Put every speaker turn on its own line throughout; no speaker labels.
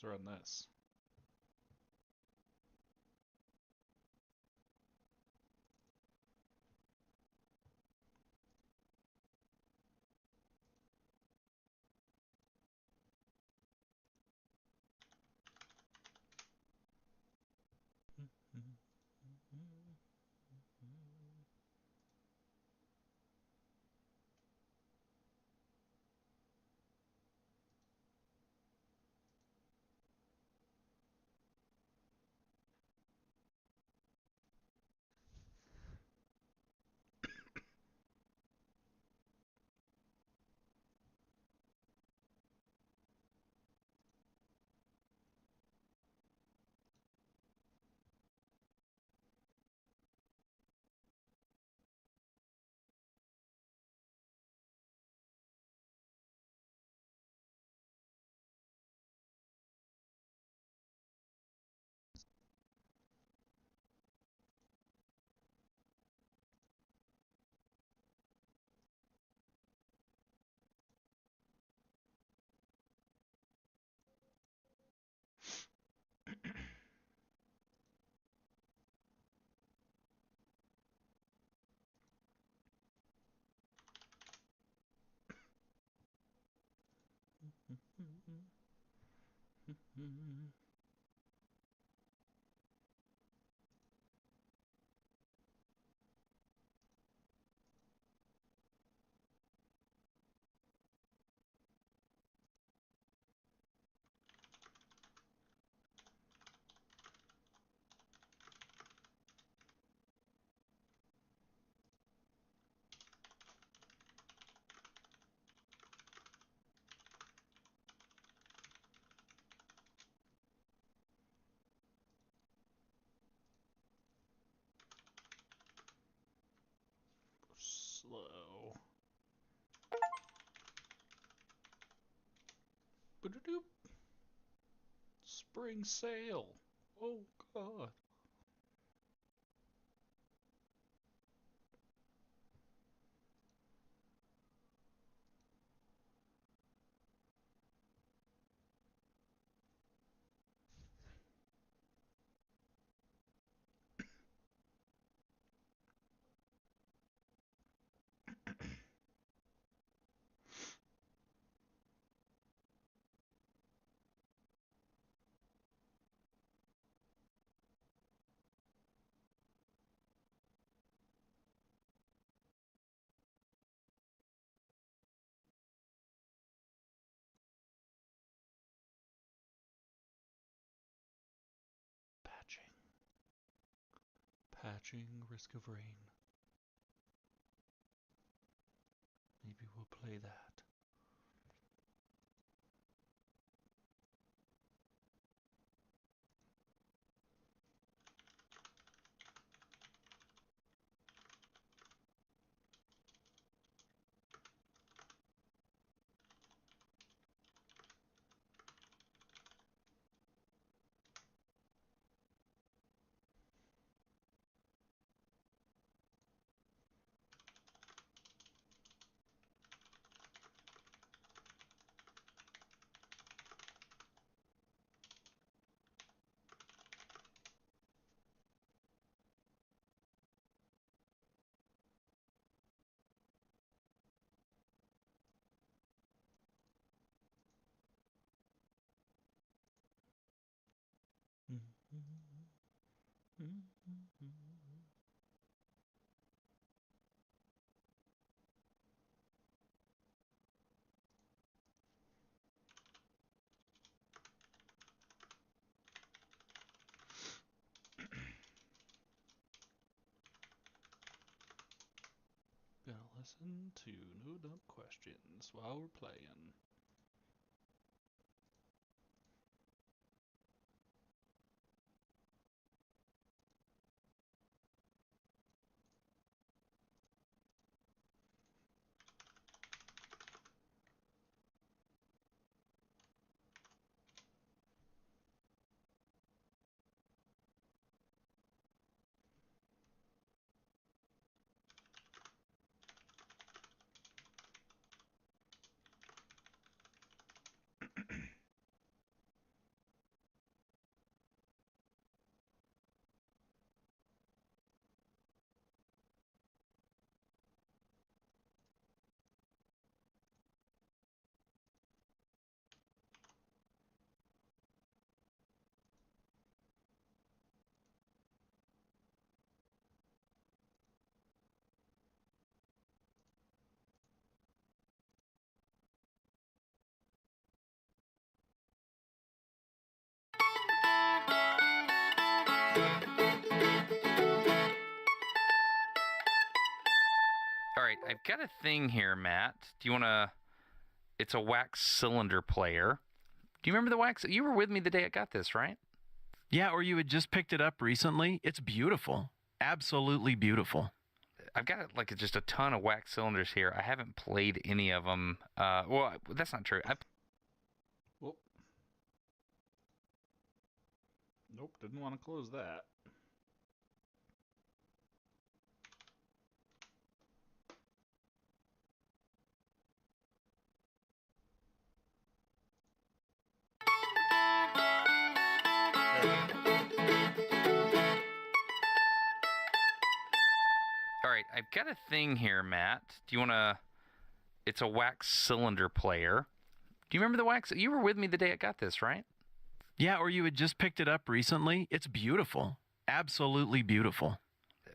Let's run this. Slow. Ba-da-doop. Spring sale. Oh god. Patching. Patching, risk of rain. Maybe we'll play that. Gonna listen to no dumb questions while we're playing.
I've got a thing here, Matt. Do you want to... It's a wax cylinder player. Do you remember the wax? You were with me the day I got this, right?
Yeah, or you had just picked it up recently. It's beautiful. Absolutely beautiful.
I've got like just a ton of wax cylinders here. I haven't played any of them. Well, that's not true.
Whoop. Nope, didn't want to close that.
All right, I've got a thing here, Matt. Do you want to... It's a wax cylinder player. Do you remember the wax? You were with me the day I got this, right?
Yeah, or you had just picked it up recently. It's beautiful. Absolutely beautiful.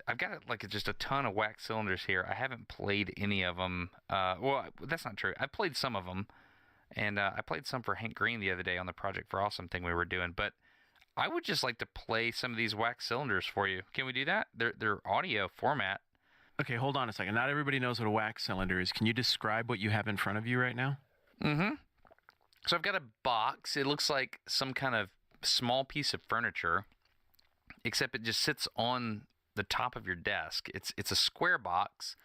I've got like just a ton of wax cylinders here. I haven't played any of them. Well, that's not true. I played some of them, and I played some for Hank Green the other day on the Project for Awesome thing we were doing. But I would just like to play some of these wax cylinders for you. Can we do that? They're audio format.
Okay, hold on a second. Not everybody knows what a wax cylinder is. Can you describe what you have in front of you right now?
Mm-hmm. So I've got a box. It looks like some kind of small piece of furniture, except it just sits on the top of your desk. It's a square box.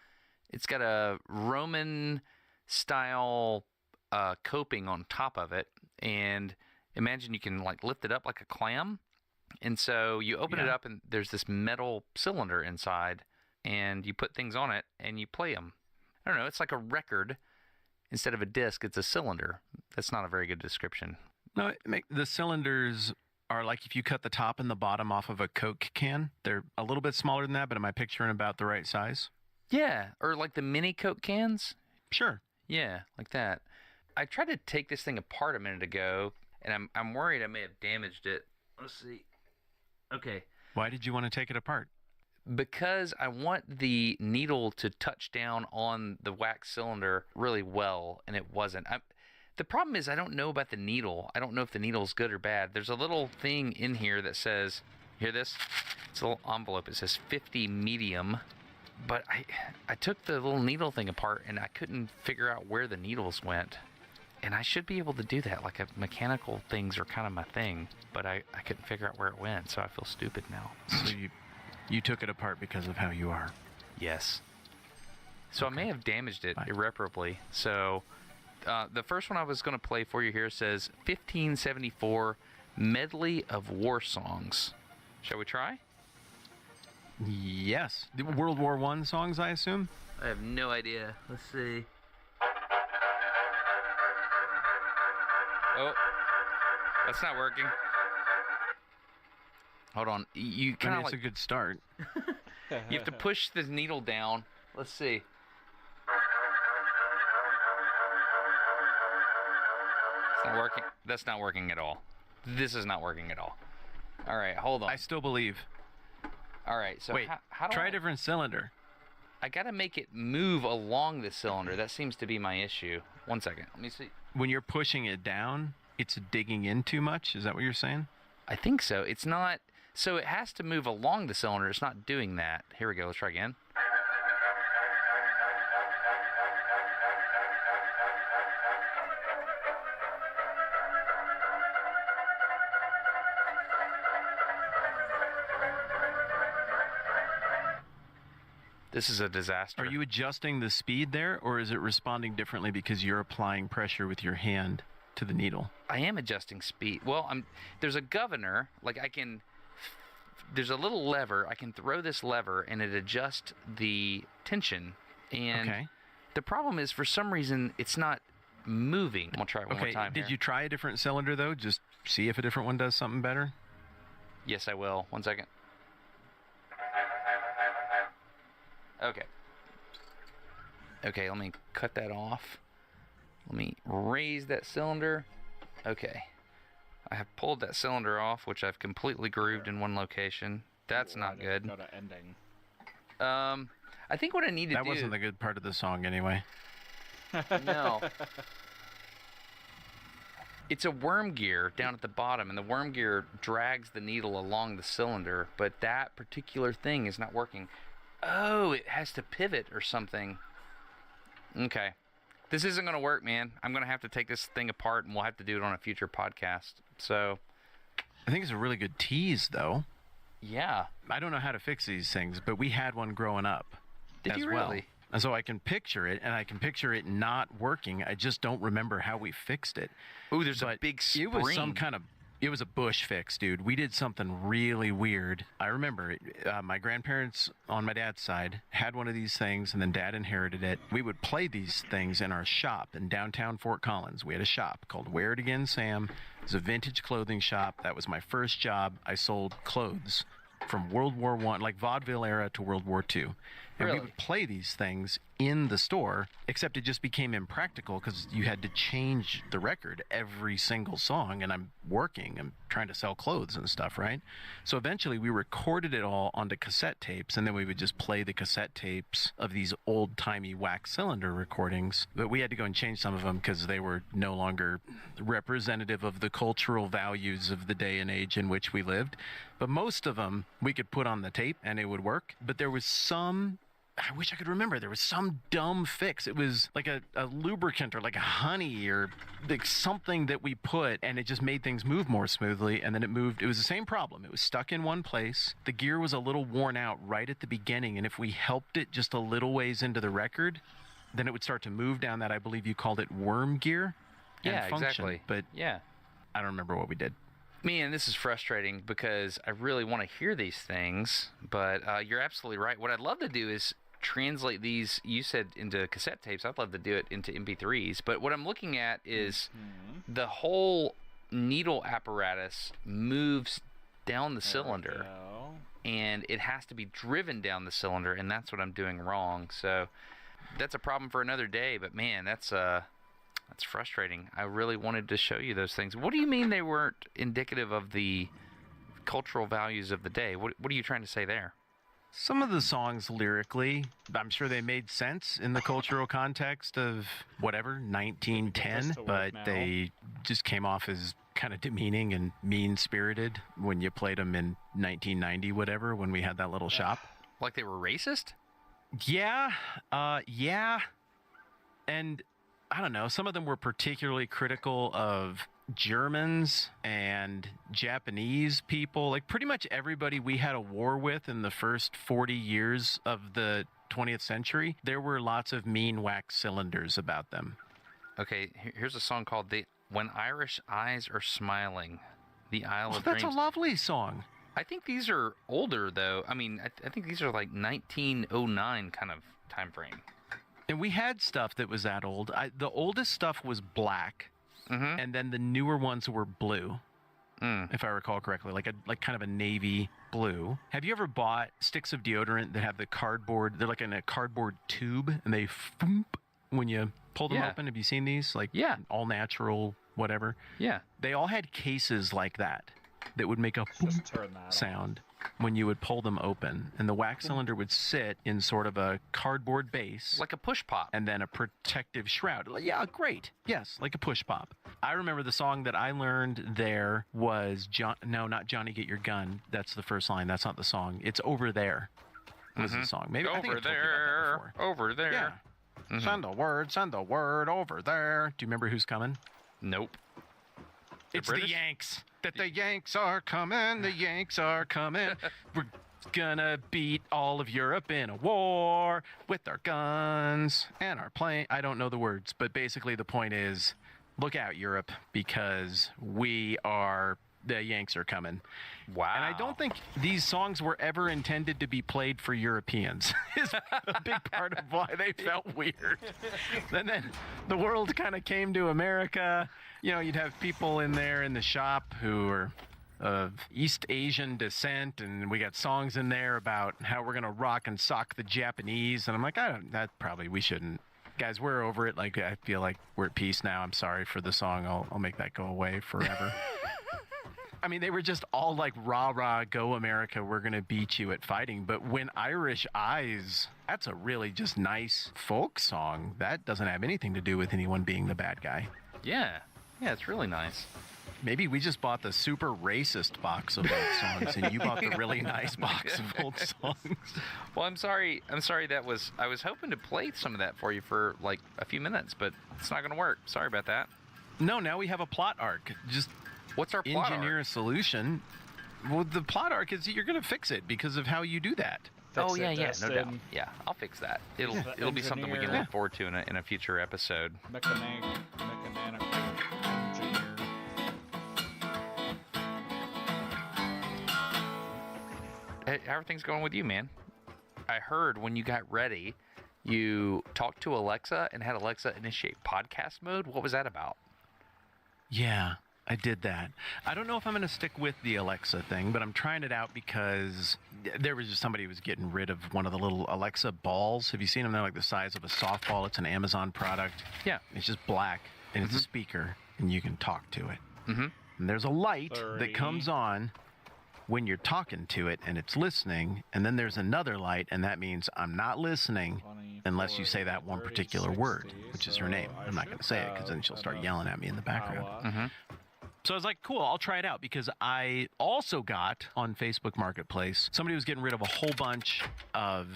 It's got a Roman style coping on top of it, and imagine you can like lift it up like a clam. And so you open it up, and there's this metal cylinder inside, and you put things on it, and you play them. I don't know. It's like a record. Instead of a disc, it's a cylinder. That's not a very good description.
No, the cylinders are like if you cut the top and the bottom off of a Coke can. They're a little bit smaller than that, but am I picturing about the right size?
Yeah, or like the mini Coke cans.
Sure.
Yeah, like that. I tried to take this thing apart a minute ago, and I'm worried I may have damaged it. Let's see. Okay.
Why did you want to take it apart?
Because I want the needle to touch down on the wax cylinder really well, and it wasn't. The problem is I don't know about the needle. I don't know if the needle's good or bad. There's a little thing in here that says, hear this? It's a little envelope. It says 50 medium, but I took the little needle thing apart, and I couldn't figure out where the needles went. And I should be able to do that. Like mechanical things are kind of my thing, but I couldn't figure out where it went, so I feel stupid now.
So you took it apart because of how you are.
Yes. So okay. I may have damaged it irreparably. So the first one I was going to play for you here says 1574 Medley of War Songs. Shall we try?
Yes. The World War I songs, I assume?
I have no idea. Let's see. Oh, that's not working. Hold on. You kind of
it's a good start.
You have to push the needle down. Let's see. It's not working. That's not working at all. This is not working at all. All right, hold on.
I still believe.
All right, so
wait,
how do
try a different cylinder.
I got to make it move along the cylinder. That seems to be my issue. 1 second. Let me see.
When you're pushing it down, it's digging in too much? Is that what you're saying?
I think so. It's not... So it has to move along the cylinder. It's not doing that. Here we go. Let's try again. This is a disaster.
Are you adjusting the speed there, or is it responding differently because you're applying pressure with your hand to the needle?
I am adjusting speed. Well, there's a governor. Like there's a little lever. I can throw this lever, and it adjusts the tension. And the problem is, for some reason, it's not moving. I'm going to try it one more time.
Did you try a different cylinder, though? Just see if a different one does something better?
Yes, I will. 1 second. Okay. Okay, let me cut that off. Let me raise that cylinder. Okay. I have pulled that cylinder off, which I've completely grooved in one location. That's not good.
Go to ending.
I think what I need to do...
That wasn't the good part of the song anyway.
No. It's a worm gear down at the bottom, and the worm gear drags the needle along the cylinder, but that particular thing is not working. Oh, it has to pivot or something. Okay. This isn't going to work, man. I'm going to have to take this thing apart, and we'll have to do it on a future podcast. So,
I think it's a really good tease, though.
yeah.
I don't know how to fix these things, but we had one growing up.
Did
as
you
well.
really?
And so I can picture it, and I can picture it not working. I just don't remember how we fixed it.
Ooh, there's a
But
big spring.
It was some kind of... It was a bush fix, dude. We did something really weird. I remember it. My grandparents on my dad's side had one of these things, and then Dad inherited it. We would play these things in our shop in downtown Fort Collins. We had a shop called Wear It Again Sam. It was a vintage clothing shop. That was my first job. I sold clothes from World War I, like vaudeville era to World War II. And
Really?
we would play these things in the store, except it just became impractical because you had to change the record every single song. And I'm trying to sell clothes and stuff, right? So eventually we recorded it all onto cassette tapes, and then we would just play the cassette tapes of these old-timey wax cylinder recordings. But we had to go and change some of them because they were no longer representative of the cultural values of the day and age in which we lived. But most of them we could put on the tape and it would work. But there was some... I wish I could remember. There was some dumb fix. It was like a lubricant or like a honey or like something that we put, and it just made things move more smoothly. And then it moved. It was the same problem. It was stuck in one place. The gear was a little worn out right at the beginning, and if we helped it just a little ways into the record, then it would start to move down that. I believe you called it worm gear. And
Yeah,
function.
exactly.
But
Yeah.
I don't remember what we did.
Man, this is frustrating because I really want to hear these things, but you're absolutely right. What I'd love to do is translate these, you said, into cassette tapes. I'd love to do it into MP3s, but what I'm looking at is the whole needle apparatus moves down the cylinder, and it has to be driven down the cylinder, and that's what I'm doing wrong. So that's a problem for another day, but man, that's frustrating. I really wanted to show you those things. What do you mean they weren't indicative of the cultural values of the day? What are you trying to say there?
Some of the songs lyrically, I'm sure they made sense in the cultural context of whatever, 1910, but they just came off as kind of demeaning and mean-spirited when you played them in 1990, whatever, when we had that little shop.
Like they were racist?
Yeah. And I don't know, some of them were particularly critical of Germans and Japanese people. Like pretty much everybody we had a war with in the first 40 years of the 20th century, there were lots of mean wax cylinders about them.
Okay, here's a song called When Irish Eyes Are Smiling, The Isle of
That's
Dreams.
a lovely song.
I think these are older, though. I mean, I think these are like 1909 kind of time frame.
And we had stuff that was that old. The oldest stuff was black, and then the newer ones were blue, if I recall correctly, like kind of a navy blue. Have you ever bought sticks of deodorant that have the cardboard? They're like in a cardboard tube, and they foomp when you pull them open. Have you seen these? Like all natural, whatever.
Yeah.
They all had cases like that would make a boom sound when you would pull them open, and the wax cylinder would sit in sort of a cardboard base,
Like a push pop.
and then a protective shroud. Yeah, great. Yes, like a push pop. I remember the song that I learned there was not Johnny Get Your Gun. That's the first line. That's not the song. It's Over There was the song. Maybe I think I
Over
told you about that before.
Over there.
Yeah. Send the word over there. Do you remember who's coming?
Nope.
It's
British?
the Yanks. That the Yanks are coming. The Yanks are coming. We're gonna beat all of Europe in a war with our guns and our plane. I don't know the words, but basically the point is, look out, Europe, because the Yanks are coming.
Wow.
And I don't think these songs were ever intended to be played for Europeans. Is a big part of why they felt weird. And then the world kind of came to America. You know, you'd have people in there in the shop who are of East Asian descent, and we got songs in there about how we're gonna rock and sock the Japanese. And I'm like, we shouldn't. Guys, we're over it. Like, I feel like we're at peace now. I'm sorry for the song. I'll make that go away forever. I mean, they were just all like, rah, rah, go America, we're going to beat you at fighting. But When Irish Eyes, that's a really just nice folk song. That doesn't have anything to do with anyone being the bad guy.
Yeah. Yeah, it's really nice.
Maybe we just bought the super racist box of old songs, and you bought the really nice box of old songs.
Well, I'm sorry. I was hoping to play some of that for you for like a few minutes, but it's not going to work. Sorry about that.
No, now we have a plot arc. Just
What's our plot
engineer
arc?
a solution. Well, the plot arc is you're going to fix it because of how you do that.
Oh
Fix
yeah,
it,
no
Dustin.
doubt. Yeah, I'll fix that. It'll be something we can
Engineer.
look forward to in a future episode.
Mechanical engineer.
Hey, how are things going with you, man? I heard when you got ready, you talked to Alexa and had Alexa initiate podcast mode. What was that about?
Yeah, I did that. I don't know if I'm going to stick with the Alexa thing, but I'm trying it out because there was just somebody who was getting rid of one of the little Alexa balls. Have you seen them? They're like the size of a softball. It's an Amazon product.
Yeah.
It's just black, and it's a speaker, and you can talk to it.
Mm-hmm.
And there's a light
30.
that comes on when you're talking to it, and it's listening. And then there's another light, and that means I'm not listening unless you say that one
30,
particular
60,
word, which is her
so
name.
I
I'm not going to say it because then she'll start yelling at me in the background.
Mm-hmm.
So I was like, cool, I'll try it out, because I also got on Facebook Marketplace, somebody was getting rid of a whole bunch of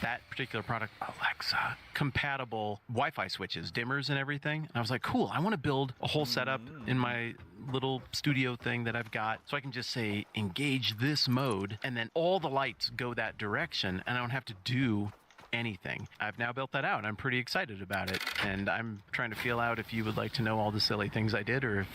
that particular product, Alexa, compatible Wi-Fi switches, dimmers and everything. And I was like, cool, I want to build a whole setup in my little studio thing that I've got, so I can just say, engage this mode, and then all the lights go that direction, and I don't have to do anything. I've now built that out. I'm pretty excited about it, and I'm trying to feel out if you would like to know all the silly things I did, or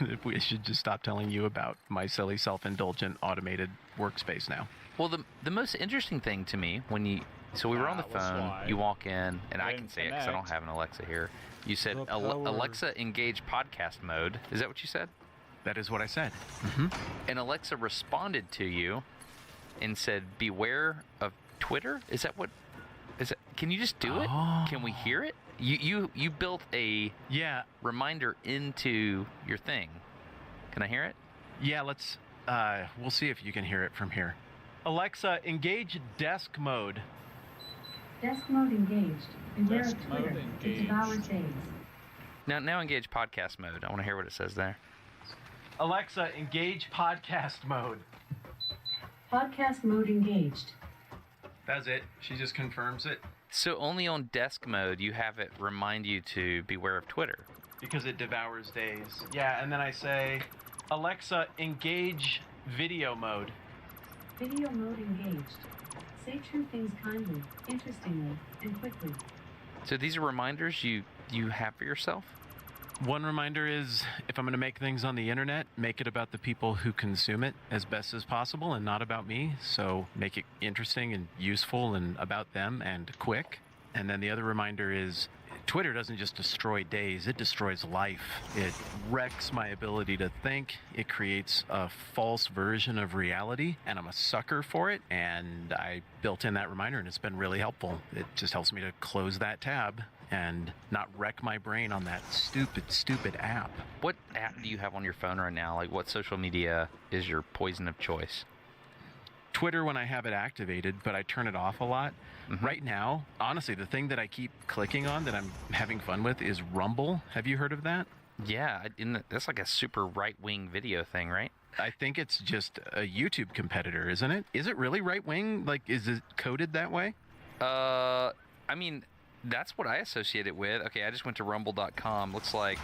if we should just stop telling you about my silly self-indulgent automated workspace now.
Well, the most interesting thing to me when we were on the
That was
phone,
why.
you walk in, and I
Didn't
can say it because I don't
connect.
have an Alexa here. You said,
The power.
Alexa, engage podcast mode. Is that what you said?
That is what I said.
And Alexa responded to you and said, beware of Twitter? Is that what... Can you just do it?
Oh.
Can we hear it? You built a
Yeah,
reminder into your thing. Can I hear it?
yeah, let's, we'll see if you can hear it from here. Alexa, engage desk mode.
Desk mode engaged. Beware
Desk
of
mode
Twitter. It
engaged.
devours days.
Now engage podcast mode. I want to hear what it says there.
Alexa, engage podcast mode.
Podcast mode engaged.
That's it. She just confirms it.
So only on desk mode you have it remind you to beware of Twitter.
Because it devours days. Yeah, and then I say, Alexa, engage video mode.
Video mode engaged. Say true things kindly, interestingly, and quickly.
So these are reminders you have for yourself?
One reminder is, if I'm going to make things on the internet, make it about the people who consume it as best as possible and not about me. So make it interesting and useful and about them and quick. And then the other reminder is, Twitter doesn't just destroy days, it destroys life. It wrecks my ability to think. It creates a false version of reality, and I'm a sucker for it. And I built in that reminder, and it's been really helpful. It just helps me to close that tab and not wreck my brain on that stupid app.
What app do you have on your phone right now? Like, what social media is your poison of choice?
Twitter when I have it activated, but I turn it off a lot.
Mhm.
Right now, honestly, the thing that I keep clicking on that I'm having fun with is Rumble. Have you heard of that?
Yeah, that's like a super right-wing video thing, right?
I think it's just a YouTube competitor, isn't it? Is it really right-wing? Like, is it coded that way?
I mean, that's what I associate it with. Okay, I just went to rumble.com. Looks like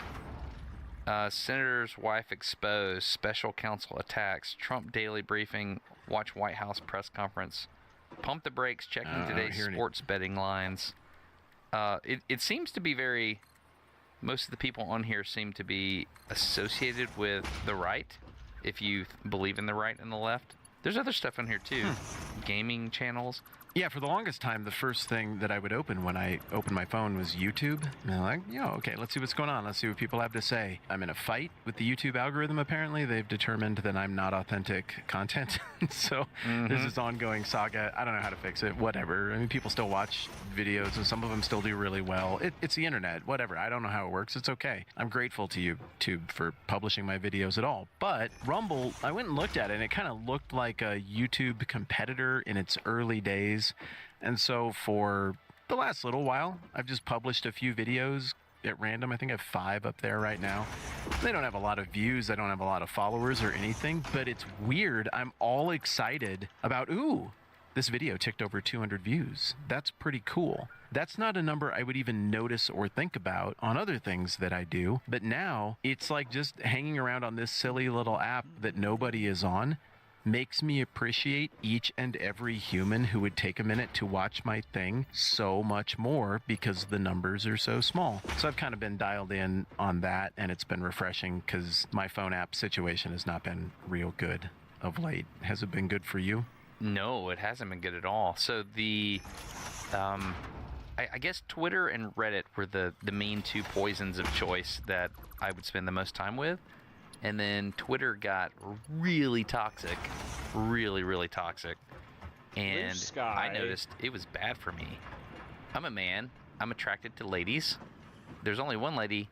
Senator's wife exposed, special counsel attacks, Trump daily briefing, watch White House press conference, pump the brakes, checking today's
hearing it.
sports betting lines. It seems to be very... Most of the people on here seem to be associated with the right, if you believe in the right and the left. There's other stuff on here, too. Gaming channels.
Yeah, for the longest time, the first thing that I would open when I opened my phone was YouTube. And I'm like, okay, let's see what's going on. Let's see what people have to say. I'm in a fight with the YouTube algorithm, apparently. They've determined that I'm not authentic content. So there's this ongoing saga. I don't know how to fix it. Whatever. I mean, people still watch videos, and some of them still do really well. It's the internet. Whatever. I don't know how it works. It's okay. I'm grateful to YouTube for publishing my videos at all. But Rumble, I went and looked at it, and it kind of looked like a YouTube competitor in its early days. And so for the last little while, I've just published a few videos at random. I think I have 5 up there right now. They don't have a lot of views. I don't have a lot of followers or anything, but it's weird. I'm all excited about, ooh, this video ticked over 200 views. That's pretty cool. That's not a number I would even notice or think about on other things that I do. But now it's like just hanging around on this silly little app that nobody is on makes me appreciate each and every human who would take a minute to watch my thing so much more because the numbers are so small. So I've kind of been dialed in on that, and it's been refreshing because my phone app situation has not been real good of late. Has it been good for you?
No, it hasn't been good at all. So I guess Twitter and Reddit were the main 2 poisons of choice that I would spend the most time with. And then Twitter got really toxic, really toxic. And I noticed it was bad for me. I'm a man. I'm attracted to ladies. There's only one lady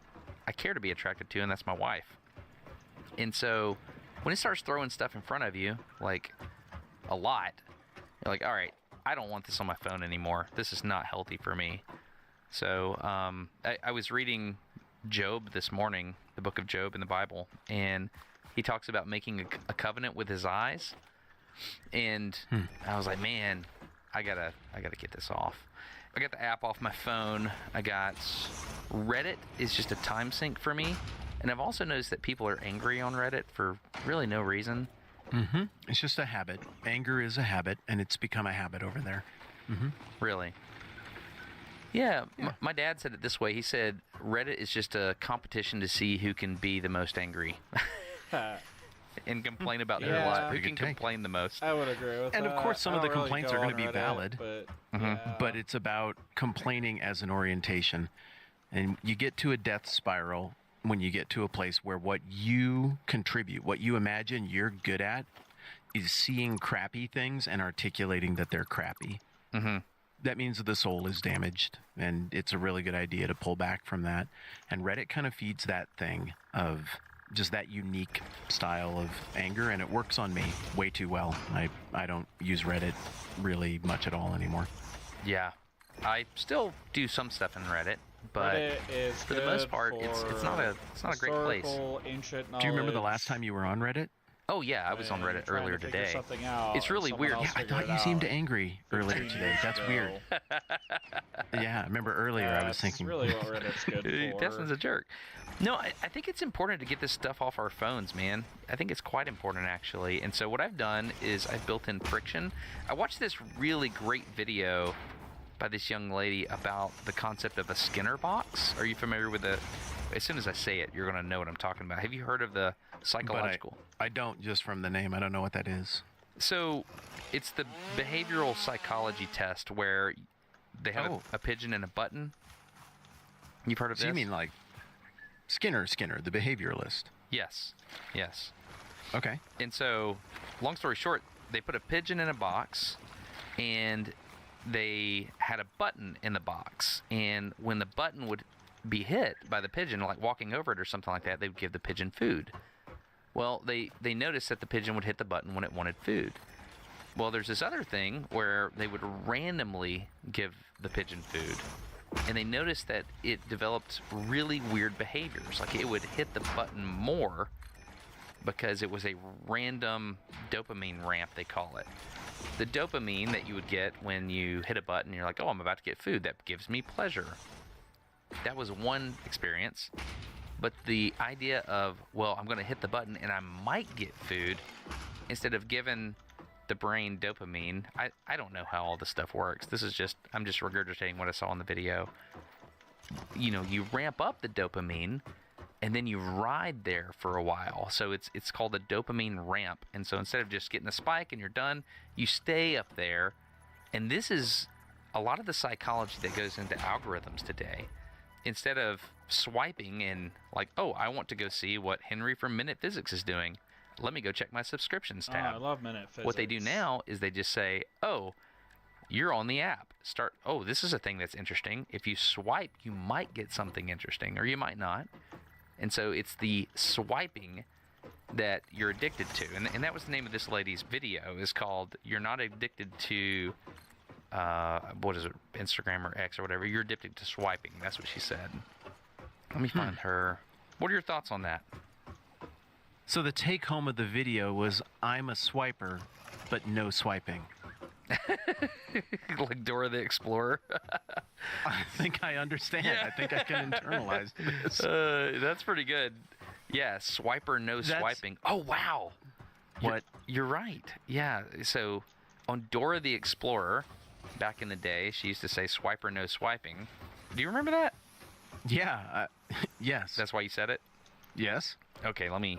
I care to be attracted to, and that's my wife. And so when it starts throwing stuff in front of you, like a lot, you're like, all right, I don't want this on my phone anymore. This is not healthy for me. So I was reading Job this morning, the book of Job in the Bible, and he talks about making a covenant with his eyes. And I was like, man, I gotta get this off. I got the app off my phone. I got Reddit is just a time sink for me. And I've also noticed that people are angry on Reddit for really no reason.
Mm-hmm. It's just a habit. Anger is a habit, and it's become a habit over there. Mm-hmm.
Really? Yeah. My dad said it this way. He said Reddit is just a competition to see who can be the most angry and complain about their life. Who can complain the most?
I would agree with that.
And of course, some of the complaints are going to be valid,
but,
but it's about complaining as an orientation. And you get to a death spiral when you get to a place where what you contribute, what you imagine you're good at, is seeing crappy things and articulating that they're crappy.
Mm-hmm.
That means the soul is damaged, and it's a really good idea to pull back from that. And Reddit kind of feeds that thing of just that unique style of anger, and it works on me way too well. I don't use Reddit really much at all anymore.
Yeah. I still do some stuff in Reddit, but
Reddit is
for the most part, it's not a great place.
Ancient
Do you remember the last time you were on Reddit?
Oh yeah, I was on Reddit earlier today. It's really weird.
Yeah, I thought you seemed angry earlier today. That's weird. Yeah, I remember earlier I was thinking.
That's really what Reddit's good for.
Destin's a jerk. No, I think it's important to get this stuff off our phones, man. I think it's quite important, actually. And so what I've done is I've built in friction. I watched this really great video by this young lady about the concept of a Skinner box. Are you familiar with the... As soon as I say it, you're going to know what I'm talking about. Have you heard of the psychological...
I don't, just from the name. I don't know what that is.
So it's the behavioral psychology test where they have a pigeon and a button. You've heard of this?
So you mean like Skinner, the behavioralist?
Yes.
Okay.
And so, long story short, they put a pigeon in a box, and they had a button in the box. And when the button would be hit by the pigeon, like walking over it or something like that, they would give the pigeon food. Well, they noticed that the pigeon would hit the button when it wanted food. Well, there's this other thing where they would randomly give the pigeon food, and they noticed that it developed really weird behaviors. Like it would hit the button more because it was a random dopamine ramp, they call it. The dopamine that you would get when you hit a button, you're like, oh, I'm about to get food. That gives me pleasure. That was one experience. But the idea of, well, I'm going to hit the button and I might get food, instead of giving the brain dopamine, I don't know how all this stuff works. I'm just regurgitating what I saw in the video. You know, you ramp up the dopamine and then you ride there for a while. So it's called a dopamine ramp. And so instead of just getting a spike and you're done, you stay up there. And this is a lot of the psychology that goes into algorithms today. Instead of swiping and like, oh, I want to go see what Henry from Minute Physics is doing, let me go check my subscriptions tab.
I love Minute Physics.
What they do now is they just say, oh, you're on the app. Oh, this is a thing that's interesting. If you swipe, you might get something interesting, or you might not. And so it's the swiping that you're addicted to. And that was the name of this lady's video, is called You're Not Addicted to... what is it, Instagram or X or whatever, you're addicted to swiping. That's what she said. Let me find her. What are your thoughts on that?
So the take home of the video was, I'm a swiper, but no swiping.
Like Dora the Explorer.
I think I understand.
Yeah.
I think I can internalize this.
That's pretty good. Yeah, swiper, no swiping. Oh, wow.
What?
You're right. Yeah, so on Dora the Explorer, back in the day, she used to say swiper, no swiping. Do you remember that?
Yeah. Yes.
That's why you said it?
Yes.
Okay, let me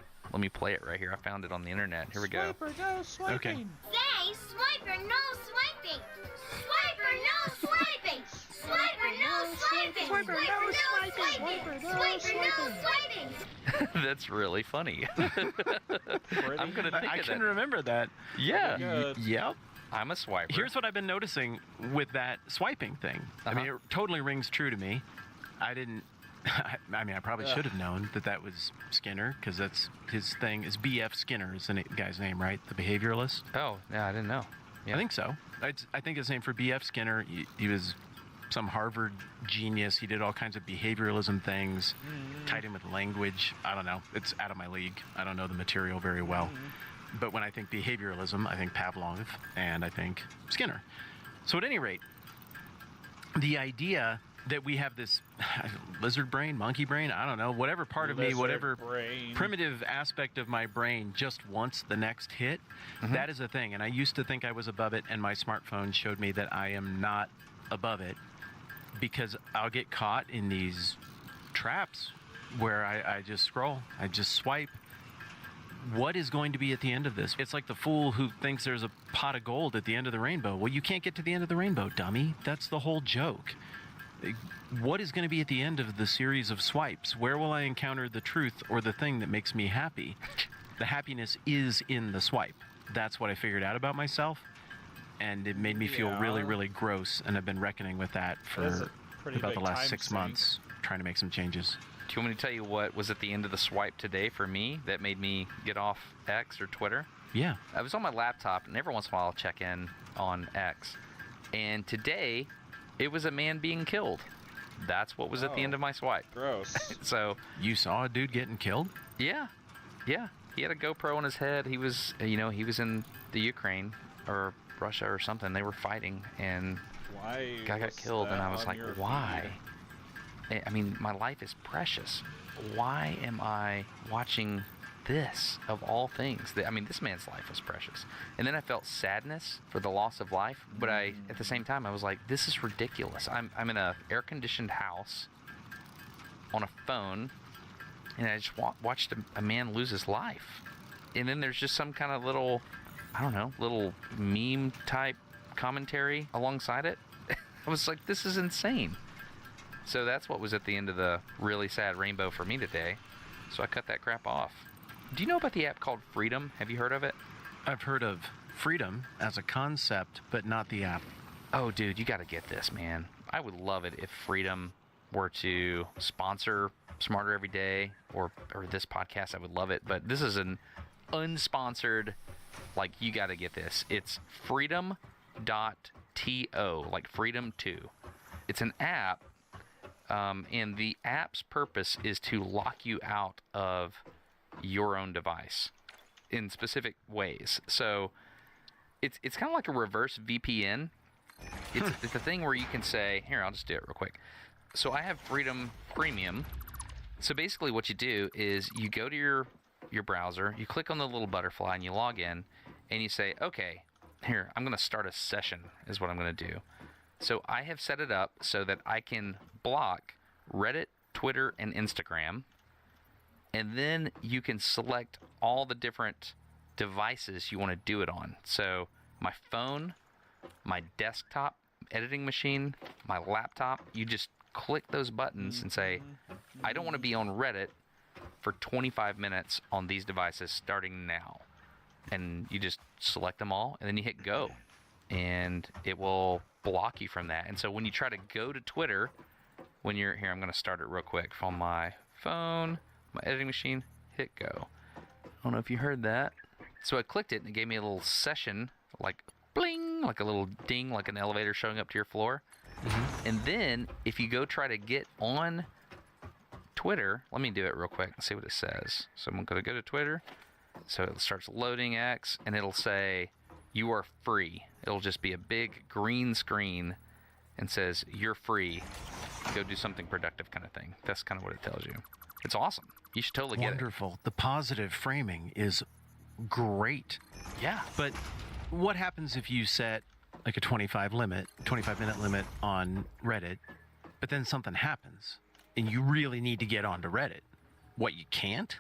play it right here. I found it on the internet. Here we go.
Swiper, no swiping.
Okay.
Say, swiper, no swiping. Swiper, no swiping. Swiper, no swiping. Swiper, no swiping. Swiper, no swiping.
That's really funny. I'm going to think
I
of
can
that.
remember that.
Yeah,
Good.
Yep.
I'm a swiper.
Here's what I've been noticing with that swiping thing. I mean, it totally rings true to me. I didn't. I mean, I probably should have known that was Skinner, because that's his thing. Is B.F. Skinner is the guy's name, right? The behavioralist.
Oh, yeah, I didn't know. Yeah.
I think so. I think his name for B.F. Skinner. He was some Harvard genius. He did all kinds of behavioralism things, tied in with language. I don't know. It's out of my league. I don't know the material very well. But when I think behavioralism, I think Pavlov, and I think Skinner. So at any rate, the idea that we have this lizard brain, monkey brain, I don't know, whatever part of me,
Lizard
whatever
brain.
primitive aspect of my brain just wants the next hit, that is a thing. And I used to think I was above it, and my smartphone showed me that I am not above it, because I'll get caught in these traps where I just scroll, I just swipe. What is going to be at the end of this? It's like the fool who thinks there's a pot of gold at the end of the rainbow. Well, you can't get to the end of the rainbow, dummy. That's the whole joke. What is going to be at the end of the series of swipes? Where will I encounter the truth or the thing that makes me happy? The happiness is in the swipe. That's what I figured out about myself, and it made me feel really, really gross, and I've been reckoning with that
That's
for
a pretty
about the
big
last
time
6
sink.
months, trying to make some changes.
Do you want me to tell you what was at the end of the swipe today for me that made me get off X or Twitter?
Yeah.
I was on my laptop, and every once in a while I'll check in on X. And today, it was a man being killed. That's what was at the end of my swipe.
Gross.
So,
You saw a dude getting killed?
yeah. He had a GoPro on his head. He was, he was in the Ukraine or Russia or something. They were fighting, and
Why?
guy got
was
killed, and
that
I was
on
like,
your
why?
feed?
I mean, my life is precious. Why am I watching this of all things? I mean, this man's life was precious. And then I felt sadness for the loss of life, but at the same time, I was like, this is ridiculous. I'm in a air-conditioned house on a phone, and I just watched a man lose his life. And then there's just some kind of little, I don't know, little meme-type commentary alongside it. I was like, this is insane. So that's what was at the end of the really sad rainbow for me today. So I cut that crap off. Do you know about the app called Freedom? Have you heard of it?
I've heard of freedom as a concept, but not the app.
Oh, dude, you got to get this, man. I would love it if Freedom were to sponsor Smarter Every Day or this podcast. I would love it. But this is an unsponsored, like, you got to get this. It's freedom.to, like Freedom 2. It's an app. And the app's purpose is to lock you out of your own device in specific ways. So it's kind of like a reverse VPN. It's a thing where you can say, here, I'll just do it real quick. So I have Freedom Premium. So basically what you do is you go to your browser, you click on the little butterfly, and you log in, and you say, okay, here, I'm going to start a session is what I'm going to do. So I have set it up so that I can block Reddit, Twitter, and Instagram. And then you can select all the different devices you want to do it on. So my phone, my desktop editing machine, my laptop, you just click those buttons and say, I don't want to be on Reddit for 25 minutes on these devices starting now. And you just select them all, and then you hit go. And it will block you from that. And so when you try to go to Twitter, when you're here, I'm going to start it real quick from my phone, my editing machine, hit go. I don't know if you heard that. So I clicked it, and it gave me a little session, like bling, like a little ding, like an elevator showing up to your floor. And then if you go try to get on Twitter, let me do it real quick and see what it says. So I'm going to go to Twitter. So it starts loading X, and it'll say, "You are free." It'll just be a big green screen and says, "You're free. Go do something productive," kind of thing. That's kind of what it tells you. It's awesome. You should totally get it.
Wonderful. The positive framing is great.
Yeah.
But what happens if you set like a 25-minute limit on Reddit, but then something happens and you really need to get onto Reddit? What, you can't?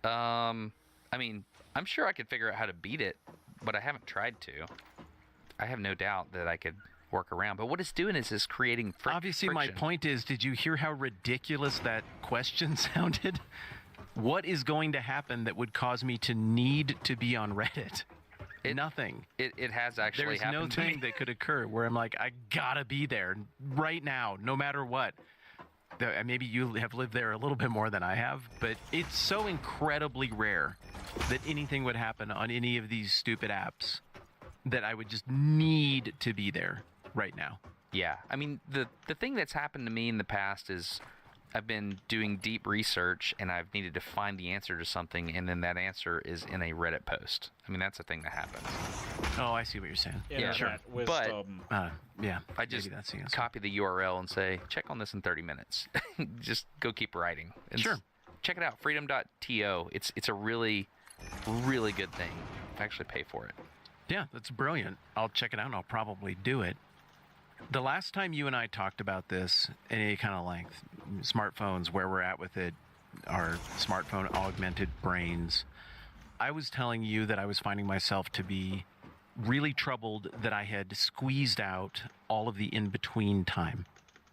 I mean, I'm sure I could figure out how to beat it, but I haven't tried to. I have no doubt that I could work around. But what it's doing is creating
Obviously, my
friction.
point is, did you hear how ridiculous that question sounded? What is going to happen that would cause me to need to be on Reddit? Nothing.
It has actually
There's no
happened to me.
thing that could occur where I'm like, I gotta be there right now, no matter what. Maybe you have lived there a little bit more than I have, but it's so incredibly rare that anything would happen on any of these stupid apps that I would just need to be there right now.
Yeah. I mean, the thing that's happened to me in the past is I've been doing deep research and I've needed to find the answer to something, and then that answer is in a Reddit post. I mean, that's a thing that happens.
Oh, I see what you're saying.
Internet
sure.
wisdom.
Yeah.
I just
maybe that's the answer.
copy the URL and say, check on this in 30 minutes. Just go keep writing.
Sure.
Check it out, freedom.to. It's a really, really good thing. I actually pay for it.
Yeah, that's brilliant. I'll check it out and I'll probably do it. The last time you and I talked about this in any kind of length, smartphones, where we're at with it, our smartphone augmented brains, I was telling you that I was finding myself to be really troubled that I had squeezed out all of the in-between time,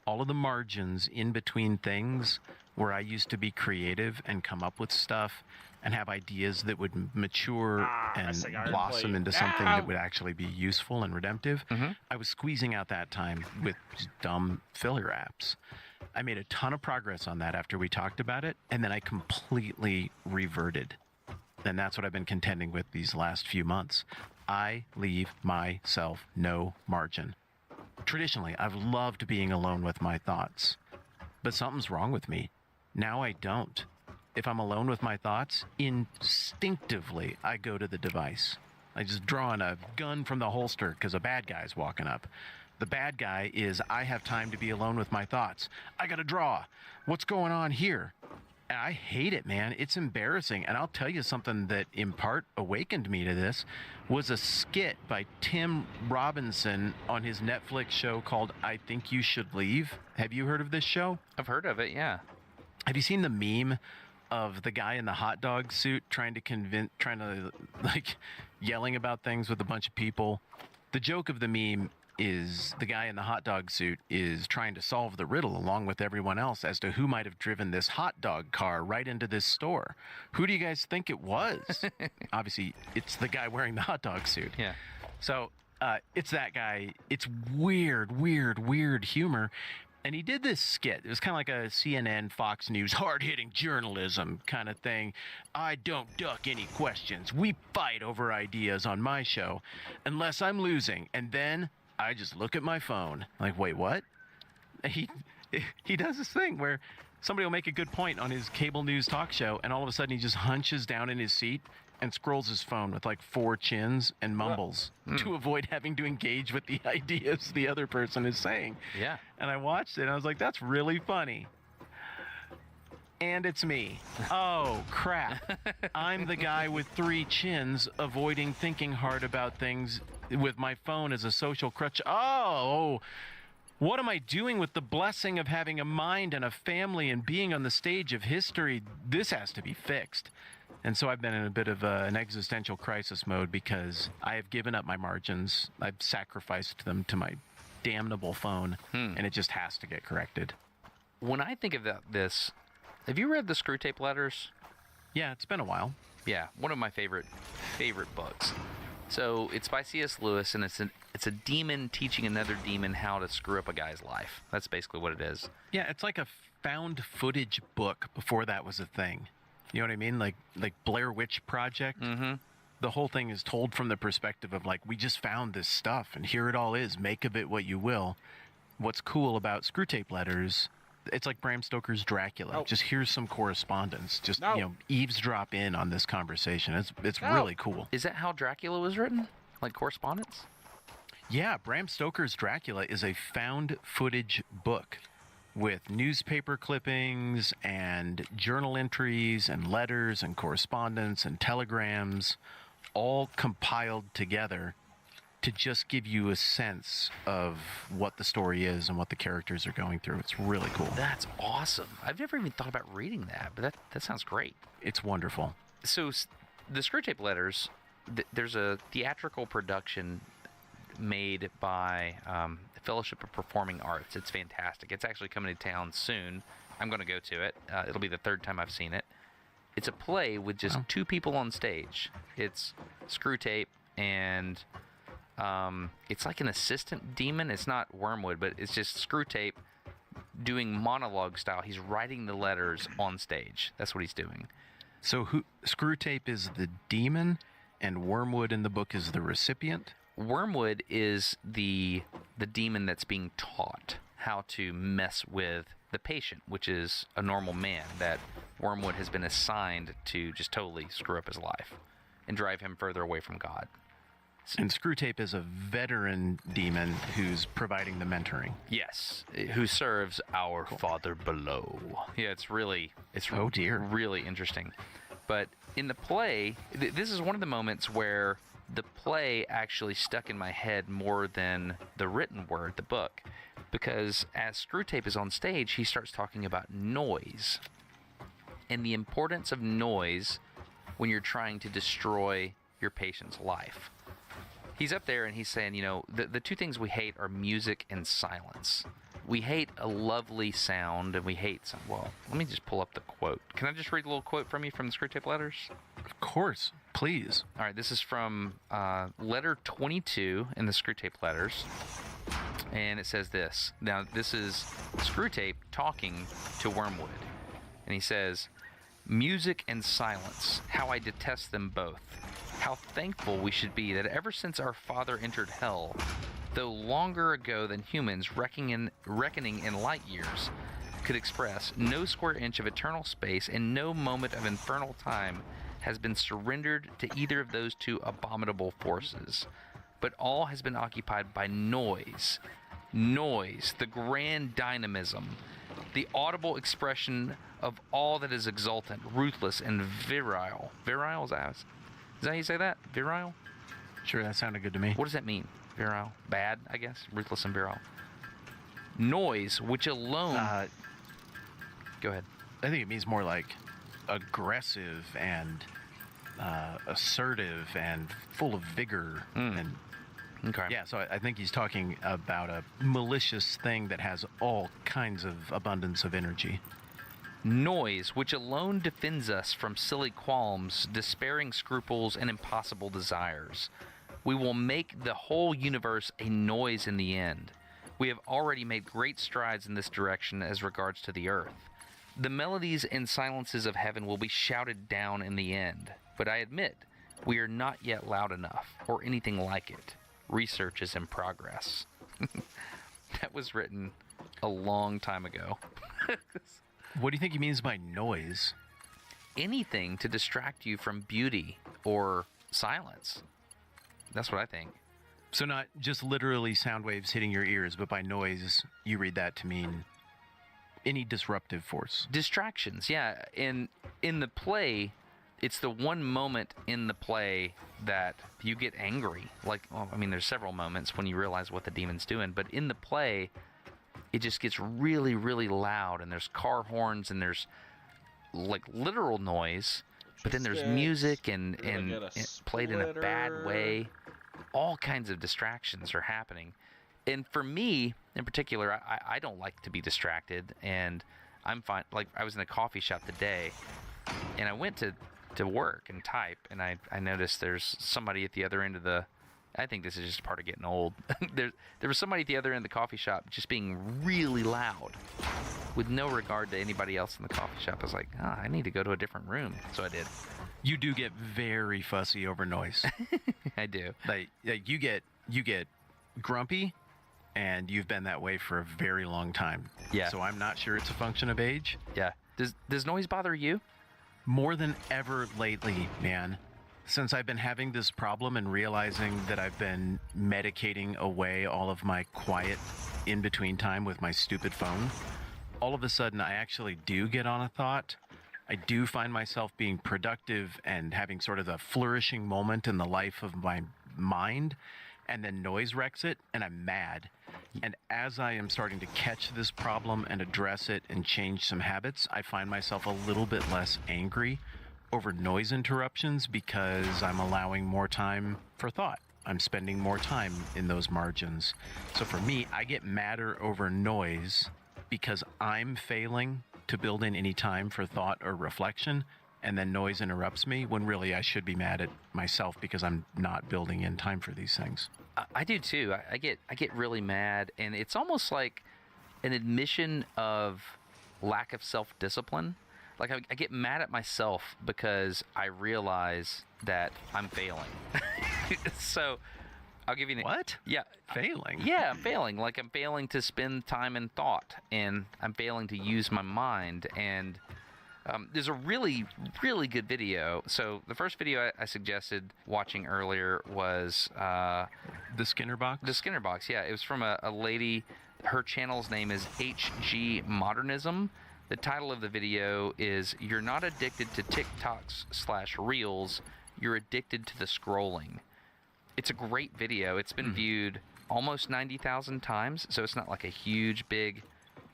all of the margins in between things where I used to be creative and come up with stuff and have ideas that would mature and
cigar
blossom
plate.
into something that would actually be useful and redemptive.
Mhm.
I was squeezing out that time with just dumb filler apps. I made a ton of progress on that after we talked about it, and then I completely reverted. And that's what I've been contending with these last few months. I leave myself no margin. Traditionally, I've loved being alone with my thoughts, but something's wrong with me. Now I don't. If I'm alone with my thoughts, instinctively I go to the device. I just draw on a gun from the holster because a bad guy's walking up. The bad guy is, I have time to be alone with my thoughts. I gotta draw. What's going on here? And I hate it, man. It's embarrassing. And I'll tell you something that in part awakened me to this was a skit by Tim Robinson on his Netflix show called I Think You Should Leave. Have you heard of this show?
I've heard of it, yeah.
Have you seen the meme of the guy in the hot dog suit trying to like yelling about things with a bunch of people? The joke of the meme is the guy in the hot dog suit is trying to solve the riddle along with everyone else as to who might have driven this hot dog car right into this store. Who do you guys think it was? Obviously, it's the guy wearing the hot dog suit.
Yeah.
So it's that guy. It's weird humor. And he did this skit. It was kind of like a CNN, Fox News, hard-hitting journalism kind of thing. I don't duck any questions. We fight over ideas on my show unless I'm losing. And then I just look at my phone. Like, wait, what? He does this thing where somebody will make a good point on his cable news talk show, and all of a sudden he just hunches down in his seat and scrolls his phone with like 4 chins and mumbles to avoid having to engage with the ideas the other person is saying.
Yeah.
And I watched it and I was like, that's really funny. And it's me. Oh, crap. I'm the guy with 3 chins avoiding thinking hard about things with my phone as a social crutch. Oh, what am I doing with the blessing of having a mind and a family and being on the stage of history? This has to be fixed. And so I've been in a bit of an existential crisis mode because I have given up my margins. I've sacrificed them to my damnable phone, and it just has to get corrected.
When I think of this, have you read the Screw Tape Letters?
Yeah, it's been a while.
Yeah, one of my favorite books. So it's by C.S. Lewis, and it's a demon teaching another demon how to screw up a guy's life. That's basically what it is.
Yeah, it's like a found footage book before that was a thing. You know what I mean? Like Blair Witch Project.
Mm-hmm.
The whole thing is told from the perspective of like, we just found this stuff and here it all is. Make of it what you will. What's cool about Screw Tape Letters, It's like Bram Stoker's Dracula.
No.
Just here's some correspondence. Just
No.
eavesdrop in on this conversation. It's
No.
really cool.
Is that how Dracula was written? Like correspondence?
Yeah, Bram Stoker's Dracula is a found footage book with newspaper clippings and journal entries and letters and correspondence and telegrams, all compiled together to just give you a sense of what the story is and what the characters are going through. It's really cool.
That's awesome. I've never even thought about reading that, but that sounds great.
It's wonderful.
So the Screwtape Letters, there's a theatrical production made by the Fellowship of Performing Arts. It's fantastic. It's actually coming to town soon. I'm going to go to it. It'll be the third time I've seen it. It's a play with just two people on stage. It's Screwtape and it's like an assistant demon. It's not Wormwood, but it's just Screwtape doing monologue style. He's writing the letters on stage. That's what he's doing.
So Screwtape is the demon and Wormwood in the book is the recipient?
Wormwood is the demon that's being taught how to mess with the patient, which is a normal man that Wormwood has been assigned to just totally screw up his life and drive him further away from God.
And Screwtape is a veteran demon who's providing the mentoring.
Yes, who serves our Father below. Yeah, it's
Oh, dear.
really interesting. But in the play, this is one of the moments where the play actually stuck in my head more than the written word, the book, because as Screwtape is on stage, he starts talking about noise and the importance of noise when you're trying to destroy your patient's life. He's up there and he's saying, the two things we hate are music and silence. We hate a lovely sound and we hate some. Well, let me just pull up the quote. Can I just read a little quote from you from the Screwtape Letters?
Of course, please.
All right, this is from letter 22 in the Screwtape Letters. And it says this. Now, this is Screwtape talking to Wormwood. And he says, "Music and silence, how I detest them both. How thankful we should be that ever since our father entered hell, though longer ago than humans reckoning in light years could express, no square inch of eternal space and no moment of infernal time has been surrendered to either of those two abominable forces, but all has been occupied by noise. Noise, the grand dynamism, the audible expression of all that is exultant, ruthless, and virile." Virile, is that how you say that? Virile?
Sure, that sounded good to me.
What does that mean? Virile? Bad, I guess. Ruthless and virile. Noise, which alone... Go ahead.
I think it means more like aggressive and assertive and full of vigor. And
Okay.
yeah, so I think he's talking about a malicious thing that has all kinds of abundance of energy.
Noise, which alone defends us from silly qualms, despairing scruples, and impossible desires. We will make the whole universe a noise in the end. We have already made great strides in this direction as regards to the earth. The melodies and silences of heaven will be shouted down in the end, but I admit we are not yet loud enough, or anything like it. Research is in progress. That was written a long time ago.
What do you think he means by noise?
Anything to distract you from beauty or silence. That's what I think.
So not just literally sound waves hitting your ears, but by noise, you read that to mean any disruptive force.
Distractions, yeah. In the play, it's the one moment in the play that you get angry. There's several moments when you realize what the demon's doing, but in the play, it just gets really, really loud, and there's car horns, and there's like literal noise, but then there's music and played in a bad way. All kinds of distractions are happening. And for me, in particular, I don't like to be distracted, and I'm fine. Like, I was in a coffee shop today, and I went to work and type, and I noticed there's somebody at the other end of the... I think this is just part of getting old. There was somebody at the other end of the coffee shop just being really loud with no regard to anybody else in the coffee shop. I was like, I need to go to a different room. So I did.
You do get very fussy over noise.
I do.
Like you get grumpy and you've been that way for a very long time.
Yeah.
So I'm not sure it's a function of age.
Yeah. Does noise bother you?
More than ever lately, man. Since I've been having this problem and realizing that I've been medicating away all of my quiet in-between time with my stupid phone, all of a sudden I actually do get on a thought. I do find myself being productive and having sort of a flourishing moment in the life of my mind, and then noise wrecks it, and I'm mad. And as I am starting to catch this problem and address it and change some habits, I find myself a little bit less angry over noise interruptions because I'm allowing more time for thought. I'm spending more time in those margins. So for me, I get madder over noise because I'm failing to build in any time for thought or reflection, and then noise interrupts me when really I should be mad at myself because I'm not building in time for these things.
I do too. I get really mad, and it's almost like an admission of lack of self-discipline. Like I get mad at myself because I realize that I'm failing. So I'll give you an
What?
Yeah.
Failing?
Yeah, I'm failing. Like I'm failing to spend time in thought, and I'm failing to use my mind. And there's a really, really good video. So the first video I suggested watching earlier was
The Skinner box?
the Skinner box. Yeah, it was from a lady. Her channel's name is HG Modernism. The title of the video is "You're not addicted to TikToks/Reels. You're addicted to the scrolling." It's a great video. It's been viewed almost 90,000 times, so it's not like a huge, big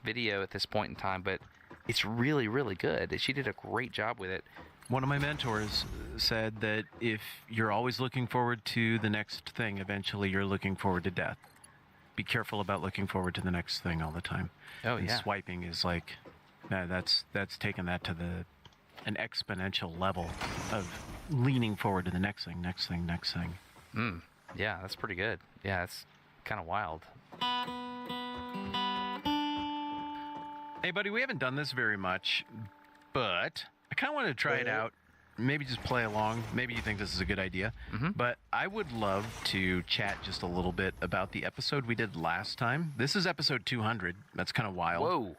video at this point in time, but it's really, really good. She did a great job with it.
One of my mentors said that if you're always looking forward to the next thing, eventually you're looking forward to death. Be careful about looking forward to the next thing all the time.
Oh,
And
yeah.
swiping is like, that's taken that to an exponential level of leaning forward to the next thing, next thing, next thing.
Yeah, that's pretty good. Yeah, it's kind of wild.
Hey, buddy, we haven't done this very much, but I kind of wanted to try it out. Maybe just play along. Maybe you think this is a good idea. But I would love to chat just a little bit about the episode we did last time. This is episode 200. That's kind of wild.
Whoa.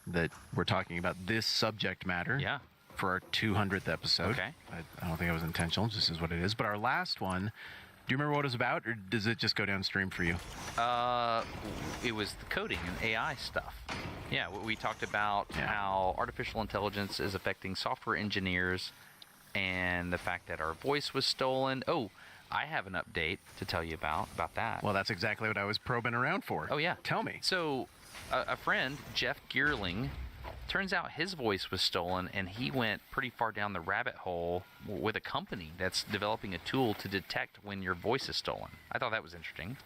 That we're talking about this subject matter.
Yeah.
For our 200th episode.
Okay.
I don't think it was intentional. Just is what it is. But our last one, do you remember what it was about, or does it just go downstream for you?
It was the coding and AI stuff. Yeah, we talked about how artificial intelligence is affecting software engineers and the fact that our voice was stolen. Oh, I have an update to tell you about that.
Well, that's exactly what I was probing around for.
Oh, yeah.
Tell me.
So, a friend, Jeff Geerling, turns out his voice was stolen, and he went pretty far down the rabbit hole with a company that's developing a tool to detect when your voice is stolen. I thought that was interesting.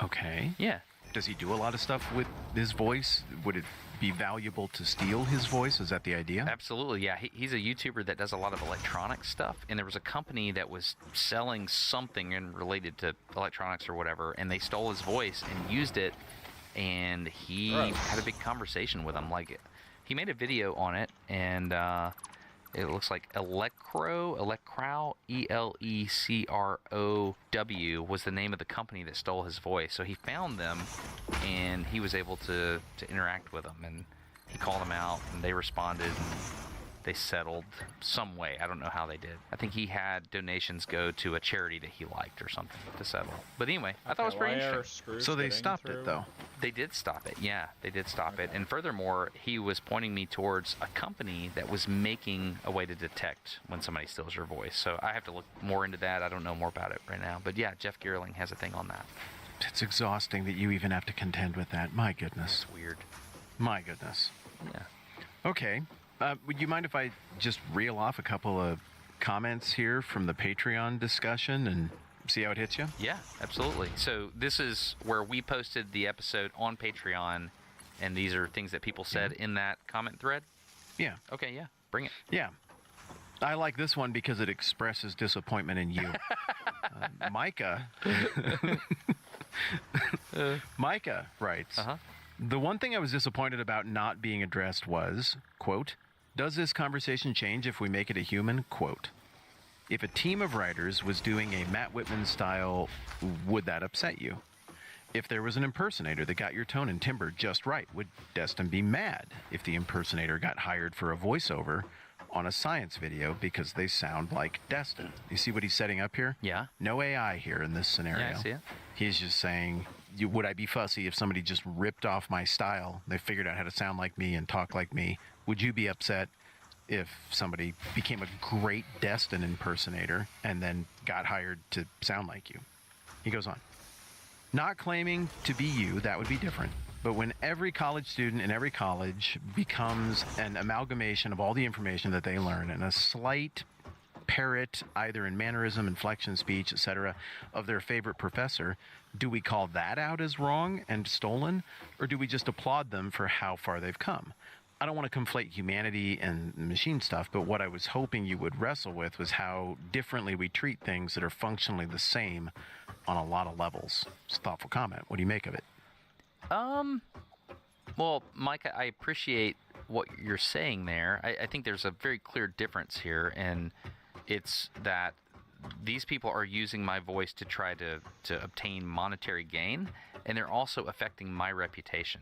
Okay.
Yeah.
Does he do a lot of stuff with his voice? Would it be valuable to steal his voice? Is that the idea?
Absolutely, yeah. He's a YouTuber that does a lot of electronic stuff, and there was a company that was selling something related to electronics or whatever, and they stole his voice and used it, and he had a big conversation with them. Like, he made a video on it, and it looks like Elecrow, Elecrow, was the name of the company that stole his voice. So he found them, and he was able to interact with them, and he called them out, and they responded, and they settled some way. I don't know how they did. I think he had donations go to a charity that he liked or something to settle. But anyway, I thought it was pretty interesting.
So they stopped it, though.
They did stop it, yeah. They did stop it. And furthermore, he was pointing me towards a company that was making a way to detect when somebody steals your voice. So I have to look more into that. I don't know more about it right now. But yeah, Jeff Geerling has a thing on that.
It's exhausting that you even have to contend with that. My goodness.
It's weird.
My goodness.
Yeah.
Okay. Would you mind if I just reel off a couple of comments here from the Patreon discussion and see how it hits you?
Yeah, absolutely. So this is where we posted the episode on Patreon, and these are things that people said in that comment thread?
Yeah.
Okay, yeah. Bring it.
Yeah. I like this one because it expresses disappointment in you. Micah. Micah writes, the one thing I was disappointed about not being addressed was, quote, does this conversation change if we make it a human? Quote, if a team of writers was doing a Matt Whitman style, would that upset you? If there was an impersonator that got your tone and timbre just right, would Destin be mad if the impersonator got hired for a voiceover on a science video because they sound like Destin? You see what he's setting up here?
Yeah.
No AI here in this scenario.
Yeah, I see it.
He's just saying, would I be fussy if somebody just ripped off my style? They figured out how to sound like me and talk like me. Would you be upset if somebody became a great Destin impersonator and then got hired to sound like you? He goes on. Not claiming to be you, that would be different. But when every college student in every college becomes an amalgamation of all the information that they learn and a slight parrot, either in mannerism, inflection, speech, etc., of their favorite professor, do we call that out as wrong and stolen, or do we just applaud them for how far they've come? I don't want to conflate humanity and machine stuff, but what I was hoping you would wrestle with was how differently we treat things that are functionally the same on a lot of levels. It's a thoughtful comment. What do you make of it?
Well, Mike, I appreciate what you're saying there. I think there's a very clear difference here, and it's that these people are using my voice to try to obtain monetary gain, and they're also affecting my reputation.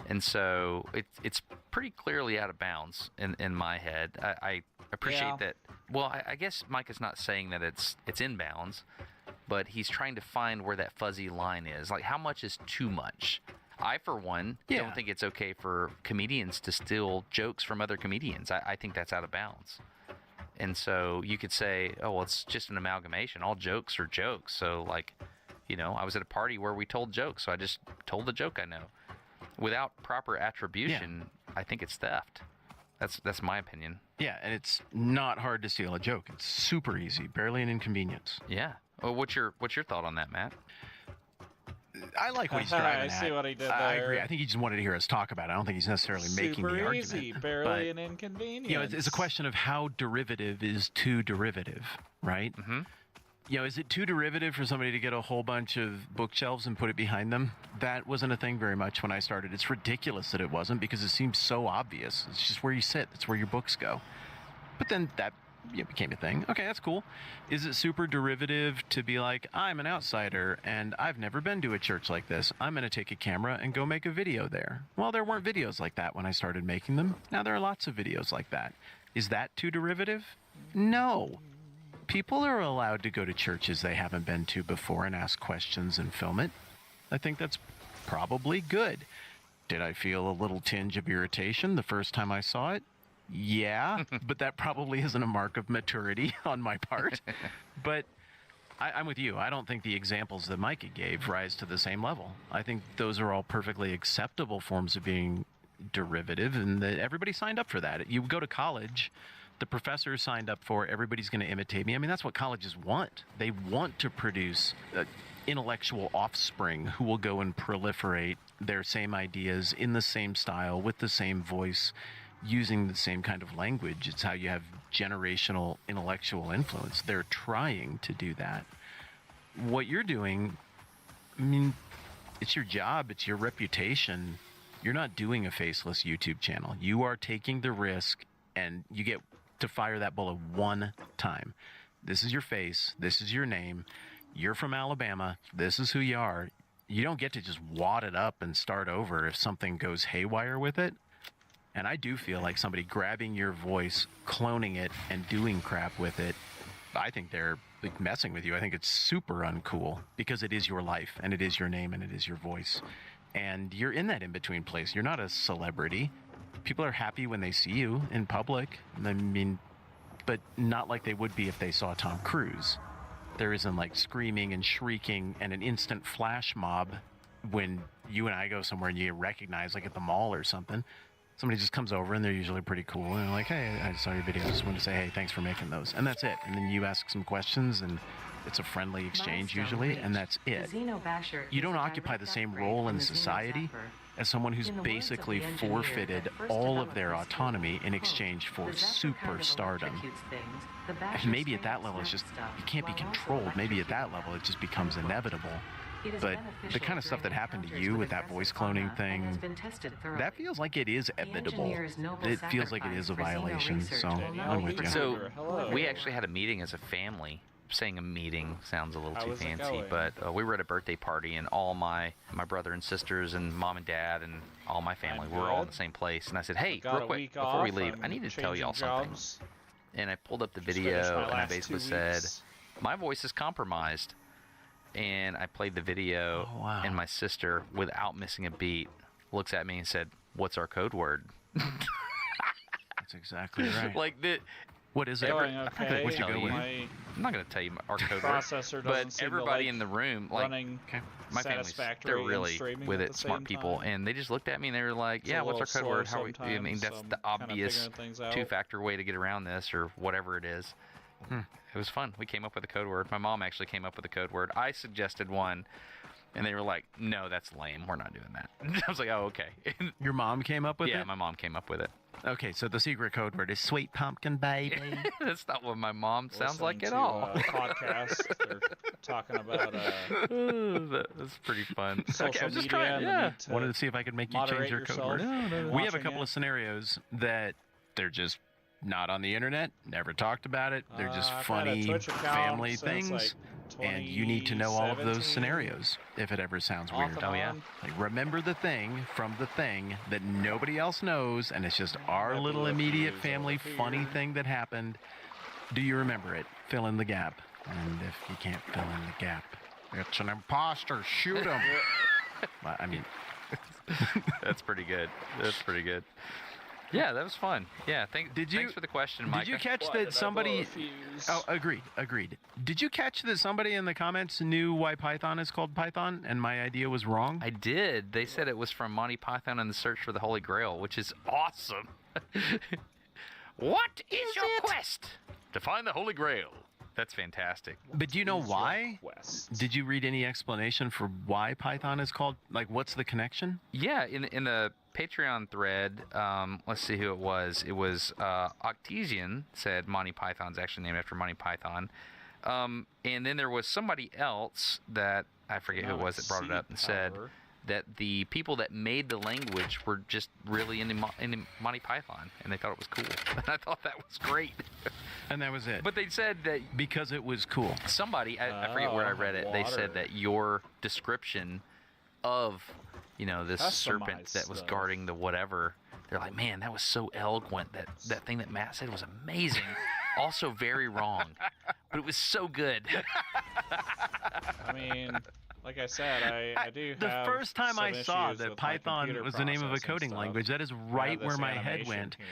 And so it's pretty clearly out of bounds in my head. I appreciate that. Well, I guess Mike is not saying that it's in bounds, but he's trying to find where that fuzzy line is. Like, how much is too much? I, for one, don't think it's okay for comedians to steal jokes from other comedians. I think that's out of bounds. And so you could say, oh, well, it's just an amalgamation. All jokes are jokes. So, like, I was at a party where we told jokes, so I just told the joke I know. Without proper attribution, I think it's theft. That's my opinion.
Yeah, and it's not hard to steal a joke. It's super easy, barely an inconvenience.
Yeah. Well, what's your thought on that, Matt?
I like what he's driving
I
at.
see what he did
I
there.
agree. I think he just wanted to hear us talk about it. I don't think he's necessarily making the argument.
Super easy, barely an inconvenience.
It's a question of how derivative is too derivative, right?
Mm-hmm.
Is it too derivative for somebody to get a whole bunch of bookshelves and put it behind them? That wasn't a thing very much when I started. It's ridiculous that it wasn't because it seems so obvious. It's just where you sit. It's where your books go. But then that became a thing. Okay, that's cool. Is it super derivative to be like, I'm an outsider and I've never been to a church like this. I'm going to take a camera and go make a video there. Well, there weren't videos like that when I started making them. Now there are lots of videos like that. Is that too derivative? No. People are allowed to go to churches they haven't been to before and ask questions and film it. I think that's probably good. Did I feel a little tinge of irritation the first time I saw it? Yeah, but that probably isn't a mark of maturity on my part. But I'm with you. I don't think the examples that Micah gave rise to the same level. I think those are all perfectly acceptable forms of being derivative, and that everybody signed up for that. You go to college, the professors signed up for everybody's going to imitate me. I mean, that's what colleges want. They want to produce intellectual offspring who will go and proliferate their same ideas in the same style, with the same voice, using the same kind of language. It's how you have generational intellectual influence. They're trying to do that. What you're doing, I mean, it's your job, it's your reputation. You're not doing a faceless YouTube channel. You are taking the risk, and you get to fire that bullet one time. This is your face. This is your name. You're from Alabama. This is who you are. You don't get to just wad it up and start over if something goes haywire with it. And I do feel like somebody grabbing your voice, cloning it, and doing crap with it, I think they're like messing with you. I think it's super uncool because it is your life, and it is your name, and it is your voice. And you're in that in-between place. You're not a celebrity. People are happy when they see you in public. I mean, but not like they would be if they saw Tom Cruise. There isn't like screaming and shrieking and an instant flash mob when you and I go somewhere and you get recognized, like at the mall or something. Somebody just comes over and they're usually pretty cool. And they're like, hey, I saw your video. I just wanted to say, hey, thanks for making those. And that's it. And then you ask some questions and it's a friendly exchange usually, and that's it. You don't occupy the same role in society as someone who's basically forfeited all of their autonomy in exchange for superstardom. And maybe at that level, it's just, you can't be controlled. Maybe at that level, it just becomes inevitable. But the kind of stuff that happened to you with that voice cloning thing, that feels like it is evitable. It feels like it is a violation, so I'm with you.
So we actually had a meeting as a family saying a meeting sounds a little
How
too
was it
fancy,
going?
but we were at a birthday party, and all my brother and sisters and mom and dad and all my family
I'm
were all in
good.
the same place. And I said, hey,
Got
real
a
quick,
week
before we
off.
leave,
I'm
I need to tell y'all
changing
something.
jobs.
And I pulled up the
Just finished
video,
my
and I
last
basically
2
said,
weeks.
my voice is compromised. And I played the video,
Oh, wow.
and my sister, without missing a beat, looks at me and said, what's our code word?
That's exactly right.
Like,
What is it?
Going
I'm not gonna
okay.
What'd you go with?
My
I'm not going to tell you our code word.
processor doesn't
But
seem
everybody
to like
in the room, like,
running
Okay.
my family's,
Satisfactory
they're
and
really
streaming
with
at
it,
the
smart
same
people,
time.
and they just looked at me and they were like,
It's a
yeah, what's our
little
code word?
slow
How we, I mean,
sometimes,
that's
so
the
I'm kinda
obvious
figuring things out.
two-factor way to get around this, or whatever it is. It was fun. We came up with a code word. My mom actually came up with a code word. I suggested one, and they were like, no, that's lame. We're not doing that. I was like, oh, okay.
Your mom came up with
Yeah,
it?
my mom came up with it.
Okay, so the secret code word is sweet pumpkin baby.
That's not what my mom sounds like at
Listening to
all.
a podcast. They're talking about
That was pretty fun.
social
I was just
media
trying,
and
yeah.
the need to
Wanted to see if I could make you change
moderate
your code
yourself.
word. We have a
watching
couple
it.
of scenarios that they're just not on the internet, never talked about it. They're just
I've had a
funny
Twitch account
family
since,
things.
like,
And you need to know all of those
2017.
scenarios if it ever sounds
Off
weird.
and
Oh, yeah.
on.
Like, remember the thing from the thing that nobody else knows, and it's just our
Might be
little
a few
immediate
over
family funny
here.
thing that happened. Do you remember it? Fill in the gap. And if you can't fill in the gap, it's an imposter. Shoot him. I mean,
That's pretty good. That's pretty good. Yeah, that was fun. Yeah, thanks for the question, Mike.
did you catch
Why did I
that somebody?
blow a fuse?
Oh, agreed. Did you catch that somebody in the comments knew why Python is called Python, and my idea was wrong?
I did. They said it was from Monty Python and the Search for the Holy Grail, which is awesome. What is your quest? To find the Holy Grail. That's fantastic.
But do you know
Use your
why?
quest.
Did you read any explanation for why Python is called? Like, what's the connection?
Yeah, in the Patreon thread, let's see who it was. It was Octesian said Monty Python's actually named after Monty Python. And then there was somebody else that, I forget who it was, that brought it up and said
Power.
that the people that made the language were just really into Monty Python, and they thought it was cool. And I thought that was great.
And that was it.
But they said that
because it was cool.
somebody, I forget where I read it, they
water.
said that your description of, this serpent
Customized
that was
stuff.
guarding the whatever, they're like, man, that was so eloquent. That thing that Matt said was amazing. Also very wrong. But it was so good.
I mean, like I said, I do
The
have
first time
some
I saw
issues
that
with my
Python
computer
was the name of a
processing
coding
stuff.
language, that is
I have
right where
this
my head
animation
went.
here,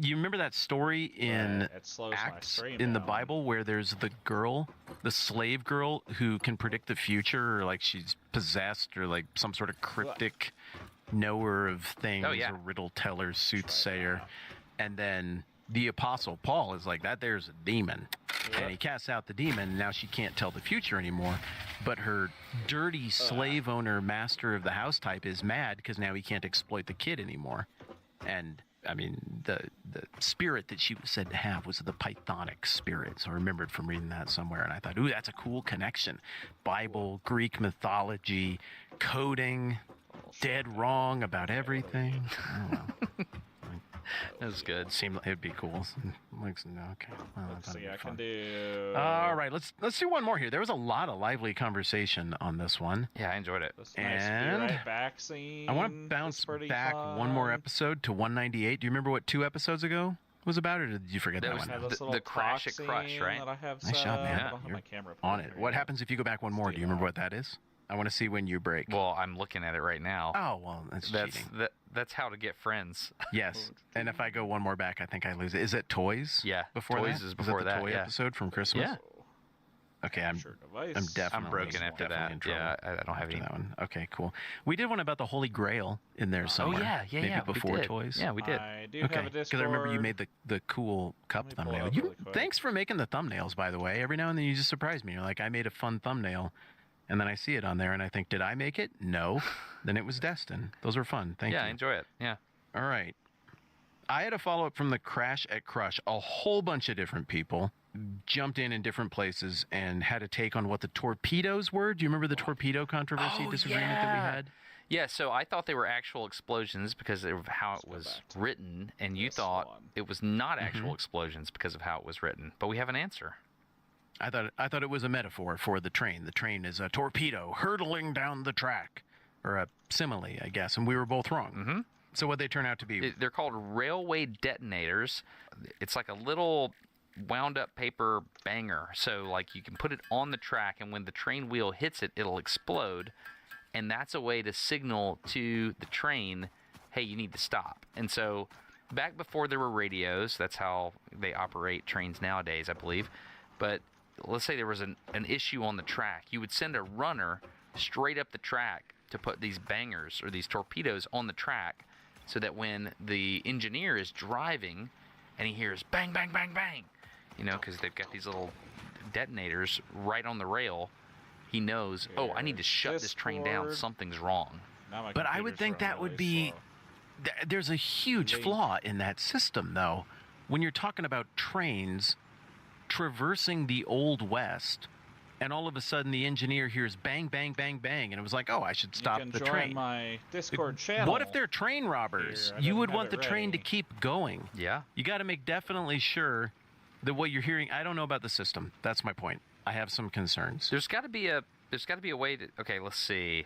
You remember that story in
but it slows my
Acts
stream
in the
down.
Bible where there's the girl, the slave girl, who can predict the future, or like she's possessed, or like some sort of cryptic knower of things,
Oh, yeah.
a riddle teller, soothsayer. And then the Apostle Paul is like, that there's a demon. And he casts out the demon, and now she can't tell the future anymore. But her dirty slave owner, master of the house type is mad because now he can't exploit the kid anymore. And I mean, the spirit that she was said to have was the Pythonic spirit. So I remembered from reading that somewhere, and I thought, ooh, that's a cool connection. Bible, Greek mythology, coding, dead wrong about everything. I don't know.
That was good.
It seemed like it'd be cool. Like, no, okay. Well, I
Let's
thought
see,
it'd
I
be
can
fun.
do.
All right, let's do one more here. There was a lot of lively conversation on this one.
Yeah, I enjoyed it.
This nice
And
be right back scene.
I want to bounce
was pretty
back one more
fun.
episode to 198. Do you remember what 2 episodes ago was about, or did you forget that
was
one?
Have
now?
this
The
little
crash
clock
at Crush,
scene
right?
that I have
Nice
set
job,
up.
man.
I don't have
You're
my camera
On
pointed
it. What
here.
happens if you go back one more? Do you remember what that is? I want to see when you break.
Well, I'm looking at it right now.
Oh, well, that's cheating.
That's how to get friends.
Yes. And if I go one more back, I think I lose it. Is it Toys?
Yeah,
Before
Toys
that?
is before
that the
that,
toy
yeah.
episode from Christmas?
Yeah.
Okay, I'm
Sure device.
I'm definitely
I'm broken after
definitely
that.
in trouble
Yeah, I don't have
after
any.
that one. Okay, cool. We did one about the Holy Grail in there
Oh
somewhere.
yeah.
Maybe
we
before
did.
Toys.
Yeah, we did.
I do
Okay,
have a
because
Discord.
I remember you made the cool cup
me pull it
thumbnail.
up
You,
really quick.
thanks for making the thumbnails, by the way. Every now and then you just surprise me. You're like, I made a fun thumbnail, and then I see it on there, and I think, did I make it? No. Then it was Destin. Those were fun. Thank
Yeah,
you.
I enjoy it. Yeah.
All right. I had a follow-up from the Crash at Crush. A whole bunch of different people jumped in different places and had a take on what the torpedoes were. Do you remember the torpedo controversy disagreement that we had?
Yeah, so I thought they were actual explosions because of how it was
back to
written, and you
this
thought
one.
it was not actual explosions because of how it was written. But we have an answer.
I thought it was a metaphor for the train. The train is a torpedo hurtling down the track, or a simile, I guess, and we were both wrong.
Mm-hmm.
So what they turn out to be?
They're called railway detonators. It's like a little wound-up paper banger. So, like, you can put it on the track, and when the train wheel hits it, it'll explode. And that's a way to signal to the train, hey, you need to stop. And so, back before there were radios, that's how they operate trains nowadays, I believe. But let's say there was an issue on the track. You would send a runner straight up the track to put these bangers or these torpedoes on the track so that when the engineer is driving and he hears bang, bang, bang, bang, you know, because they've got these little detonators right on the rail, he knows, oh, I need to shut this train down.
Discord.
Something's wrong.
Now my
But I would
computer's
think that
running
would
really
be.
slow.
There's a huge
Late.
flaw in that system, though. When you're talking about trains traversing the Old West, and all of a sudden the engineer hears bang, bang, bang, bang, and it was like, oh, I should stop
you can
the
join
train.
my Discord channel.
What if they're train robbers?
Here, I
You
didn't
would
have
want the
it
train to
ready.
keep going.
Yeah.
You got to make definitely sure that what you're hearing. I don't know about the system. That's my point. I have some concerns.
There's got to be a way to. Okay, let's see.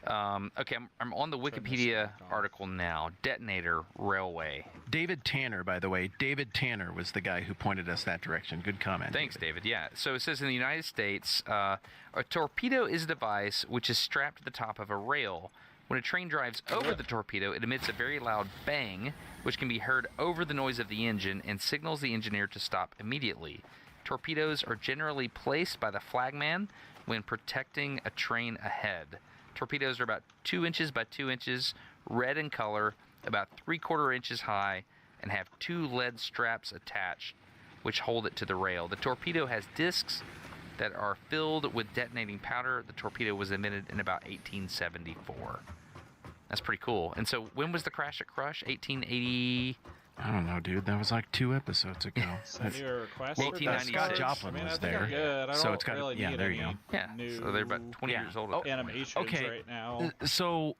Okay, I'm on the
Turn this
Wikipedia
back on.
article now. Detonator railway.
David Tanner, by the way. David Tanner was the guy who pointed us that direction. Good comment.
Thanks, David. Yeah. So it says in the United States, a torpedo is a device which is strapped to the top of a rail. When a train drives over the torpedo, it emits a very loud bang, which can be heard over the noise of the engine and signals the engineer to stop immediately. Torpedoes are generally placed by the flagman when protecting a train ahead. Torpedoes are about 2 inches by 2 inches, red in color, about 3/4 inches high, and have 2 lead straps attached, which hold it to the rail. The torpedo has discs that are filled with detonating powder. The torpedo was invented in about 1874. That's pretty cool. And so when was the crash at Crush? 1880?
I don't know, dude. That was like 2 episodes ago.
Send you a request
Well,
for
1896.
Scott
Discord?
Joplin
I mean,
was
I think
there.
I'm good. I
So
don't
it's gotta-
really
yeah,
need
there you
any
go.
Yeah,
new
so they're about 20
Yeah.
years old.
Oh,
at that point.
animations
Okay.
right now.
So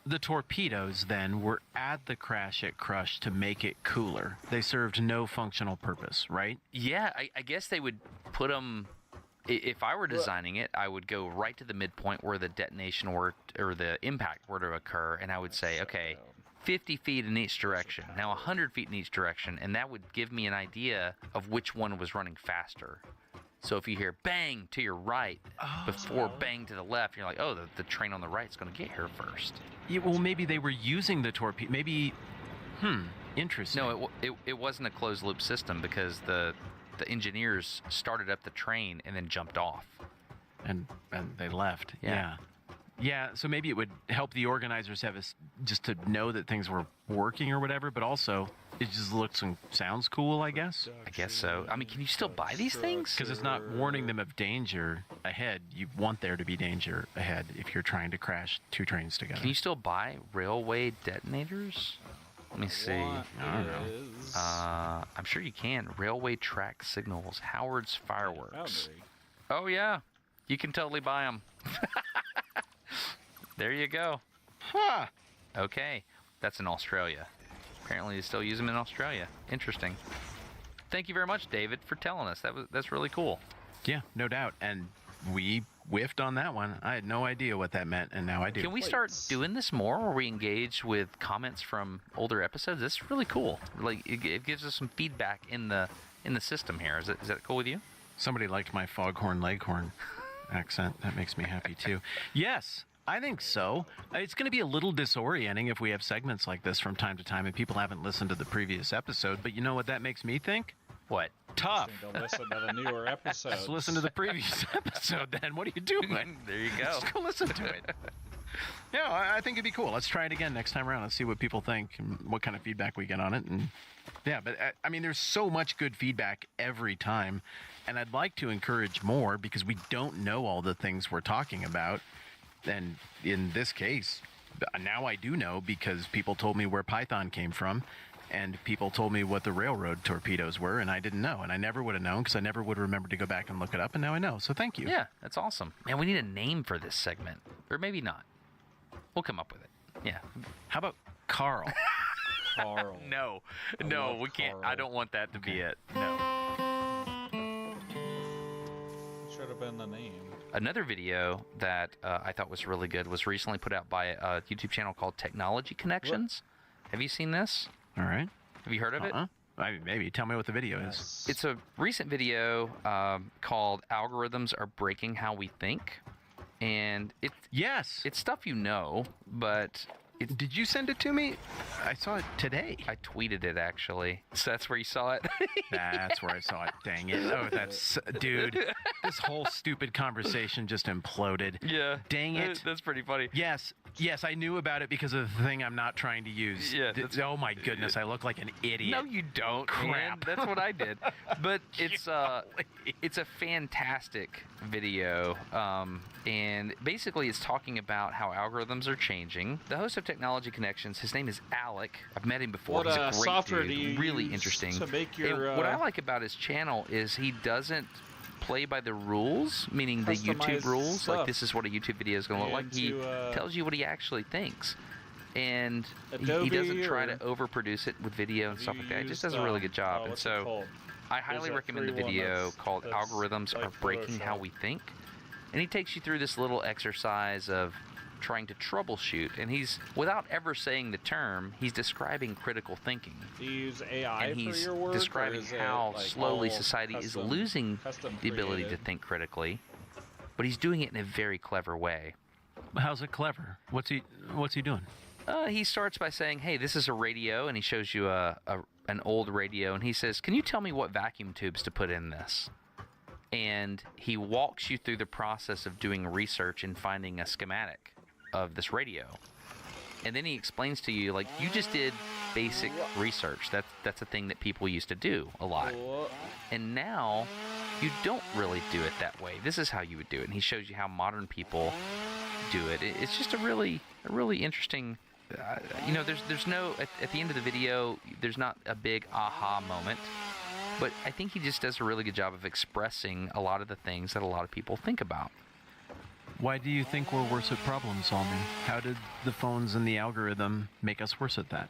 the torpedoes then were at the crash at Crush to make it cooler. They served no functional purpose, right?
Yeah, I guess they would put them. If I were designing it, I would go right to the midpoint where the detonation or the impact were to occur, and I would say, okay, 50 feet in each direction, now 100 feet in each direction, and that would give me an idea of which one was running faster. So if you hear bang to your right before bang to the left, you're like, oh, the train on the right is going to get here first.
Yeah, well, maybe they were using the torpedo. Maybe, interesting.
No, it wasn't a closed loop system because the engineers started up the train and then jumped off.
and they left.
Yeah.
Yeah, so maybe it would help the organizers have just to know that things were working or whatever, but also it just looks and sounds cool, I guess.
I guess so. I mean, can you still buy these things?
Because it's not warning them of danger ahead. You want there to be danger ahead if you're trying to crash 2 trains together.
Can you still buy railway detonators? Let me see.
What
I don't know.
is
I'm sure you can. Railway track signals. Howard's Fireworks.
boundary?
Oh, yeah. You can totally buy them. There you go.
Huh.
Okay. That's in Australia. Apparently they still use them in Australia. Interesting. Thank you very much, David, for telling us. That's really cool.
Yeah, no doubt. And we whiffed on that one. I had no idea what that meant, and now I do.
Can we start doing this more where we engage with comments from older episodes? That's really cool. Like it gives us some feedback in the system here. Is that cool with you?
Somebody liked my foghorn leghorn accent. That makes me happy too. Yes, I think so. It's going to be a little disorienting if we have segments like this from time to time and people haven't listened to the previous episode. But you know what that makes me think?
What?
Tough.
Need to listen to the newer episodes.
Just listen to the previous episode then. What are you doing?
There you go.
Just go listen to it. Yeah, I think it'd be cool. Let's try it again next time around. Let's see what people think and what kind of feedback we get on it. And yeah, but I mean, there's so much good feedback every time. And I'd like to encourage more because we don't know all the things we're talking about. And in this case, now I do know because people told me where Python came from. And people told me what the railroad torpedoes were, and I didn't know. And I never would have known because I never would have remembered to go back and look it up, and now I know. So thank you.
Yeah, that's awesome. Man, we need a name for this segment. Or maybe not. We'll come up with it. Yeah.
How about Carl?
Carl.
No,
love
we can't.
Carl.
I don't want that to be it. No.
been the name.
Another video that I thought was really good was recently put out by a YouTube channel called Technology Connections. Have you seen this?
All right.
Have you heard of it?
Maybe. Tell me what the video is.
It's a recent video called "Algorithms Are Breaking How We Think," and
Yes.
it's stuff you know, but
Did you send it to me? I saw it today.
I tweeted it actually. So that's where you saw it.
That's where I saw it. Dang it. Oh, that's... Dude, this whole stupid conversation just imploded.
Yeah.
Dang it.
That's pretty funny.
Yes, I knew about it because of the thing I'm not trying to use.
Yeah,
Oh my goodness, I look like an idiot.
No, you don't.
Crap.
Man. That's what I did. But it's a fantastic video, and basically it's talking about how algorithms are changing. The host of Technology Connections, his name is Alec. I've met him before.
What
He's a great
software
dude.
do you
Really
use
interesting.
to make
And
your,
what I like about his channel is he doesn't play by the rules, meaning the YouTube
Customized
rules.
stuff
Like this is what a YouTube video is going to look like. He
into,
tells you what he actually thinks. And he
Adobe
doesn't try
or-
to overproduce it with video and
Have
stuff
you
like that. He just
used,
does a really good job. And
what's it
so
called?
I highly
that
recommend the
free one
video
that's-
called
that's
"Algorithms
like
Are Breaking How
Photoshop.
We Think," and he takes you through this little exercise of trying to troubleshoot. And he's, without ever saying the term, he's describing critical thinking.
Do you use AI
And
for
he's
your work?
describing
or is it,
how
like,
slowly
all
society is
custom-
losing
custom
the ability to
created?
think critically, but he's doing it in a very clever way.
How's it clever? What's he doing?
He starts by saying, "Hey, this is a radio," and he shows you an old radio, and he says, "Can you tell me what vacuum tubes to put in this?" And he walks you through the process of doing research and finding a schematic of this radio. And then he explains to you, like, you just did basic research. That's a thing that people used to do a lot. And now you don't really do it that way. This is how you would do it. And he shows you how modern people do it. It's just a really interesting, there's no, at the end of the video, there's not a big aha moment. But I think he just does a really good job of expressing a lot of the things that a lot of people think about.
Why do you think we're worse at problem solving? How did the phones and the algorithm make us worse at that?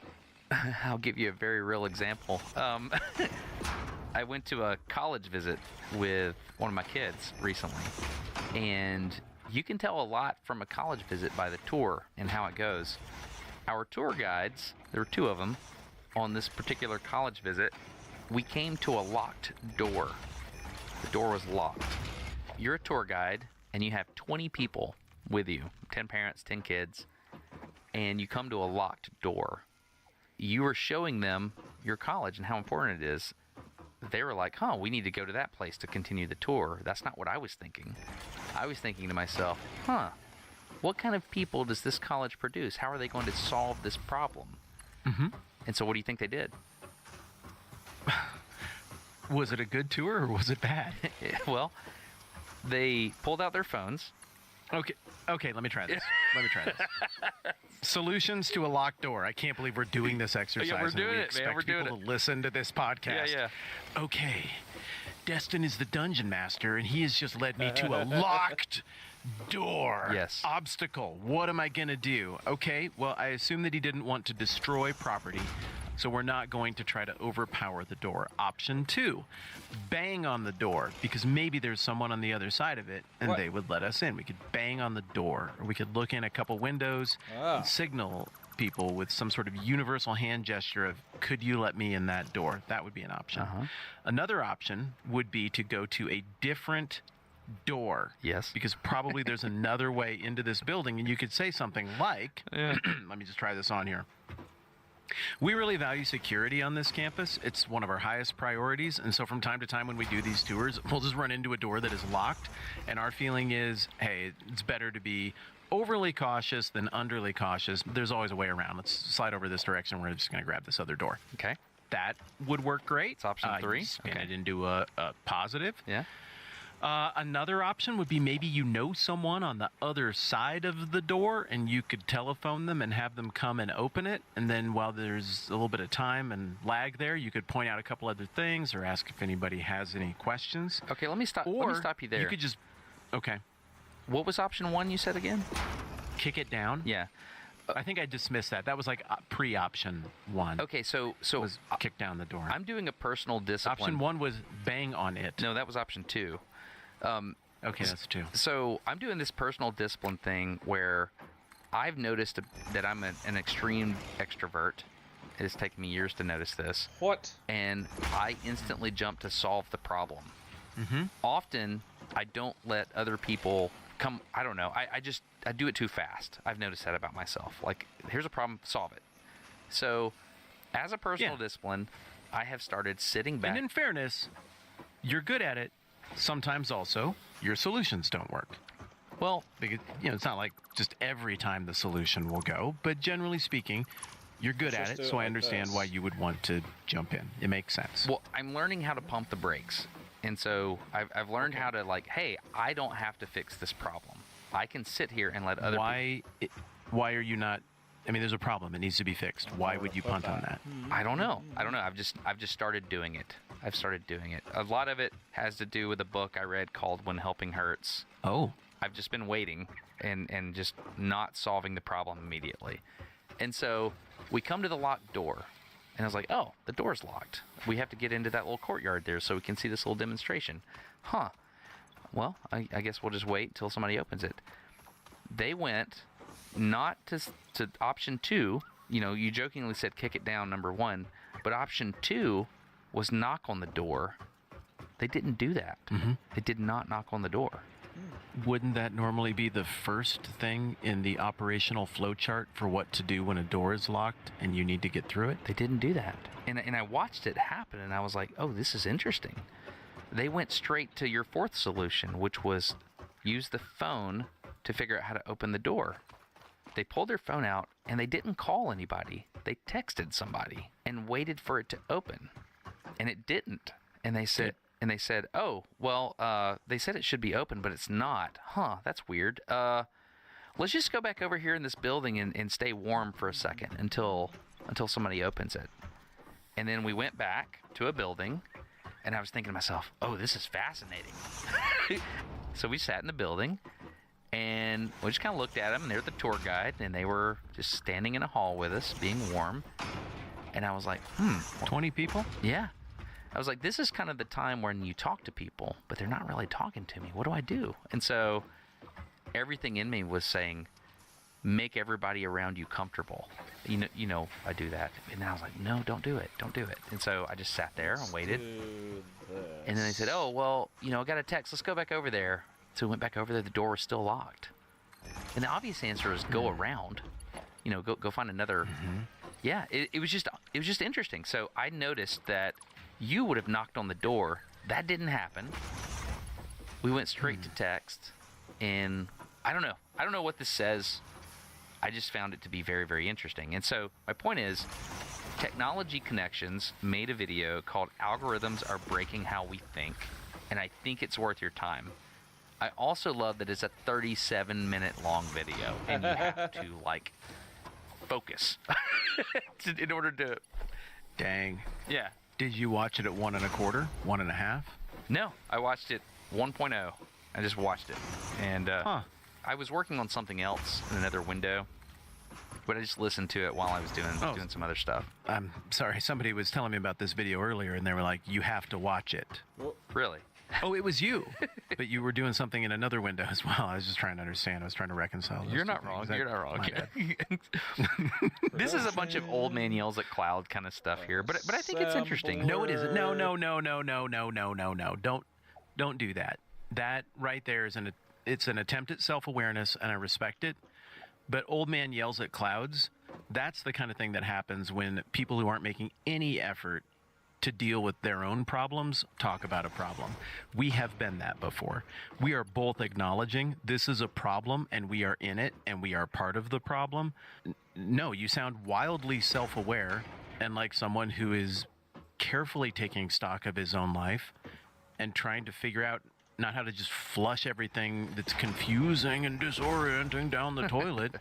I'll give you a very real example. I went to a college visit with one of my kids recently, and you can tell a lot from a college visit by the tour and how it goes. Our tour guides, there were two of them, on this particular college visit, we came to a locked door. The door was locked. You're a tour guide, and you have 20 people with you, 10 parents, 10 kids, and you come to a locked door. You were showing them your college and how important it is. They were like, we need to go to that place to continue the tour. That's not what I was thinking. I was thinking to myself, what kind of people does this college produce? How are they going to solve this problem?
Mm-hmm.
And so what do you think they did?
Was it a good tour or was it bad?
Well, they pulled out their phones.
Okay, let me try this. Solutions to a locked door. I can't believe we're doing this exercise.
Yeah, we're
and
doing
we
it, man.
expect
We're doing
people to listen to this podcast.
Yeah.
Okay. Destin is the dungeon master, and he has just led me to a locked door.
Yes.
Obstacle. What am I going to do? Okay, well, I assume that he didn't want to destroy property, so we're not going to try to overpower the door. Option 2, bang on the door, because maybe there's someone on the other side of it, and they would let us in. We could bang on the door, or we could look in a couple windows and signal people with some sort of universal hand gesture of, could you let me in that door? That would be an option. Another option would be to go to a different door.
Yes.
Because probably there's another way into this building, and you could say something like, let me just try this on here. We really value security on this campus. It's one of our highest priorities. And so from time to time when we do these tours, we'll just run into a door that is locked. And our feeling is, hey, it's better to be overly cautious than underly cautious. There's always a way around. Let's slide over this direction. We're just going to grab this other door.
Okay.
That would work great.
It's option 3.
You spin it into a positive.
Yeah.
Another option would be maybe you know someone on the other side of the door and you could telephone them and have them come and open it. And then while there's a little bit of time and lag there, you could point out a couple other things or ask if anybody has any questions.
Okay, let me stop you there.
You could just, okay.
What was option 1 you said again?
Kick it down.
Yeah.
I think I dismissed that. That was like pre-option 1.
Okay, so
was kick down the door.
I'm doing a personal discipline.
Option 1 was bang on it.
No, that was option 2.
Okay, that's 2.
So I'm doing this personal discipline thing where I've noticed that I'm an extreme extrovert. It has taken me years to notice this.
What?
And I instantly jump to solve the problem. Often, I don't let other people come. I don't know. I do it too fast. I've noticed that about myself. Like, here's a problem, solve it. So, as a personal discipline, I have started sitting back.
And in fairness, you're good at it. Sometimes also, your solutions don't work.
Well,
Because, it's not like just every time the solution will go, but generally speaking, you're good at
Just
it,
do it
so I
like
understand
this.
why you would want to jump in. It makes sense.
well, I'm learning how to pump the brakes. And so I've learned how to, like, hey, I don't have to fix this problem. I can sit here and let other people.
Why are you not? I mean, there's a problem. It needs to be fixed. Why would you punt on that?
I don't know. I've just started doing it. I've started doing it. A lot of it has to do with a book I read called When Helping Hurts.
Oh,
I've just been waiting and just not solving the problem immediately. And so we come to the locked door. And I was like, oh, the door's locked. We have to get into that little courtyard there so we can see this little demonstration. Huh. Well, I guess we'll just wait till somebody opens it. They went not to option 2. You jokingly said kick it down, number 1. But option 2 was knock on the door. They didn't do that. They did not knock on the door.
wouldn't that normally be the first thing in the operational flowchart for what to do when a door is locked and you need to get through it?
They didn't do that. And I watched it happen, and I was like, oh, this is interesting. They went straight to your 4th solution, which was use the phone to figure out how to open the door. They pulled their phone out, and they didn't call anybody. They texted somebody and waited for it to open, and it didn't. And they said, oh, well, they said it should be open, but it's not. Huh, that's weird. Let's just go back over here in this building and stay warm for a second until somebody opens it. And then we went back to a building, and I was thinking to myself, oh, this is fascinating. So we sat in the building, and we just kind of looked at them, and they're the tour guide, and they were just standing in a hall with us, being warm. And I was like,
20 people?
yeah. I was like, this is kind of the time when you talk to people, but they're not really talking to me. What do I do? And so everything in me was saying, make everybody around you comfortable. You know, I do that. And I was like, no, don't do it. Don't do it. And so I just sat there and waited. And then they said, oh, well, I got a text. Let's go back over there. So we went back over there. The door was still locked. And the obvious answer is go around. Go find another. Yeah, it was just interesting. So I noticed that you would have knocked on the door. That didn't happen. We went straight to text, and I don't know what this says. I just found it to be very, very interesting. And so my point is, Technology Connections made a video called Algorithms Are Breaking How We Think, and I think it's worth your time. I also love that it's a 37-minute long video, and you have to, focus in order to...
Dang.
Yeah.
Did you watch it at 1 1/4, 1 1/2?
No, I watched it 1.0. I just watched it. And I was working on something else in another window, but I just listened to it while I was doing some other stuff.
I'm sorry, somebody was telling me about this video earlier, and they were like, you have to watch it.
Really?
Oh, it was you. But you were doing something in another window as well. I was just trying to understand. I was trying to reconcile those
You're
two
not
things.
wrong. You're not wrong.
My bad.
This is a bunch of old man yells at cloud kind of stuff here, but I think it's interesting.
No, it isn't. No. Don't do that. That right there is it's an attempt at self-awareness, and I respect it. But old man yells at clouds, that's the kind of thing that happens when people who aren't making any effort to deal with their own problems talk about a problem. We have been that before. We are both acknowledging this is a problem, and we are in it, and we are part of the problem. No, you sound wildly self-aware and like someone who is carefully taking stock of his own life and trying to figure out not how to just flush everything that's confusing and disorienting down the toilet.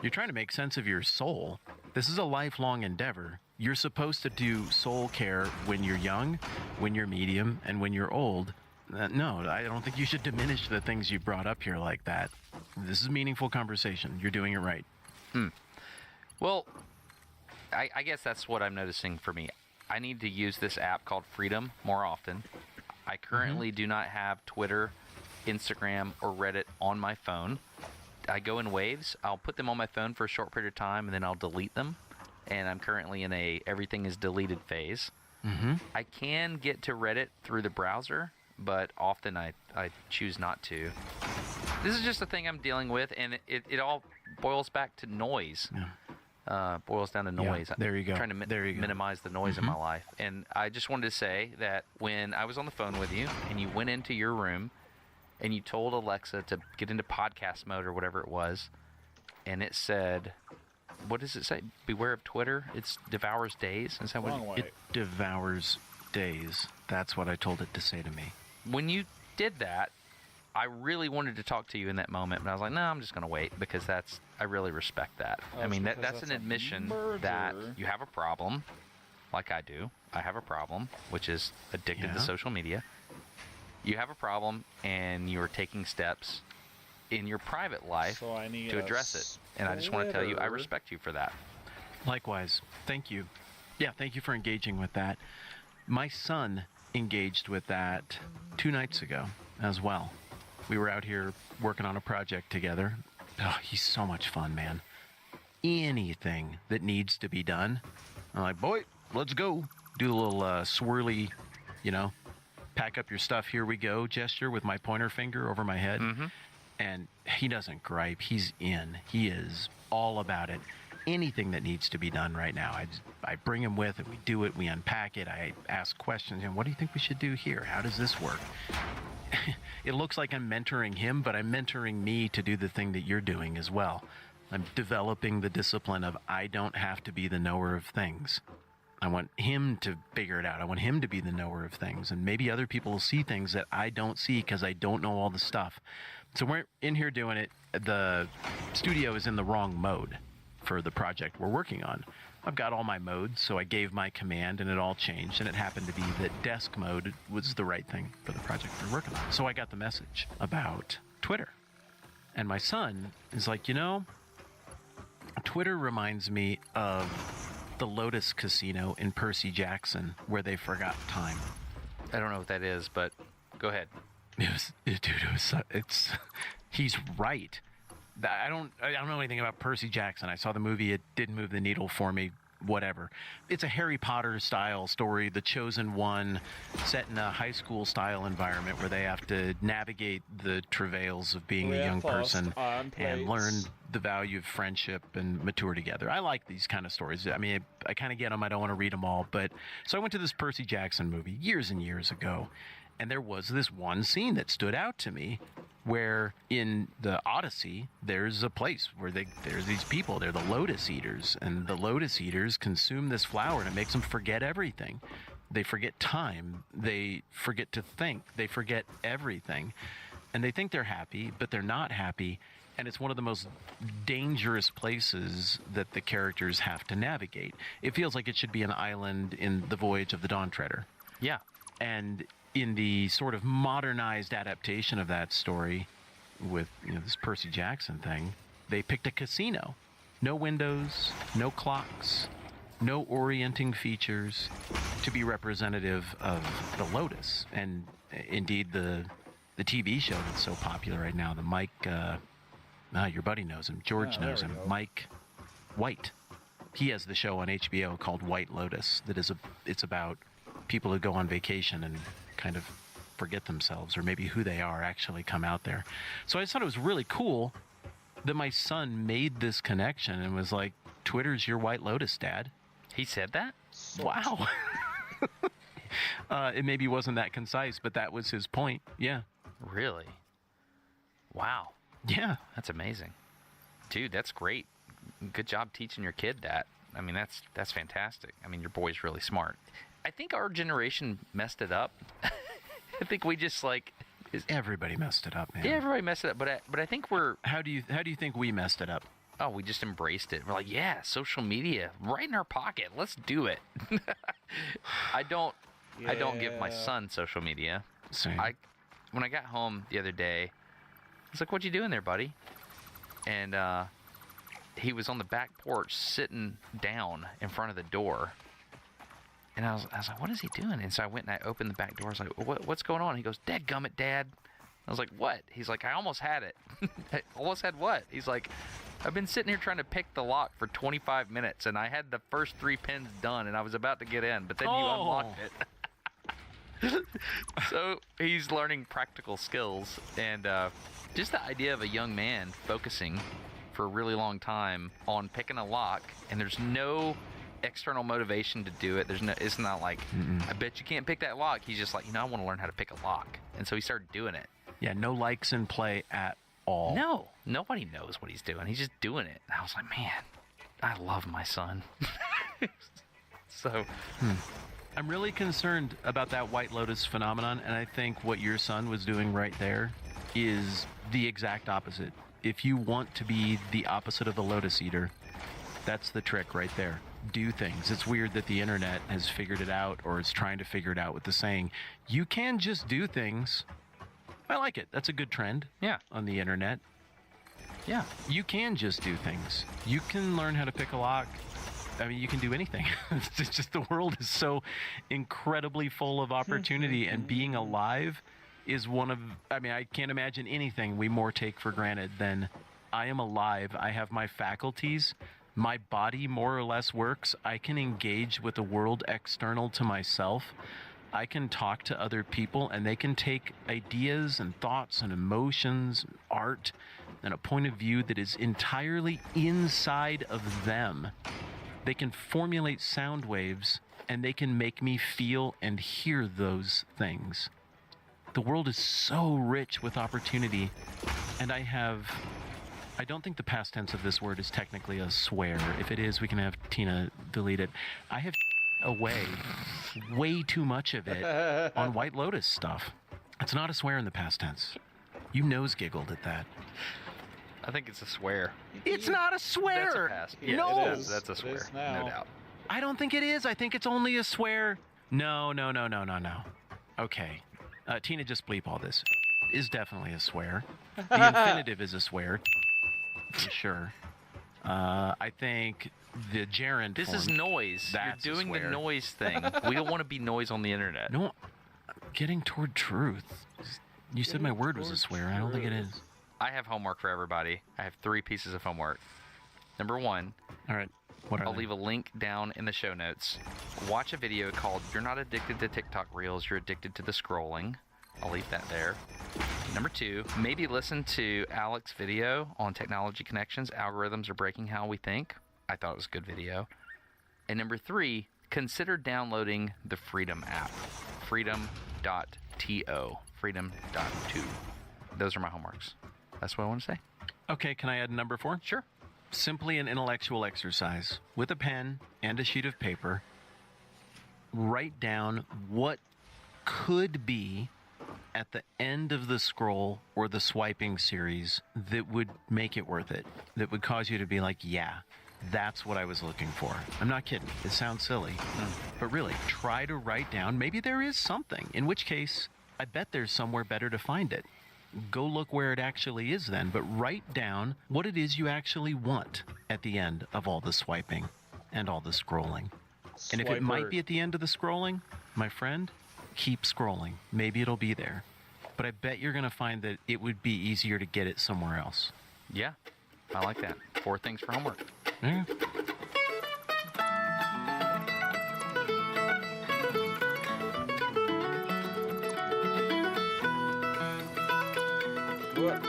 You're trying to make sense of your soul. This is a lifelong endeavor. You're supposed to do soul care when you're young, when you're medium, and when you're old. No, I don't think you should diminish the things you brought up here like that. This is meaningful conversation. You're doing it right.
Well, I guess that's what I'm noticing for me. I need to use this app called Freedom more often. I currently do not have Twitter Instagram, or Reddit on my phone. I go in waves. I'll put them on my phone for a short period of time, and then I'll delete them. And I'm currently in a everything is deleted phase.
Mm-hmm.
I can get to Reddit through the browser, but often I choose not to. This is just a thing I'm dealing with, and it all boils back to noise.
Yeah.
Boils down to noise.
there you go.
Trying to
There you go.
minimize the noise in my life. And I just wanted to say that when I was on the phone with you, and you went into your room, and you told Alexa to get into podcast mode or whatever it was, and it said, what does it say? Beware of Twitter. It devours days. Is that what
Wrong way.
It devours days. That's what I told it to say to me.
When you did that, I really wanted to talk to you in that moment, but I was like, no, I'm just going to wait, because I really respect that. I mean, that's an admission that you have a problem, like I do. I have a problem, which is addicted to social media. You have a problem, and you are taking steps in your private life
So I need
to address it. And I just want to tell you, I respect you for that.
Likewise. Thank you. Yeah, thank you for engaging with that. My son engaged with that 2 nights ago as well. We were out here working on a project together. Oh, he's so much fun, man. Anything that needs to be done, I'm like, boy, let's go. Do the little swirly, pack up your stuff, here we go gesture with my pointer finger over my head.
Mm-hmm.
And he doesn't gripe. He's in. He is all about it. Anything that needs to be done right now, I bring him with, and we do it. We unpack it. I ask questions. And what do you think we should do here? How does this work? It looks like I'm mentoring him, but I'm mentoring me to do the thing that you're doing as well. I'm developing the discipline of I don't have to be the knower of things. I want him to figure it out. I want him to be the knower of things. And maybe other people will see things that I don't see because I don't know all the stuff. So we're in here doing it. The studio is in the wrong mode for the project we're working on. I've got all my modes, so I gave my command and it all changed, and it happened to be that desk mode was the right thing for the project we're working on. So I got the message about Twitter. And my son is like, Twitter reminds me of the Lotus Casino in Percy Jackson where they forgot time.
I don't know what that is, but go ahead.
He's right. I don't know anything about Percy Jackson. I saw the movie. It didn't move the needle for me. Whatever. It's a Harry Potter style story, The Chosen One, set in a high school style environment where they have to navigate the travails of being a young person and learn the value of friendship and mature together. I like these kind of stories. I mean, I kind of get them. I don't want to read them all. But so I went to this Percy Jackson movie years and years ago. And there was this one scene that stood out to me where in the Odyssey, there's a place where there's these people. They're the Lotus Eaters. And the Lotus Eaters consume this flower and it makes them forget everything. They forget time. They forget to think. They forget everything. And they think they're happy, but they're not happy. And it's one of the most dangerous places that the characters have to navigate. It feels like it should be an island in The Voyage of the Dawn Treader.
Yeah.
And in the sort of modernized adaptation of that story with this Percy Jackson thing, they picked a casino. No windows, no clocks, no orienting features to be representative of the Lotus. And indeed, the TV show that's so popular right now, the Mike, your buddy knows him, George knows him, Mike White. He has the show on HBO called White Lotus it's about people who go on vacation and kind of forget themselves, or maybe who they are actually come out there. So I just thought it was really cool that my son made this connection and was like, Twitter's your White Lotus, Dad.
He said that?
Wow. It maybe wasn't that concise, but that was his point. Yeah.
Really? Wow.
Yeah.
That's amazing. Dude, that's great. Good job teaching your kid that. I mean, that's fantastic. I mean, your boy's really smart. I think our generation messed it up. I think we just
everybody messed it up, man.
Yeah, everybody messed it up. But I think we're.
How do you think we messed it up?
Oh, we just embraced it. We're like, yeah, social media, right in our pocket. Let's do it. I don't give my son social media.
Same.
When I got home the other day, I was like, "What you doing there, buddy?" And he was on the back porch, sitting down in front of the door. And I was like, what is he doing? And so I went and I opened the back door. I was like, what's going on? He goes, dadgummit, Dad. I was like, what? He's like, I almost had it. I almost had what? He's like, I've been sitting here trying to pick the lock for 25 minutes, and I had the first 3 pins done, and I was about to get in, but then you unlocked it. So he's learning practical skills, and just the idea of a young man focusing for a really long time on picking a lock, and there's no external motivation to do it. It's not like, I bet you can't pick that lock. He's just like, I want to learn how to pick a lock. And so he started doing it.
Yeah, no likes in play at all.
No, nobody knows what he's doing. He's just doing it. And I was like, man, I love my son. So
I'm really concerned about that White Lotus phenomenon, and I think what your son was doing right there is the exact opposite. If you want to be the opposite of the Lotus Eater, that's the trick right there. Do things. It's weird that the internet has figured it out, or is trying to figure it out with the saying, you can just do things. I like it. That's a good trend.
Yeah.
On the internet.
Yeah.
You can just do things. You can learn how to pick a lock. I mean, you can do anything. It's just the world is so incredibly full of opportunity, and being alive is one of, I can't imagine anything we more take for granted than I am alive. I have my faculties. My body more or less works. I can engage with the world external to myself. I can talk to other people, and they can take ideas and thoughts and emotions, and art, and a point of view that is entirely inside of them. They can formulate sound waves, and they can make me feel and hear those things. The world is so rich with opportunity, and I don't think the past tense of this word is technically a swear. If it is, we can have Tina delete it. I have away way too much of it on White Lotus stuff. It's not a swear in the past tense. You nose giggled at that.
I think it's a swear.
It's not a swear.
That's a pass. Yeah,
No.
It is.
That's a swear.
It is now.
No doubt.
I don't think it is. I think it's only a swear. No. Okay. Tina, just bleep all this. Is definitely a swear. The infinitive is a swear. For sure. I think the gerund
This
form,
is noise.
that's a
You're doing the
swear.
noise thing. We don't want to be noise on the internet.
No, I'm getting toward truth. You said my word was a swear. I don't think it is.
I have homework for everybody. I have 3 pieces of homework. Number 1,
All right. What are
I'll
they?
leave a link down in the show notes. Watch a video called You're Not Addicted to TikTok Reels, You're Addicted to the Scrolling. I'll leave that there. Number 2, maybe listen to Alex's video on technology connections. Algorithms are breaking how we think. I thought it was a good video. And number 3, consider downloading the Freedom app. Freedom.to. Freedom.to. Those are my homeworks. That's what I want to say.
Okay, can I add number 4?
Sure.
Simply an intellectual exercise. With a pen and a sheet of paper, write down what could be at the end of the scroll or the swiping series that would make it worth it, that would cause you to be like, yeah, that's what I was looking for. I'm not kidding. It sounds silly, but really, try to write down, maybe there is something, in which case, I bet there's somewhere better to find it. Go look where it actually is then, but write down what it is you actually want at the end of all the swiping and all the scrolling. And if it might be at the end of the scrolling, my friend, keep scrolling. Maybe it'll be there. But I bet you're going to find that it would be easier to get it somewhere else.
Yeah, I like that. 4 things for homework.
Yeah.
What?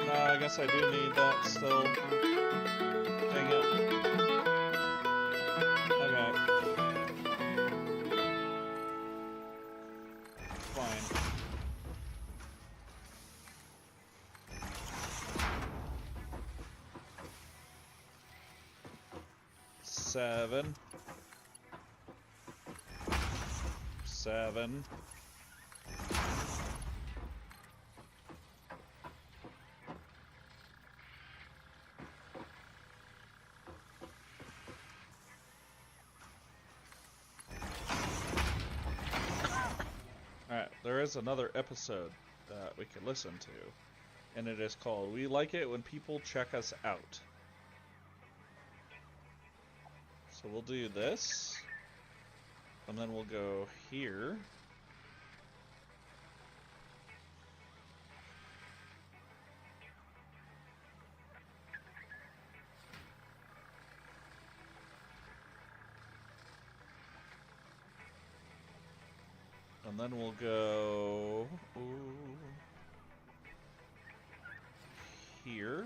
No, I guess I do need that still. Dang it. Okay. Fine. Seven. Alright, there is another episode that we could listen to, and it is called We Like It When People Check Us Out. So we'll do this. And then we'll go here. And then we'll go here.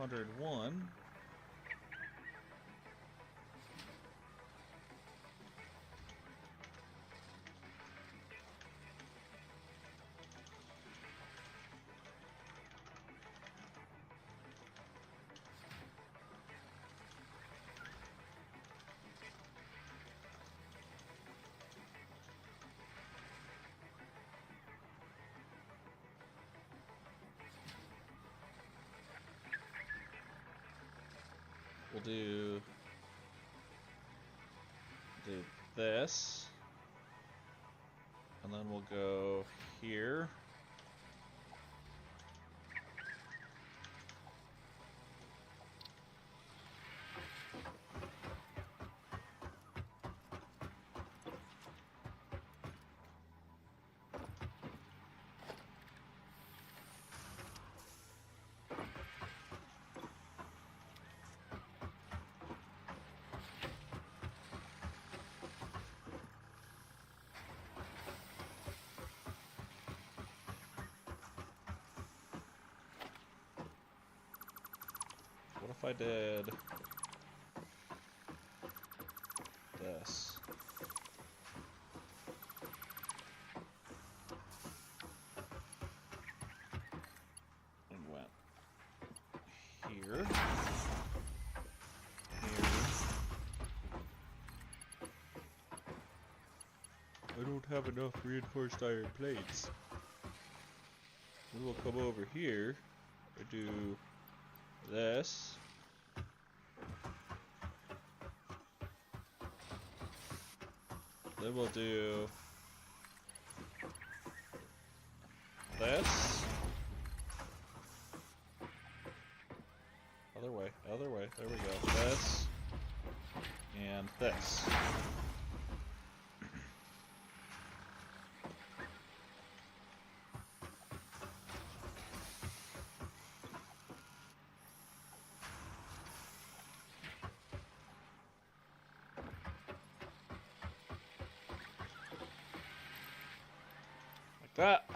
$201. We'll do this, and then we'll go here. What if I did this? And went here. I don't have enough reinforced iron plates. We will come over here and do this. Then we'll do this. Other way, other way. There we go. This and this. That.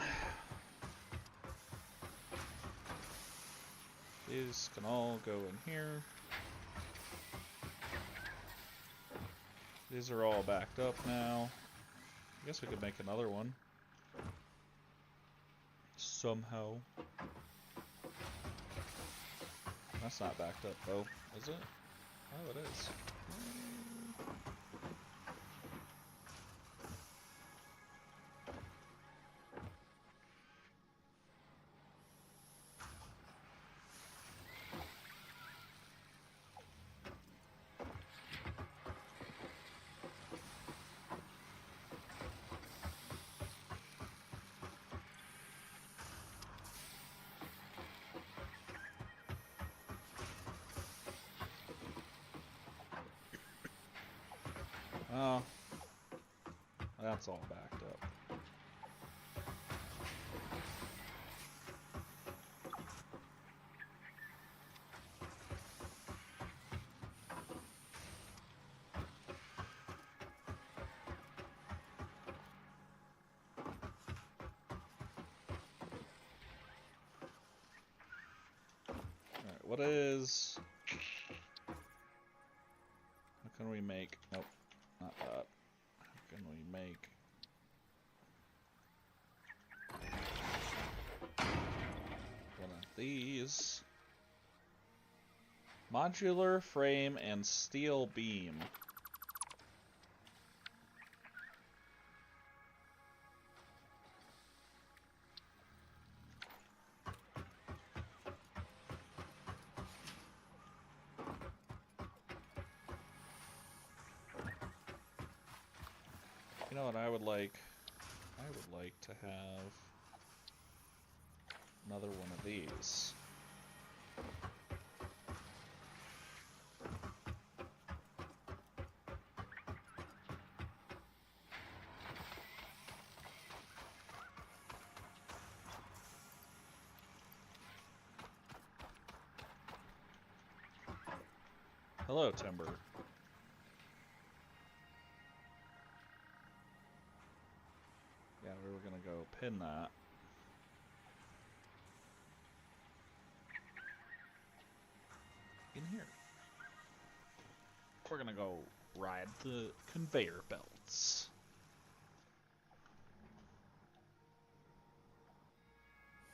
These can all go in here. These are all backed up now. I guess we could make another one. Somehow. That's not backed up though, is it? Oh, it is. Oh, that's all backed up. Alright, what is... How can we make... Nope, not that. How can we make... one of these? Modular frame and steel beam. You know what I would like? I would like to have another one of these. Hello, Timber. Yeah, we were gonna go pin that. In here. We're gonna go ride the conveyor belts.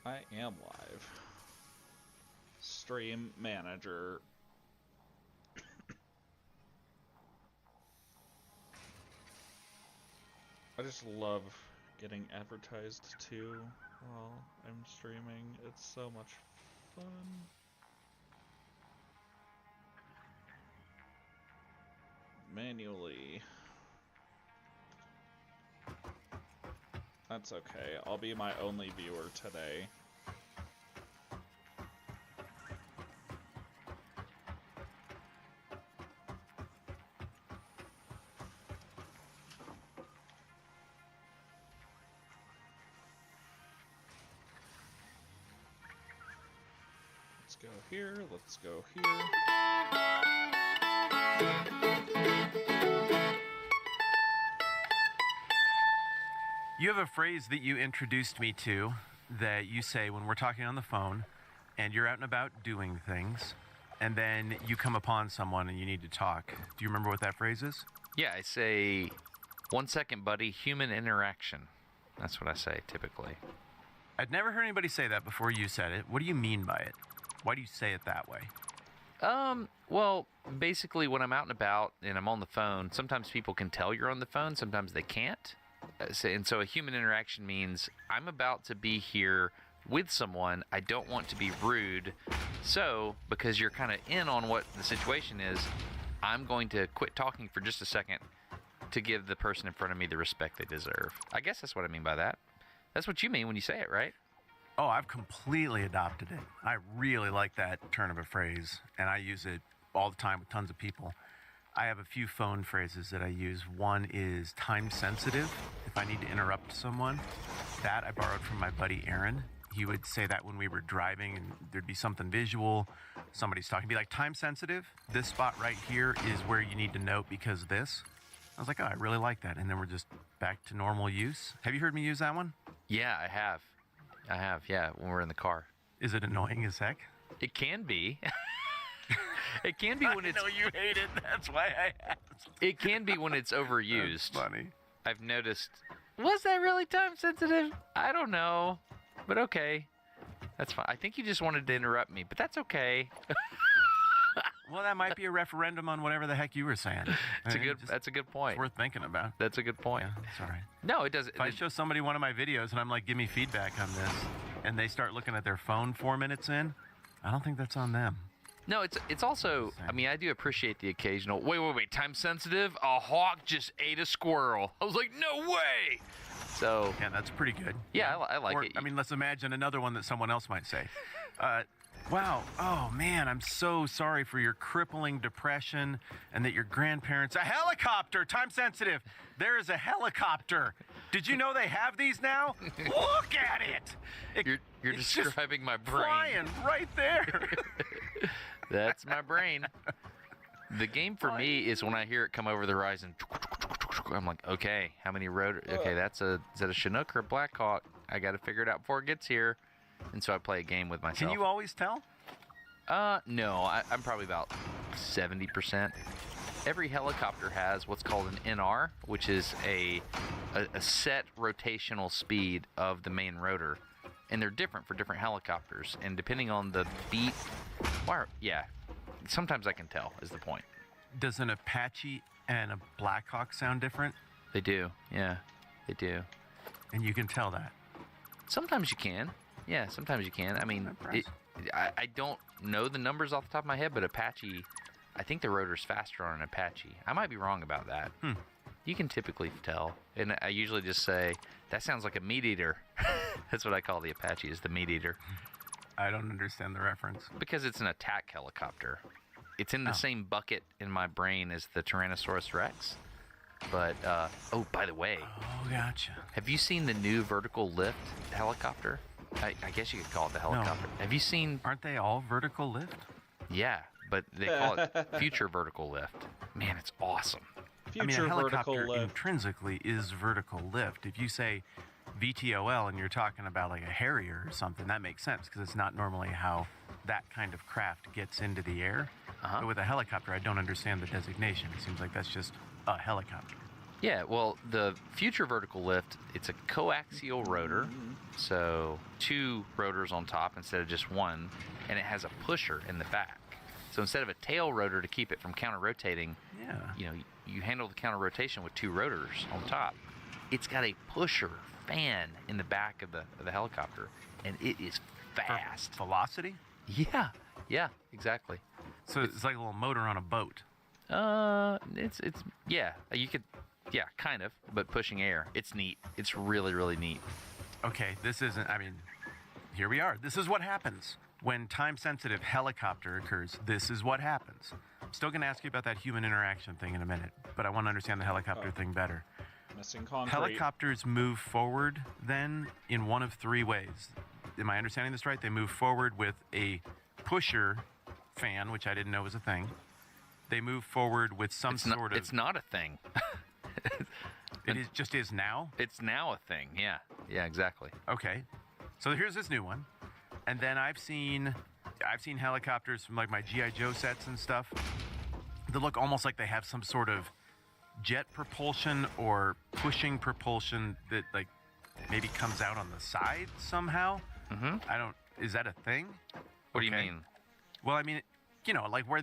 I am live. Stream manager. I just love getting advertised too while I'm streaming. It's so much fun. Manually. That's okay. I'll be my only viewer today. Let's go here. Let's go here.
You have a phrase that you introduced me to that you say when we're talking on the phone and you're out and about doing things, and then you come upon someone and you need to talk. Do you remember what that phrase is?
Yeah, I say, 1 second, buddy, human interaction. That's what I say typically.
I'd never heard anybody say that before you said it. What do you mean by it? Why do you say it that way?
Well, basically when I'm out and about and I'm on the phone, sometimes people can tell you're on the phone, sometimes they can't. And so a human interaction means I'm about to be here with someone. I don't want to be rude. So, because you're kind of in on what the situation is, I'm going to quit talking for just a second to give the person in front of me the respect they deserve. I guess that's what I mean by that. That's what you mean when you say it, right?
Oh, I've completely adopted it. I really like that turn of a phrase, and I use it all the time with tons of people. I have a few phone phrases that I use. One is time sensitive, if I need to interrupt someone. That I borrowed from my buddy Aaron. He would say that when we were driving and there'd be something visual, somebody's talking, be like, time sensitive, this spot right here is where you need to note because this. I was like, oh, I really like that. And then we're just back to normal use. Have you heard me use that one?
Yeah, I have. Yeah, when we're in the car.
Is it annoying as heck?
It can be. It can be when it's...
I know you hate it, that's why I asked.
It can be when it's overused.
That's funny.
I've noticed. Was that really time sensitive? I don't know. But okay. That's fine. I think you just wanted to interrupt me, but that's okay.
Well, that might be a referendum on whatever the heck you were saying.
That's a good point.
It's worth thinking about.
That's a good point.
Yeah, it's all right.
No, it doesn't.
If I show somebody one of my videos and I'm like, give me feedback on this, and they start looking at their phone 4 minutes in, I don't think that's on them.
No, it's also, I mean, I do appreciate the occasional, wait, time sensitive? A hawk just ate a squirrel. I was like, no way! So.
Yeah, that's pretty good.
Yeah, I like
or,
it.
I mean, let's imagine another one that someone else might say. Wow, oh man, I'm so sorry for your crippling depression and that your grandparents... A helicopter, time sensitive. There is a helicopter. Did you know they have these now? Look at it!
You're describing my brain.
Flying right there.
That's my brain. The game for me is when I hear it come over the horizon. I'm like, okay, how many road? Okay, is that a Chinook or a Black Hawk? I got to figure it out before it gets here. And so I play a game with myself.
Can you always tell?
No, I'm probably about 70%. Every helicopter has what's called an NR, which is a set rotational speed of the main rotor. And they're different for different helicopters. And depending on the beat, sometimes I can tell is the point.
Does an Apache and a Black Hawk sound different?
They do, yeah, they do.
And you can tell that?
Sometimes you can. Yeah, sometimes you can. I mean, I don't know the numbers off the top of my head, but Apache, I think the rotor's faster on an Apache. I might be wrong about that. You can typically tell. And I usually just say, that sounds like a meat eater. That's what I call the Apache, is the meat eater.
I don't understand the reference.
Because it's an attack helicopter. It's in the
Oh.
same bucket in my brain as the Tyrannosaurus Rex. But, oh, by the way,
Oh, gotcha.
have you seen the new vertical lift helicopter? I guess you could call it the helicopter. Have you seen...
Aren't they all vertical lift?
Yeah, but they call it future vertical lift. Man, it's awesome.
Future
I mean, a
vertical
helicopter
lift.
intrinsically is vertical lift. If you say VTOL and you're talking about like a Harrier or something, that makes sense because it's not normally how that kind of craft gets into the air. But with a helicopter, I don't understand the designation. It seems like that's just a helicopter.
Yeah, well, the future vertical lift, it's a coaxial rotor, so 2 rotors on top instead of just 1, and it has a pusher in the back. So instead of a tail rotor to keep it from counter-rotating,
Yeah.
you know, you handle the counter-rotation with 2 rotors on top. It's got a pusher fan in the back of the helicopter, and it is fast.
Velocity?
Yeah, exactly.
So it's like a little motor on a boat.
It's yeah, you could, yeah, kind of, but pushing air. It's neat. It's really, really neat.
Okay, this isn't, I mean, here we are. This is what happens. When time-sensitive helicopter occurs, this is what happens. I'm still going to ask you about that human interaction thing in a minute, but I want to understand the helicopter thing better.
Missing concrete.
Helicopters move forward, then, in one of 3 ways. Am I understanding this right? They move forward with a pusher fan, which I didn't know was a thing. They move forward with some sort of...
It's not a thing.
It is, just is now?
It's now a thing. Yeah, exactly.
Okay. So here's this new one. And then I've seen helicopters from like my G.I. Joe sets and stuff that look almost like they have some sort of jet propulsion or pushing propulsion that like maybe comes out on the side somehow. Is that a thing?
What do you
Okay.
mean?
Well, I mean, you know, like where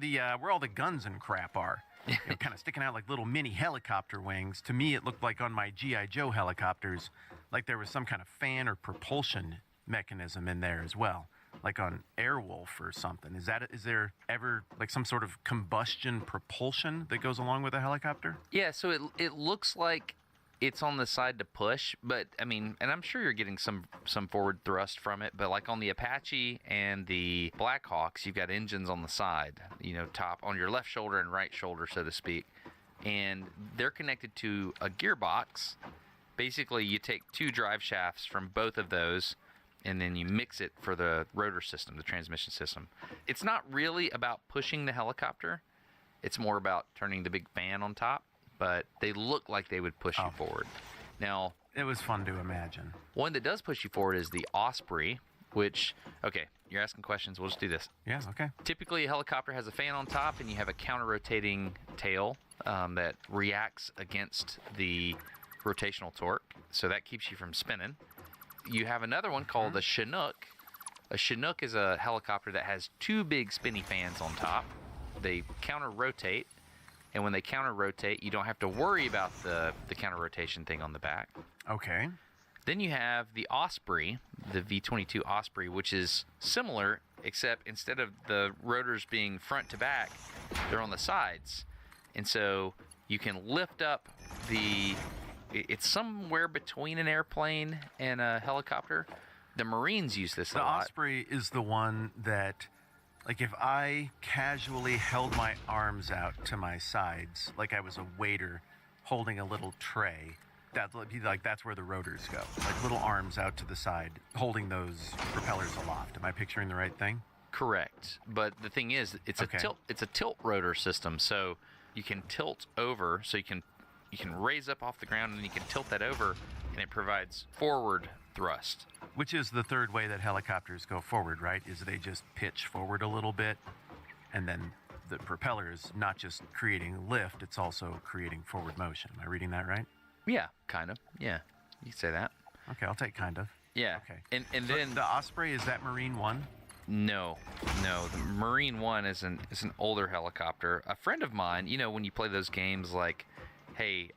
all the guns and crap are. You know, kind of sticking out like little mini helicopter wings. To me, it looked like on my G.I. Joe helicopters, like there was some kind of fan or propulsion mechanism in there as well, like on Airwolf or something. Is there ever like some sort of combustion propulsion that goes along with a helicopter?
Yeah, so it looks like it's on the side to push, but I mean, and I'm sure you're getting some forward thrust from it, but like on the Apache and the Blackhawks, you've got engines on the side, you know, top on your left shoulder and right shoulder, so to speak, and they're connected to a gearbox. Basically, you take 2 drive shafts from both of those, and then you mix it for the rotor system, the transmission system. It's not really about pushing the helicopter. It's more about turning the big fan on top, but they look like they would push you forward. Now,
It was fun to imagine.
one that does push you forward is the Osprey, which, okay, you're asking questions. We'll just do this.
Yeah, okay.
Typically, a helicopter has a fan on top, and you have a counter-rotating tail that reacts against the rotational torque, so that keeps you from spinning. You have another one called a Chinook. A Chinook is a helicopter that has 2 big spinny fans on top. They counter-rotate, and when they counter-rotate, you don't have to worry about the counter-rotation thing on the back.
Okay.
Then you have the Osprey, the V-22 Osprey, which is similar, except instead of the rotors being front to back, they're on the sides. And so you can lift up it's somewhere between an airplane and a helicopter. The Marines use this a
The
lot.
Osprey is the one that, like, if I casually held my arms out to my sides, like I was a waiter holding a little tray, that'd be like that's where the rotors go, like little arms out to the side, holding those propellers aloft. Am I picturing the right thing?
Correct. But the thing is, it's
Okay.
a tilt rotor system, so you can tilt over, so you can raise up off the ground, and then you can tilt that over, and it provides forward thrust.
Which is the third way that helicopters go forward, right? Is they just pitch forward a little bit, and then the propeller is not just creating lift, it's also creating forward motion. Am I reading that right?
Yeah, kind of. Yeah, you could say that.
Okay, I'll take kind of.
Yeah.
Okay.
And
So
then
the Osprey, is that Marine One?
no, the Marine One is an older helicopter. A friend of mine, you know, when you play those games like, hey,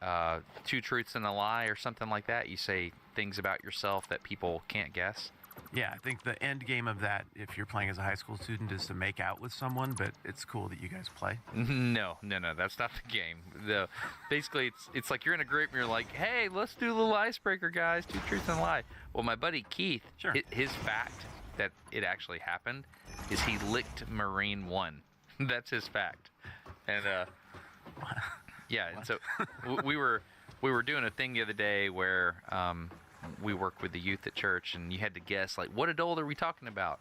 2 truths and a lie or something like that, you say things about yourself that people can't guess.
Yeah, I think the end game of that, if you're playing as a high school student, is to make out with someone, but it's cool that you guys play.
No, that's not the game. Basically, it's like you're in a group and you're like, hey, let's do a little icebreaker, guys. 2 truths and a lie. Well, my buddy Keith,
Sure.
his fact that it actually happened is he licked Marine 1. That's his fact. And yeah, and so we were doing a thing the other day where we work with the youth at church, and you had to guess, like, what adult are we talking about?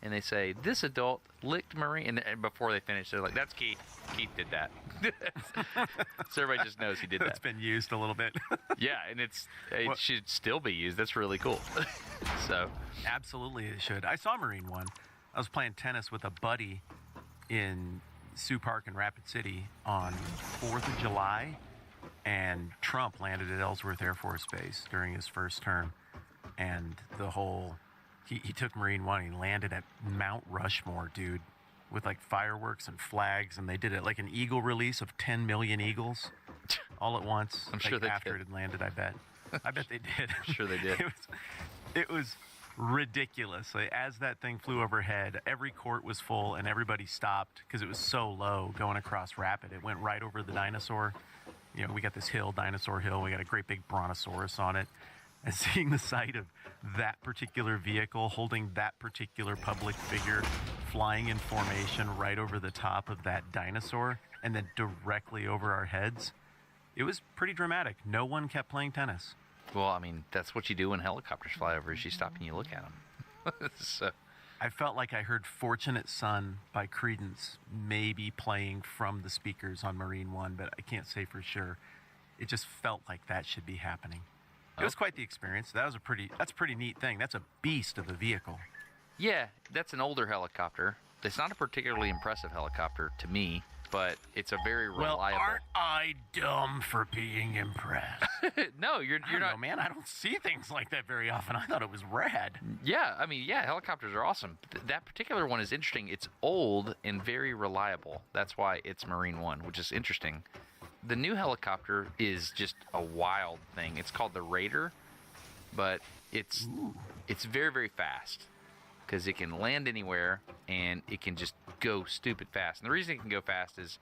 And they say, this adult licked Marine. And before they finish, they're like, that's Keith. Keith did that. So everybody just knows he did that.
It's been used a little bit.
Yeah, and it
What-
should still be used. That's really cool. So,
Absolutely, it should. I saw Marine 1. I was playing tennis with a buddy in Sioux Park in Rapid City on 4th of July, and Trump landed at Ellsworth Air Force Base during his first term. And the whole, he took Marine 1, he landed at Mount Rushmore, dude, with like fireworks and flags, and they did it like an eagle release of 10 million eagles all at once.
I'm sure they
after
did.
it had landed, I bet. I bet they did.
I'm sure they did.
It was ridiculous. Like, as that thing flew overhead, every court was full and everybody stopped because it was so low going across Rapid. It went right over the dinosaur. You know, we got this hill, Dinosaur Hill. We got a great big brontosaurus on it. And seeing the sight of that particular vehicle holding that particular public figure flying in formation right over the top of that dinosaur and then directly over our heads, it was pretty dramatic. No one kept playing tennis.
well, I mean, that's what you do when helicopters fly over, is you stop and you look at them. So,
I felt like I heard Fortunate Son by Creedence maybe playing from the speakers on Marine 1, but I can't say for sure. It just felt like that should be happening. It was quite the experience. That's a pretty neat thing. That's a beast of a vehicle.
yeah, that's an older helicopter. It's not a particularly impressive helicopter to me, but it's a very reliable.
Well, aren't I dumb for being impressed?
No, you're
I don't
not.
know, man. I don't see things like that very often. I thought it was rad.
Yeah, I mean, yeah, helicopters are awesome. That particular one is interesting. It's old and very reliable. That's why it's Marine 1, which is interesting. The new helicopter is just a wild thing. It's called the Raider, but it's very, very fast because it can land anywhere and it can just go stupid fast. And the reason it can go fast is,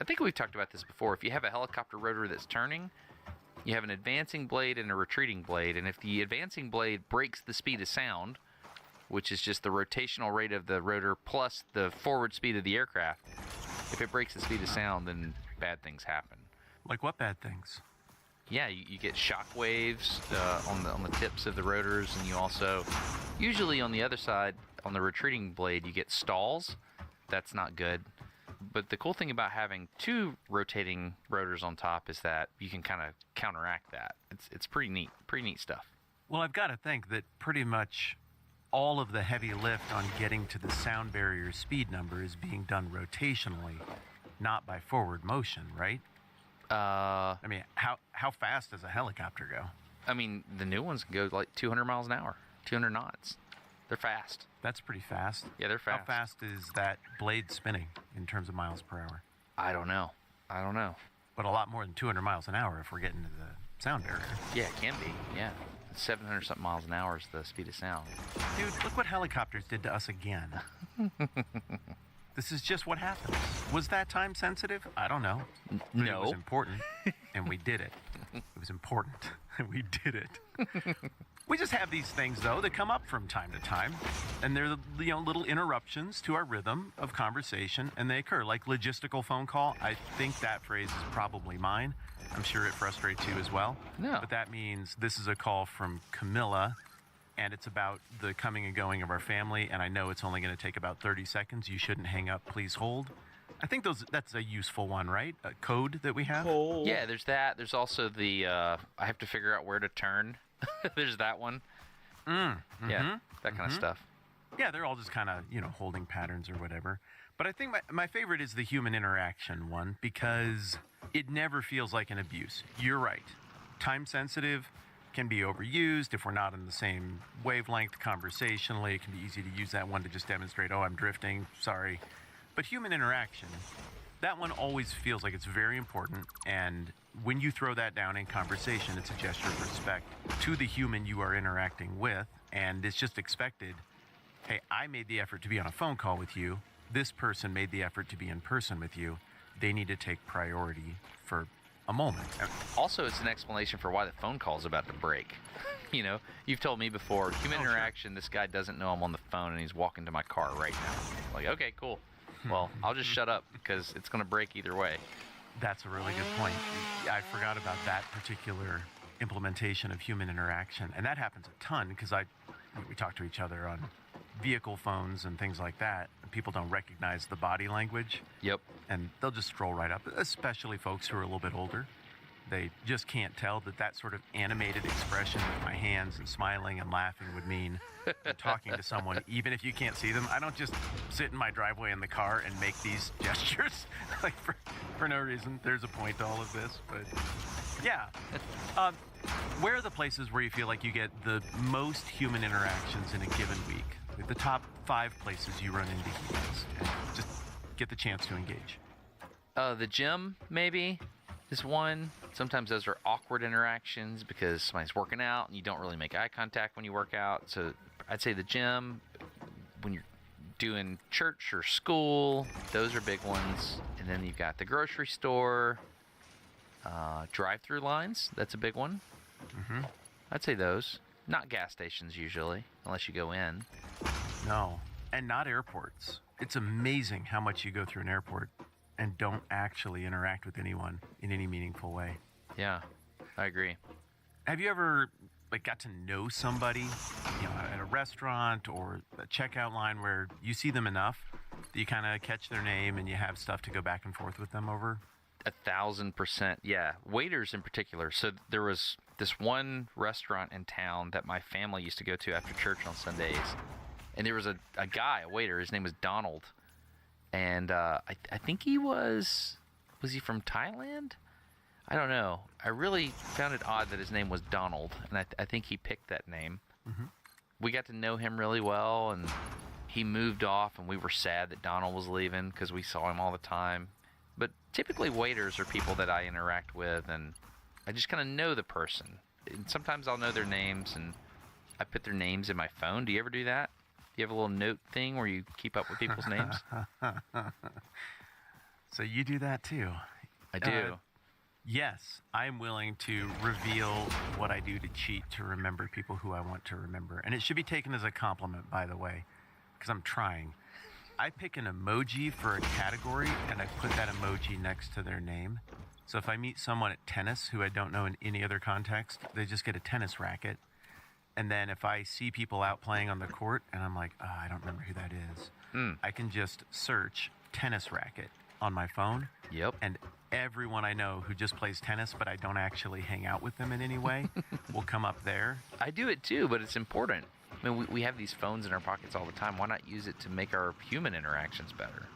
I think we've talked about this before. If you have a helicopter rotor that's turning, you have an advancing blade and a retreating blade, and if the advancing blade breaks the speed of sound, which is just the rotational rate of the rotor plus the forward speed of the aircraft, if it breaks the speed of sound, then bad things happen.
Like what bad things?
Yeah, you get shock waves on the tips of the rotors, and you also, usually on the other side, on the retreating blade, you get stalls. That's not good. But the cool thing about having 2 rotating rotors on top is that you can kind of counteract that. It's pretty neat stuff.
Well, I've got to think that pretty much all of the heavy lift on getting to the sound barrier speed number is being done rotationally, not by forward motion, right? I mean, how fast does a helicopter go?
I mean, the new ones can go like 200 miles an hour, 200 knots. They're fast.
That's pretty fast.
Yeah, they're fast.
How fast is that blade spinning in terms of miles per hour?
I don't know.
But a lot more than 200 miles an hour if we're getting to the sound barrier.
Yeah, it can be. Yeah. 700 something miles an hour is the speed of sound.
Dude, look what helicopters did to us again. This is just what happens. Was that time sensitive? I don't know. But
No.
It was important, and we did it. It was important, and we did it. We just have these things, though, that come up from time to time, and they're little interruptions to our rhythm of conversation, and they occur, like logistical phone call. I think that phrase is probably mine. I'm sure it frustrates you as well.
No.
But that means this is a call from Camilla, and it's about the coming and going of our family, and I know it's only going to take about 30 seconds. You shouldn't hang up. Please hold. I think that's a useful one, right? A code that we have?
Cold.
Yeah, there's that. There's also the I have to figure out where to turn. There's that one. Yeah, that kind of stuff.
Yeah, they're all just kind of, holding patterns or whatever. But I think my favorite is the human interaction one because it never feels like an abuse. You're right. Time sensitive can be overused if we're not in the same wavelength conversationally. It can be easy to use that one to just demonstrate, oh, I'm drifting, sorry. But human interaction, that one always feels like it's very important, and when you throw that down in conversation, it's a gesture of respect to the human you are interacting with, and it's just expected. Hey, I made the effort to be on a phone call with you. This person made the effort to be in person with you. They need to take priority for a moment.
Also, it's an explanation for why the phone call is about to break. You know, you've told me before, human interaction, this guy doesn't know I'm on the phone and he's walking to my car right now. Like, okay, cool. Well, I'll just shut up because it's going to break either way.
That's a really good point. I forgot about that particular implementation of human interaction. And that happens a ton because we talk to each other on vehicle phones and things like that. And people don't recognize the body language.
Yep.
And they'll just stroll right up, especially folks who are a little bit older. They just can't tell that sort of animated expression with my hands and smiling and laughing would mean I'm talking to someone, even if you can't see them. I don't just sit in my driveway in the car and make these gestures like for no reason. There's a point to all of this, but yeah. Where are the places where you feel like you get the most human interactions in a given week? The top 5 places you run into humans and just get the chance to engage.
The gym, maybe, is one. Sometimes those are awkward interactions because somebody's working out and you don't really make eye contact when you work out. So I'd say the gym, when you're doing church or school, those are big ones. And then you've got the grocery store, drive-through lines. That's a big one.
Mm-hmm.
I'd say those. Not gas stations usually, unless you go in.
No, and not airports. It's amazing how much you go through an airport and don't actually interact with anyone in any meaningful way.
Yeah, I agree.
Have you ever got to know somebody, at a restaurant or a checkout line where you see them enough that you kind of catch their name and you have stuff to go back and forth with them over?
1,000%. Yeah, waiters in particular. So there was this one restaurant in town that my family used to go to after church on Sundays, and there was a guy, a waiter. His name was Donald, and I think he was he from Thailand? I don't know. I really found it odd that his name was Donald, and I think he picked that name.
Mm-hmm.
We got to know him really well, and he moved off, and we were sad that Donald was leaving because we saw him all the time. But typically waiters are people that I interact with, and I just kind of know the person. And sometimes I'll know their names, and I put their names in my phone. Do you ever do that? Do you have a little note thing where you keep up with people's names?
So you do that too?
I do.
Yes, I'm willing to reveal what I do to cheat to remember people who I want to remember. And it should be taken as a compliment, by the way, because I'm trying. I pick an emoji for a category, and I put that emoji next to their name. So if I meet someone at tennis who I don't know in any other context, they just get a tennis racket. And then if I see people out playing on the court, and I'm like, I don't remember who that is, I can just search tennis racket on my phone.
Yep.
And everyone I know who just plays tennis, but I don't actually hang out with them in any way, will come up there.
I do it too, but it's important. I mean, we have these phones in our pockets all the time. Why not use it to make our human interactions better?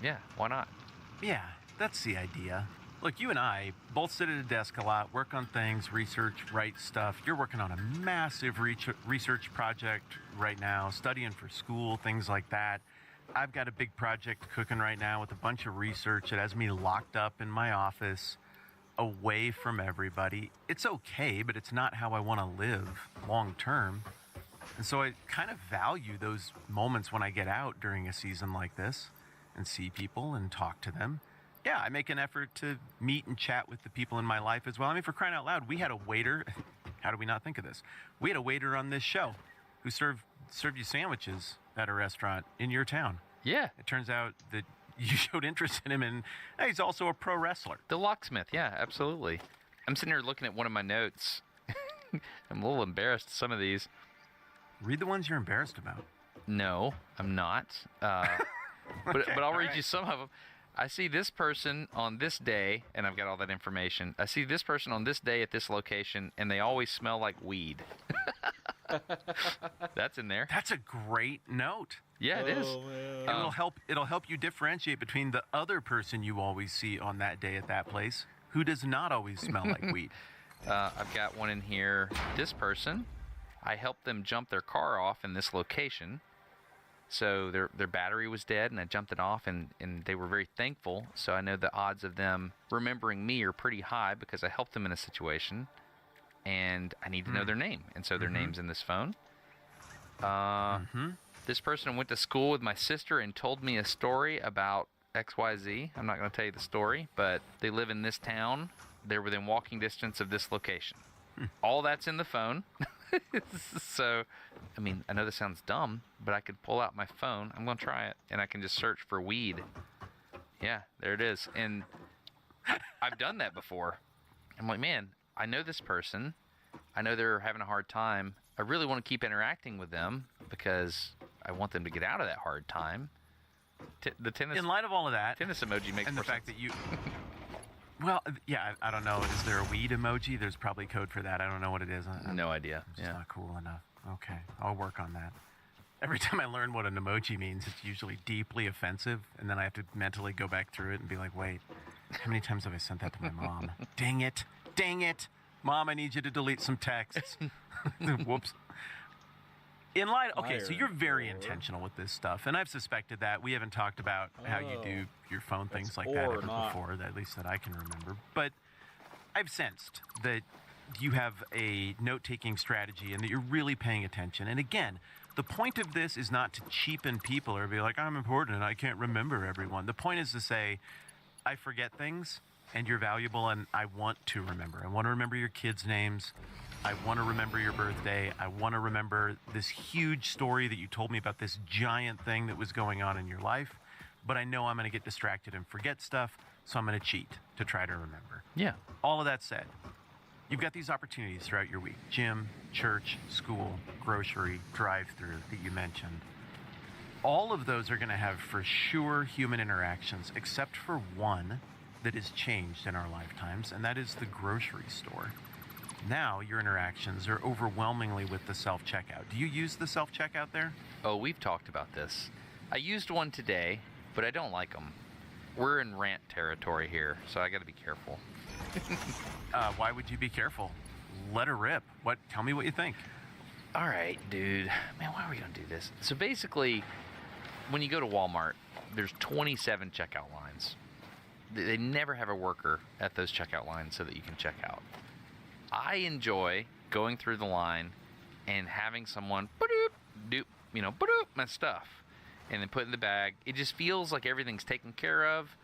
Yeah, why not?
Yeah, that's the idea. Look, you and I both sit at a desk a lot, work on things, research, write stuff. You're working on a massive research project right now, studying for school, things like that. I've got a big project cooking right now with a bunch of research that has me locked up in my office, away from everybody. It's okay, but it's not how I want to live long term. And so I kind of value those moments when I get out during a season like this and see people and talk to them. Yeah, I make an effort to meet and chat with the people in my life as well. I mean, for crying out loud, we had a waiter. How do we not think of this? We had a waiter on this show who served you sandwiches at a restaurant in your town.
Yeah.
It turns out that you showed interest in him, and he's also a pro wrestler.
The locksmith, yeah, absolutely. I'm sitting here looking at one of my notes. I'm a little embarrassed some of these.
Read the ones you're embarrassed about.
No, I'm not. But I'll read you some of them. I see this person on this day, and I've got all that information. I see this person on this day at this location, and they always smell like weed. That's in there.
That's a great note.
Yeah, it is.
Man.
It'll help you differentiate between the other person you always see on that day at that place who does not always smell like weed.
I've got one in here. This person, I helped them jump their car off in this location. So their battery was dead, and I jumped it off, and they were very thankful. So I know the odds of them remembering me are pretty high because I helped them in a situation, and I need to know their name. And so their name's in this phone. This person went to school with my sister and told me a story about XYZ. I'm not going to tell you the story, but they live in this town. They're within walking distance of this location. All that's in the phone. So, I mean, I know this sounds dumb, but I could pull out my phone. I'm going to try it, and I can just search for weed. Yeah, there it is. And I've done that before. I'm like, man, I know this person. I know they're having a hard time. I really want to keep interacting with them because I want them to get out of that hard time. The tennis.
In light of all of that,
tennis emoji makes
and
more
the fact
sense.
that you. Well, yeah, I don't know. Is there a weed emoji? There's probably code for that. I don't know what it is.
No idea.
It's just not cool enough. Okay, I'll work on that. Every time I learn what an emoji means, it's usually deeply offensive, and then I have to mentally go back through it and be like, wait, how many times have I sent that to my mom? Dang it. Dang it. Mom, I need you to delete some texts. Whoops. In light, okay, so you're very intentional with this stuff, and I've suspected that. We haven't talked about how you do your phone things like that ever before, at least that I can remember. But I've sensed that you have a note-taking strategy and that you're really paying attention. And again, the point of this is not to cheapen people or be like, I'm important and I can't remember everyone. The point is to say, I forget things and you're valuable and I want to remember. I want to remember your kids' names. I want to remember your birthday. I want to remember this huge story that you told me about this giant thing that was going on in your life. But I know I'm going to get distracted and forget stuff, so I'm going to cheat to try to remember.
Yeah.
All of that said, you've got these opportunities throughout your week. Gym, church, school, grocery, drive-through that you mentioned. All of those are going to have for sure human interactions, except for one that has changed in our lifetimes, and that is the grocery store. Now your interactions are overwhelmingly with the self-checkout. Do you use the self-checkout there?
Oh, we've talked about this. I used one today, but I don't like them. We're in rant territory here, so I got to be careful.
Why would you be careful? Let her rip. What? Tell me what you think.
All right, dude. Man, why are we going to do this? So basically, when you go to Walmart, there's 27 checkout lines. They never have a worker at those checkout lines so that you can check out. I enjoy going through the line and having someone do my stuff and then put it in the bag. It just feels like everything's taken care of.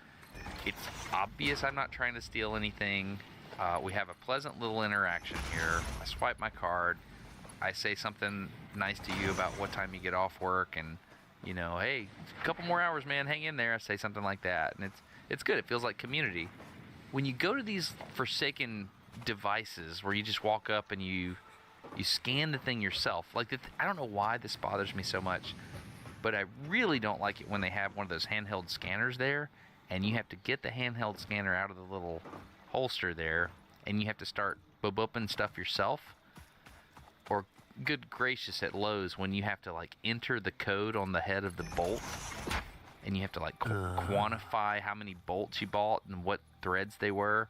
It's obvious I'm not trying to steal anything. We have a pleasant little interaction here. I swipe my card. I say something nice to you about what time you get off work and, hey, a couple more hours, man, hang in there. I say something like that. And it's good. It feels like community. When you go to these forsaken devices where you just walk up and you scan the thing yourself, like I don't know why this bothers me so much, but I really don't like it when they have one of those handheld scanners there and you have to get the handheld scanner out of the little holster there and you have to start booping stuff yourself. Or good gracious, at Lowe's when you have to like enter the code on the head of the bolt and you have to like quantify how many bolts you bought and what threads they were.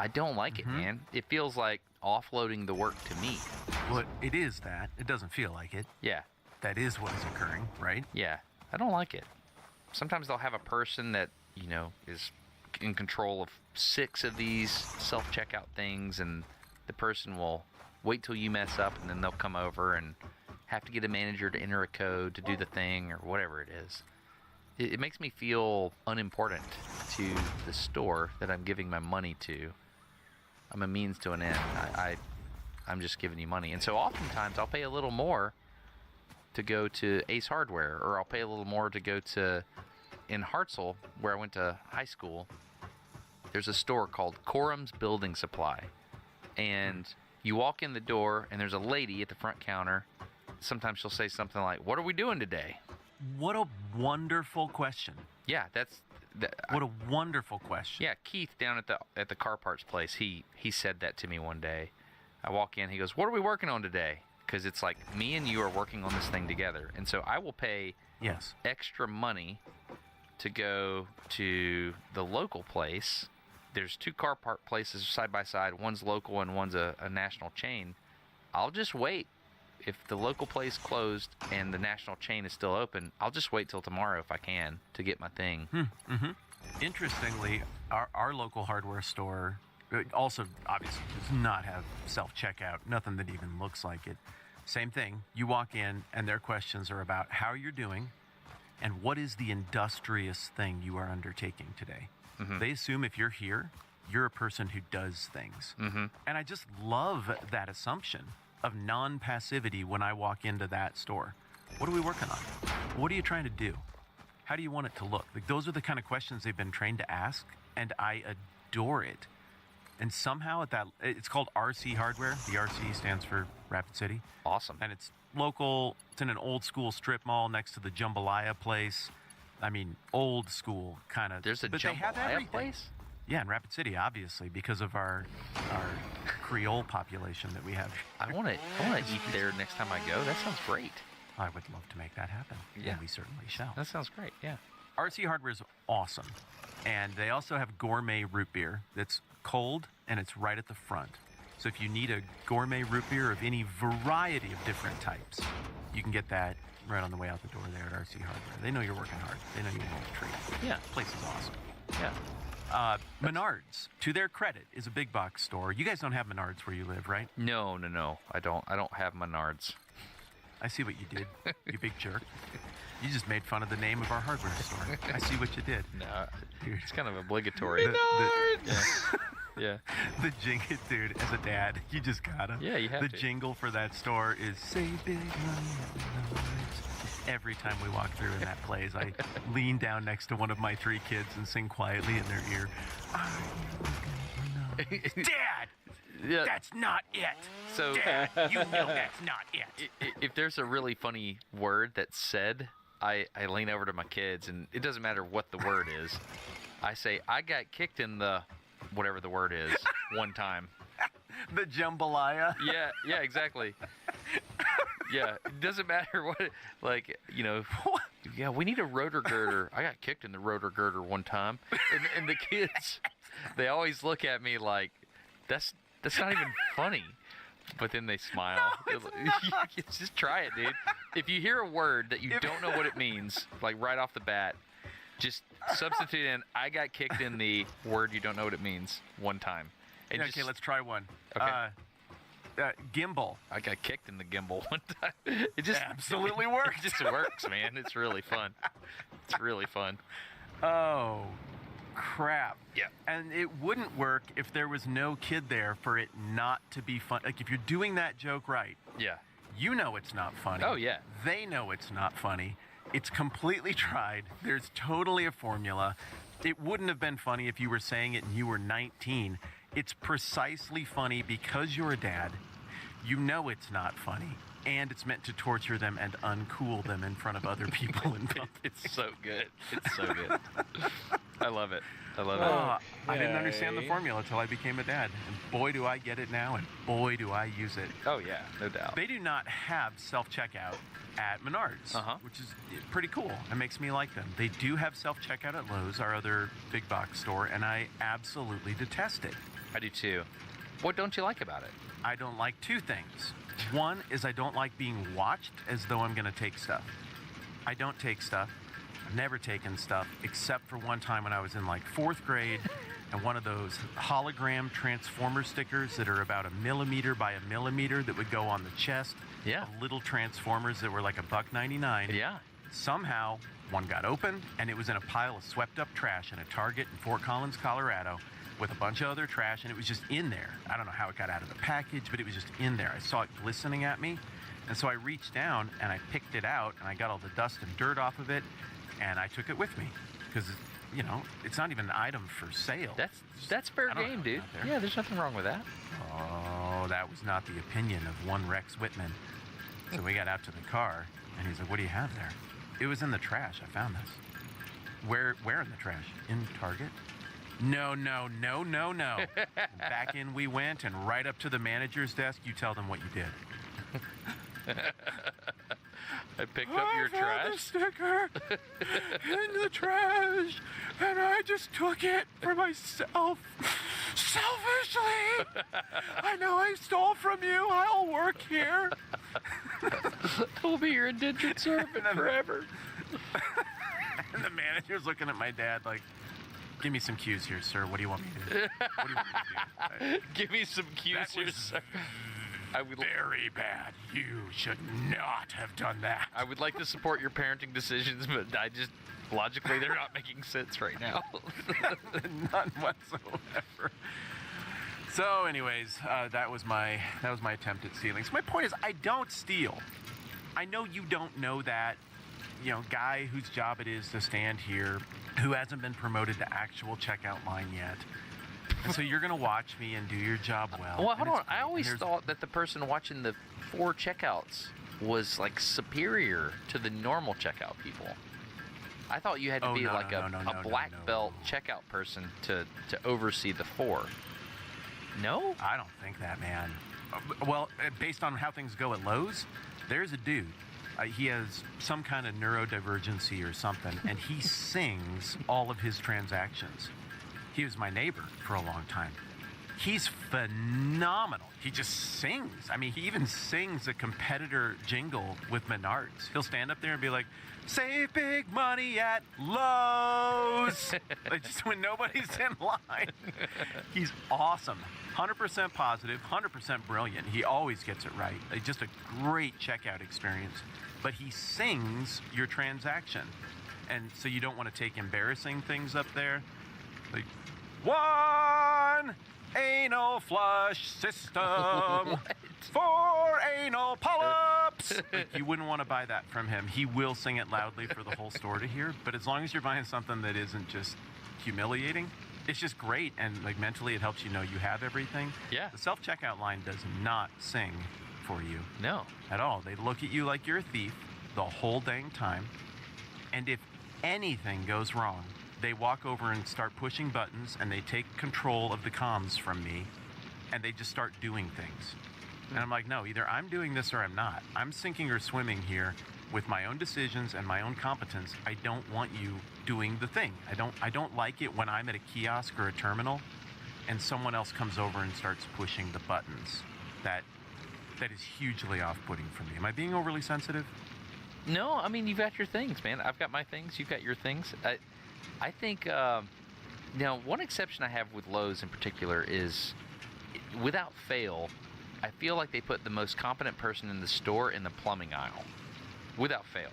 I don't like it, man. It feels like offloading the work to me.
Well, it is that. It doesn't feel like it.
Yeah.
That is what is occurring, right?
Yeah. I don't like it. Sometimes they'll have a person that, is in control of 6 of these self-checkout things, and the person will wait till you mess up, and then they'll come over and have to get a manager to enter a code to do the thing or whatever it is. It makes me feel unimportant to the store that I'm giving my money to. I'm a means to an end. I'm just giving you money. And so oftentimes I'll pay a little more to go to Ace Hardware, or I'll pay a little more to go to, in Hartselle, where I went to high school, there's a store called Corum's Building Supply. And you walk in the door and there's a lady at the front counter. Sometimes she'll say something like, "What are we doing today?"
What a wonderful question.
Yeah,
What a wonderful question.
Yeah, Keith down at the car parts place, he said that to me one day. I walk in, he goes, "What are we working on today?" Because it's like me and you are working on this thing together. And so I will pay extra money to go to the local place. There's 2 car part places side by side. One's local and one's a national chain. I'll just wait if the local place closed and the national chain is still open, I'll just wait till tomorrow if I can to get my thing.
Interestingly, our local hardware store also obviously does not have self-checkout, nothing that even looks like it. Same thing. You walk in and their questions are about how you're doing and what is the industrious thing you are undertaking today. They assume if you're here, you're a person who does things. And I just love that assumption of non-passivity when I walk into that store. What are we working on? What are you trying to do? How do you want it to look? Like, those are the kind of questions they've been trained to ask, and I adore it. And somehow it's called RC Hardware. The RC stands for Rapid City.
Awesome.
And it's local. It's in an old school strip mall next to the Jambalaya place. I mean, old school kind of.
There's a
but they have
jambalaya
everything.
place?
Yeah, in Rapid City, obviously, because of our Creole population that we have.
I want to eat there next time I go. That sounds great.
I would love to make that happen.
Yeah.
And we certainly shall.
That sounds great. Yeah.
RC Hardware is awesome. And they also have gourmet root beer that's cold and it's right at the front. So if you need a gourmet root beer of any variety of different types, you can get that right on the way out the door there at RC Hardware. They know you're working hard. They know you want a treat.
Yeah.
The place is awesome.
Yeah.
Menards, to their credit, is a big box store. You guys don't have Menards where you live, right?
No. I don't have Menards.
I see what you did, you big jerk. You just made fun of the name of our hardware store. I see what you did.
No, it's kind of obligatory. Yeah.
The jingle, dude, as a dad, you just gotta.
Yeah, you have
the
to.
jingle for that store is "Save Big Money at Menards." Every time we walk through and that plays, I lean down next to one of my 3 kids and sing quietly in their ear. Dad,
Yeah.
that's not it.
So
Dad, you know that's not it.
if there's a really funny word that's said, I lean over to my kids, and it doesn't matter what the word is. I say, I got kicked in the whatever the word is one time.
The jambalaya.
Yeah, exactly. Yeah, it doesn't matter what, yeah, we need a rotor girder. I got kicked in the rotor girder one time. And the kids, they always look at me like, that's not even funny. But then they smile.
No, it's
Just try it, dude. If you hear a word that you don't know what it means, like right off the bat, just substitute in, I got kicked in the word you don't know what it means one time. And
Okay, let's try one.
Okay.
Gimbal.
I got kicked in the gimbal one time. It just
Absolutely works.
It just works, man. It's really fun. It's really fun.
Oh, crap.
Yeah.
And it wouldn't work if there was no kid there for it not to be fun. Like, if you're doing that joke right,
Yeah.
you know it's not funny.
Oh, yeah.
They know it's not funny. It's completely tried. There's totally a formula. It wouldn't have been funny if you were saying it and you were 19. It's precisely funny because you're a dad. You know it's not funny. And it's meant to torture them and uncool them in front of other people in public.
It's so good. It's so good. I love it. I love it.
I didn't understand the
Okay.
formula until I became a dad. And boy, do I get it now, and boy, do I use it.
Oh, yeah. No doubt.
They do not have self-checkout at Menards, which is pretty cool. It makes me like them. They do have self-checkout at Lowe's, our other big box store, and I absolutely detest it.
I do too. What don't you like about it?
I don't like 2 things. One is I don't like being watched as though I'm going to take stuff. I don't take stuff. I've never taken stuff, except for one time when I was in like 4th grade, and one of those hologram transformer stickers that are about 1 millimeter by 1 millimeter that would go on the chest.
Yeah.
Of little transformers that were like $1.99.
Yeah.
Somehow, one got open, and it was in a pile of swept-up trash in a Target in Fort Collins, Colorado, with a bunch of other trash, and it was just in there. I don't know how it got out of the package, but it was just in there. I saw it glistening at me, and so I reached down, and I picked it out, and I got all the dust and dirt off of it, and I took it with me, because, you know, it's not even an item for sale.
That's fair
I don't
game,
know
dude.
out there.
Yeah, there's nothing wrong with that.
Oh, that was not the opinion of one Rex Whitman. So we got out to the car, and he's like, what do you have there? It was in the trash. I found this. Where in the trash? In Target? No. And back in we went, and right up to the manager's desk. You tell them what you did.
I picked up your
found
trash.
the sticker in the trash, and I just took it for myself. Selfishly, I know I stole from you. I'll work here.
I'll be your indentured servant forever.
And the manager's looking at my dad like, give me some cues here, sir. What do you want me to do? What do you want me to do?
Give me some cues
That
here,
was
sir. I would,
very bad. You should not have done that.
I would like to support your parenting decisions, but I just logically they're not making sense right now.
None whatsoever. So, anyways, that was my attempt at stealing. So my point is, I don't steal. I know you don't know that. You know, guy whose job it is to stand here, who hasn't been promoted to actual checkout line yet. And so you're gonna watch me and do your job well.
Well,
and
hold on.
it's great.
I
And
always
here's-
thought that the person watching the 4 checkouts was like superior to the normal checkout people. I thought you had to
Oh,
be
no,
like
no,
a
no,
black
no.
belt checkout person to oversee the 4. No?
I don't think that, man. Well, based on how things go at Lowe's, there's a dude. He has some kind of neurodivergency or something, and he sings all of his transactions. He was my neighbor for a long time. He's phenomenal. He just sings. I mean, he even sings a competitor jingle with Menards. He'll stand up there and be like, save big money at Lowe's. Like, just when nobody's in line. He's awesome. 100% positive, 100% brilliant. He always gets it right. Just a great checkout experience. But he sings your transaction. And so you don't want to take embarrassing things up there. Like, 1 anal flush system. 4 anal polyps. Like, you wouldn't want to buy that from him. He will sing it loudly for the whole store to hear. But as long as you're buying something that isn't just humiliating, it's just great. And like mentally, it helps you know you have everything.
Yeah.
The self-checkout line does not sing for you
No.
at all. They look at you like you're a thief the whole dang time. And if anything goes wrong, they walk over and start pushing buttons, and they take control of the comms from me, and they just start doing things. And I'm like, no, either I'm doing this or I'm not. I'm sinking or swimming here with my own decisions and my own competence. I don't want you doing the thing. I don't like it when I'm at a kiosk or a terminal and someone else comes over and starts pushing the buttons. That is hugely off-putting for me. Am I being overly sensitive?
No, I mean, you've got your things, man. I've got my things. You've got your things. I think, now, one exception I have with Lowe's in particular is, without fail, I feel like they put the most competent person in the store in the plumbing aisle. Without fail.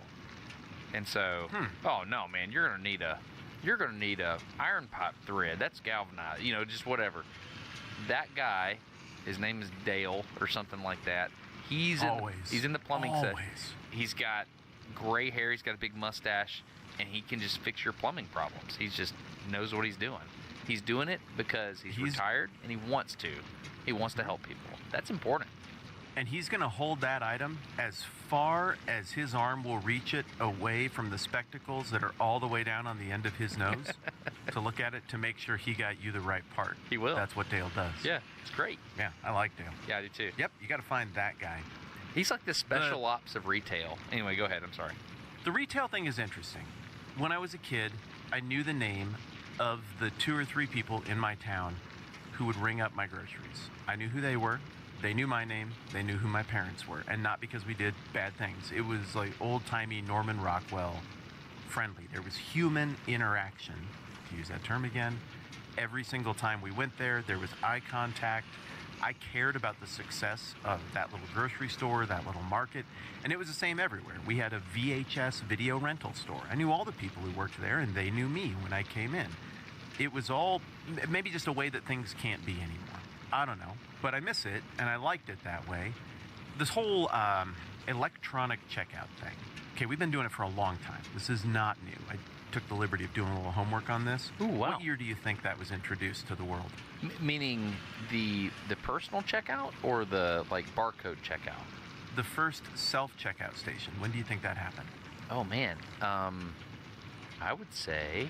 And so, oh no, man, you're gonna need a iron pipe thread. That's galvanized, you know, just whatever. That guy, his name is Dale or something like that. He's in the plumbing set.
Always.
He's got gray hair. He's got a big mustache, and he can just fix your plumbing problems. He just knows what he's doing. He's doing it because he's retired and he wants to. He wants to help people. That's important.
And he's going to hold that item as far as his arm will reach it away from the spectacles that are all the way down on the end of his nose to look at it to make sure he got you the right part.
He will.
That's what Dale does.
Yeah, it's great.
Yeah, I like Dale.
Yeah, I do too.
Yep, you got to find that guy.
He's like the special ops of retail. Anyway, go ahead. I'm sorry.
The retail thing is interesting. When I was a kid, I knew the name of the 2 or 3 people in my town who would ring up my groceries. I knew who they were. They knew my name. They knew who my parents were. And not because we did bad things. It was like old-timey Norman Rockwell friendly. There was human interaction, to use that term again. Every single time we went there, there was eye contact. I cared about the success of that little grocery store, that little market, and it was the same everywhere. We had a VHS video rental store. I knew all the people who worked there, and they knew me when I came in. It was all maybe just a way that things can't be anymore. I don't know, but I miss it, and I liked it that way. This whole electronic checkout thing. Okay, we've been doing it for a long time. This is not new. I took the liberty of doing a little homework on this.
Ooh, wow.
What year do you think that was introduced to the world?
Meaning the personal checkout or the like barcode checkout?
The first self-checkout station. When do you think that happened?
Oh man, I would say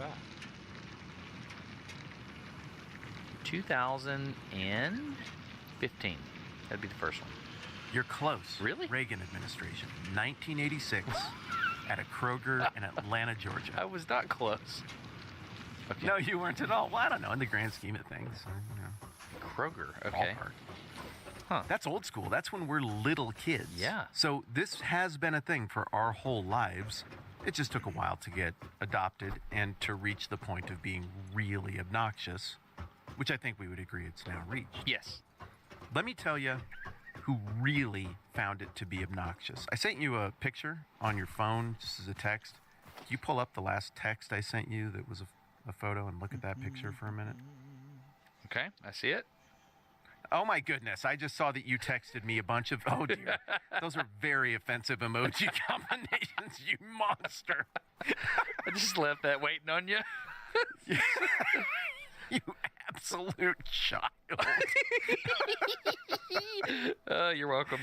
back?
2015. That'd be the first one.
You're close.
Really?
Reagan administration, 1986, at a Kroger in Atlanta, Georgia.
I was not close. Okay.
No, you weren't at all. Well, I don't know. In the grand scheme of things,
Kroger. Okay.
ballpark.
Huh.
That's old school. That's when we're little kids.
Yeah.
So this has been a thing for our whole lives. It just took a while to get adopted and to reach the point of being really obnoxious, which I think we would agree it's now reached.
Yes.
Let me tell you who really found it to be obnoxious. I sent you a picture on your phone just as a text. Can you pull up the last text I sent you that was a photo and look at that picture for a minute?
Okay. I see it.
Oh my goodness, I just saw that you texted me a bunch of, oh dear, those are very offensive emoji combinations, you monster.
I just left that waiting on you.
You absolute child.
You're welcome.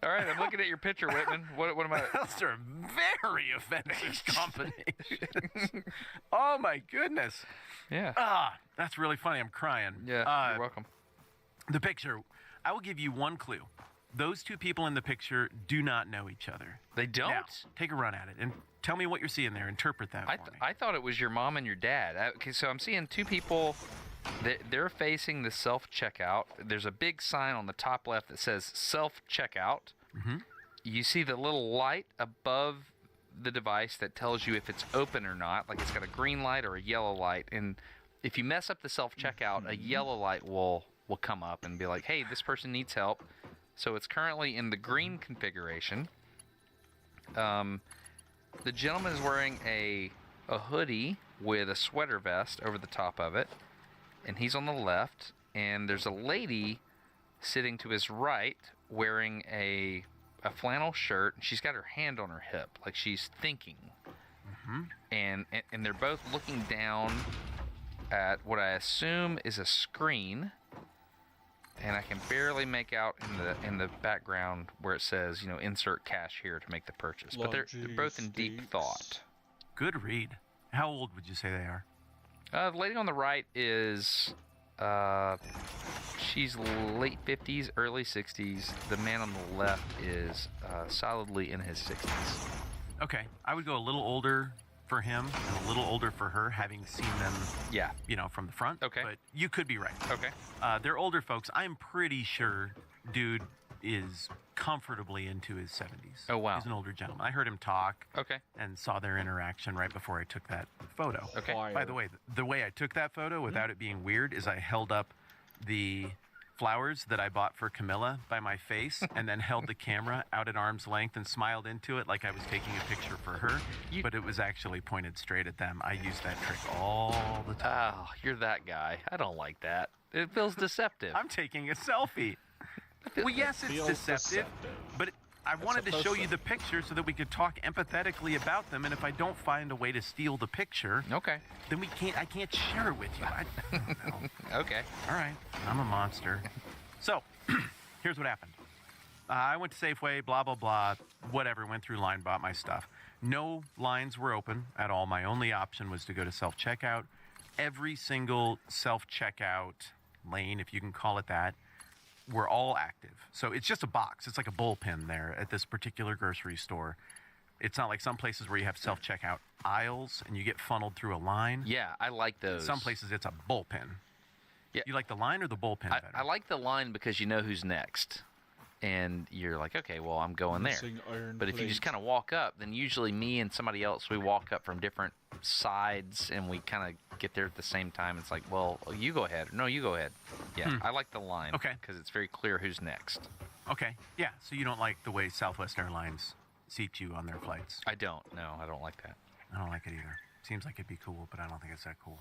All right, I'm looking at your picture, Whitman. What am I?
Those are very offensive combinations. Oh my goodness.
Yeah.
That's really funny. I'm crying.
Yeah. You're welcome.
The picture, I will give you one clue. Those two people in the picture do not know each other.
They don't?
Now, take a run at it and tell me what you're seeing there. Interpret that for me.
I thought it was your mom and your dad. Okay, so I'm seeing two people. They're facing the self-checkout. There's a big sign on the top left that says self-checkout.
Mm-hmm.
You see the little light above the device that tells you if it's open or not. Like it's got a green light or a yellow light. And if you mess up the self-checkout, a yellow light will come up and be like, hey, this person needs help. So it's currently in the green configuration. The gentleman is wearing a hoodie with a sweater vest over the top of it, and he's on the left. And there's a lady sitting to his right wearing a flannel shirt, and she's got her hand on her hip, like she's thinking.
Mm-hmm.
And they're both looking down at what I assume is a screen. And I can barely make out in the background where it says, insert cash here to make the purchase. But they're both in deep thought.
Good read. How old would you say they are?
The lady on the right is, she's late 50s, early 60s. The man on the left is solidly in his 60s.
Okay, I would go a little older for him and a little older for her, having seen them,
Yeah.
From the front.
Okay.
But you could be right.
Okay.
They're older folks. I'm pretty sure dude is comfortably into his 70s.
Oh, wow.
He's an older gentleman. I heard him talk
Okay.
and saw their interaction right before I took that photo.
Okay.
By the way, the way I took that photo without it being weird is I held up the flowers that I bought for Camilla by my face and then held the camera out at arm's length and smiled into it like I was taking a picture for her, but it was actually pointed straight at them. I use that trick all the time.
Oh, you're that guy. I don't like that. It feels deceptive.
I'm taking a selfie. Well, yes, it's
Feels
deceptive, but I wanted to show you the picture so that we could talk empathetically about them. And if I don't find a way to steal the picture,
Okay.
then I can't share it with you. I don't know.
Okay.
All right, I'm a monster. So, here's what happened. I went to Safeway, blah, blah, blah, whatever, went through line, bought my stuff. No lines were open at all. My only option was to go to self-checkout. Every single self-checkout lane, if you can call it that, were all active. So it's just a box. It's like a bullpen there at this particular grocery store. It's not like some places where you have self-checkout aisles and you get funneled through a line.
Yeah, I like those.
Some places it's a bullpen.
Yeah.
You like the line or the bullpen better?
I like the line because you know who's next. And you're like, okay, well, I'm going there.
Missing iron
But if you just
plate.
kind of walk up, then usually me and somebody else, we walk up from different sides and we kind of get there at the same time. It's like, well, you go ahead. No, you go ahead. Yeah, I like the line.
Okay.
Because it's very clear who's next.
Okay, yeah, so you don't like the way Southwest Airlines seat you on their flights.
I don't. No, I don't like that.
I don't like it either. Seems like it'd be cool, but I don't think it's that cool.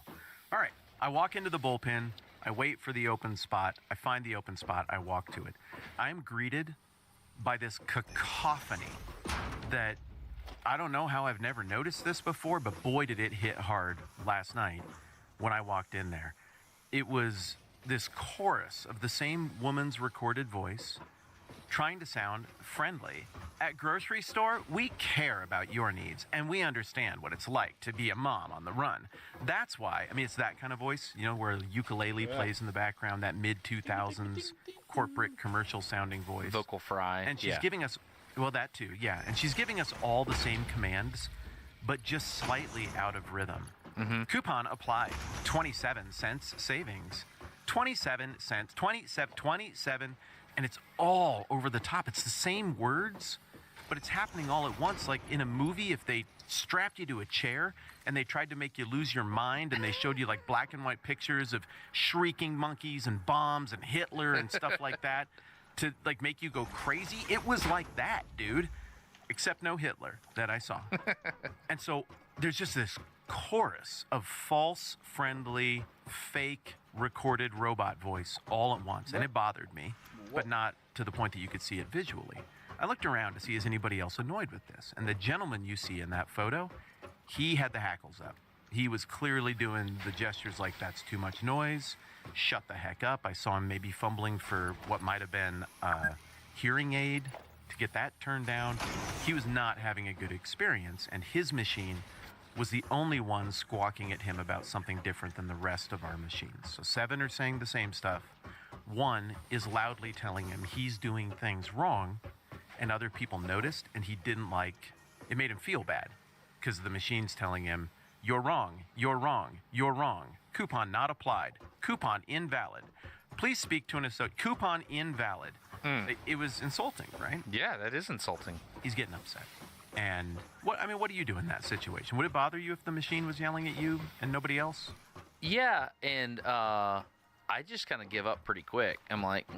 All right, I walk into the bullpen. I wait for the open spot. I find the open spot. I walk to it. I'm greeted by this cacophony that I don't know how I've never noticed this before, but boy, did it hit hard last night when I walked in there. It was this chorus of the same woman's recorded voice trying to sound friendly. At grocery store, we care about your needs, and we understand what it's like to be a mom on the run. That's why, I mean, it's that kind of voice, you know, where a ukulele plays in the background, that mid-2000s corporate commercial-sounding voice.
Vocal fry.
And she's giving us, well, that too, yeah. And she's giving us all the same commands, but just slightly out of rhythm. Coupon applied. 27 cents savings. 27 cents. 27, and it's all over the top. It's the same words, but it's happening all at once. Like in a movie, if they strapped you to a chair and they tried to make you lose your mind and they showed you like black and white pictures of shrieking monkeys and bombs and Hitler and stuff like that to like make you go crazy. It was like that, dude. Except no Hitler that I saw. And so there's just this chorus of false, friendly, fake, recorded robot voice all at once. And it bothered me, but not to the point that you could see it visually. I looked around to see is anybody else annoyed with this. And the gentleman you see in that photo, he had the hackles up. He was clearly doing the gestures like that's too much noise, shut the heck up. I saw him maybe fumbling for what might have been a hearing aid to get that turned down. He was not having a good experience, and his machine was the only one squawking at him about something different than the rest of our machines. So 7 are saying the same stuff. 1 is loudly telling him he's doing things wrong, and other people noticed, and he didn't like, it made him feel bad, because the machine's telling him, you're wrong, you're wrong, you're wrong. Coupon not applied. Coupon invalid. Please speak to an associate. Coupon invalid. It was insulting, right?
Yeah, that is insulting.
He's getting upset. And what do you do in that situation? Would it bother you if the machine was yelling at you and nobody else?
Yeah, and I just kind of give up pretty quick. I'm like,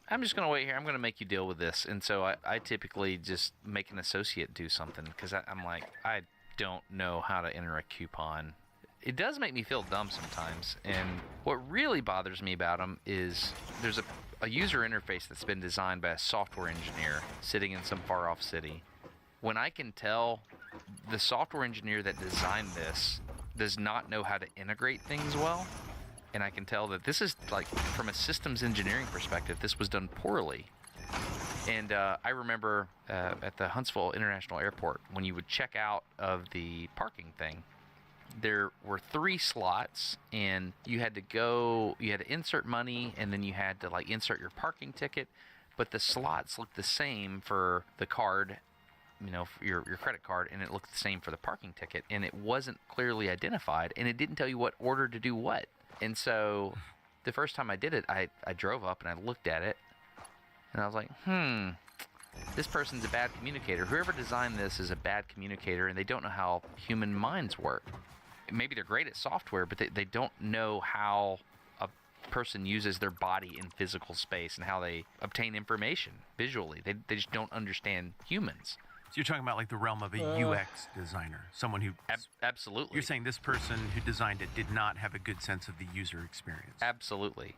I'm just going to wait here. I'm going to make you deal with this. And so I typically just make an associate do something because I'm like, I don't know how to enter a coupon. It does make me feel dumb sometimes. And what really bothers me about them is there's a user interface that's been designed by a software engineer sitting in some far-off city. When I can tell the software engineer that designed this does not know how to integrate things well, and I can tell that this is, like, from a systems engineering perspective, this was done poorly. And I remember at the Huntsville International Airport, when you would check out of the parking thing, there were 3 slots, and you had to insert money, and then you had to, like, insert your parking ticket, but the slots looked the same for the card, you know, your credit card, and it looked the same for the parking ticket, and it wasn't clearly identified, and it didn't tell you what order to do what. And so the first time I did it, I drove up and I looked at it, and I was like, this person's a bad communicator. Whoever designed this is a bad communicator, and they don't know how human minds work. Maybe they're great at software, but they don't know how a person uses their body in physical space and how they obtain information visually. They just don't understand humans.
So you're talking about like the realm of a UX designer, someone who...
Absolutely.
You're saying this person who designed it did not have a good sense of the user experience.
Absolutely.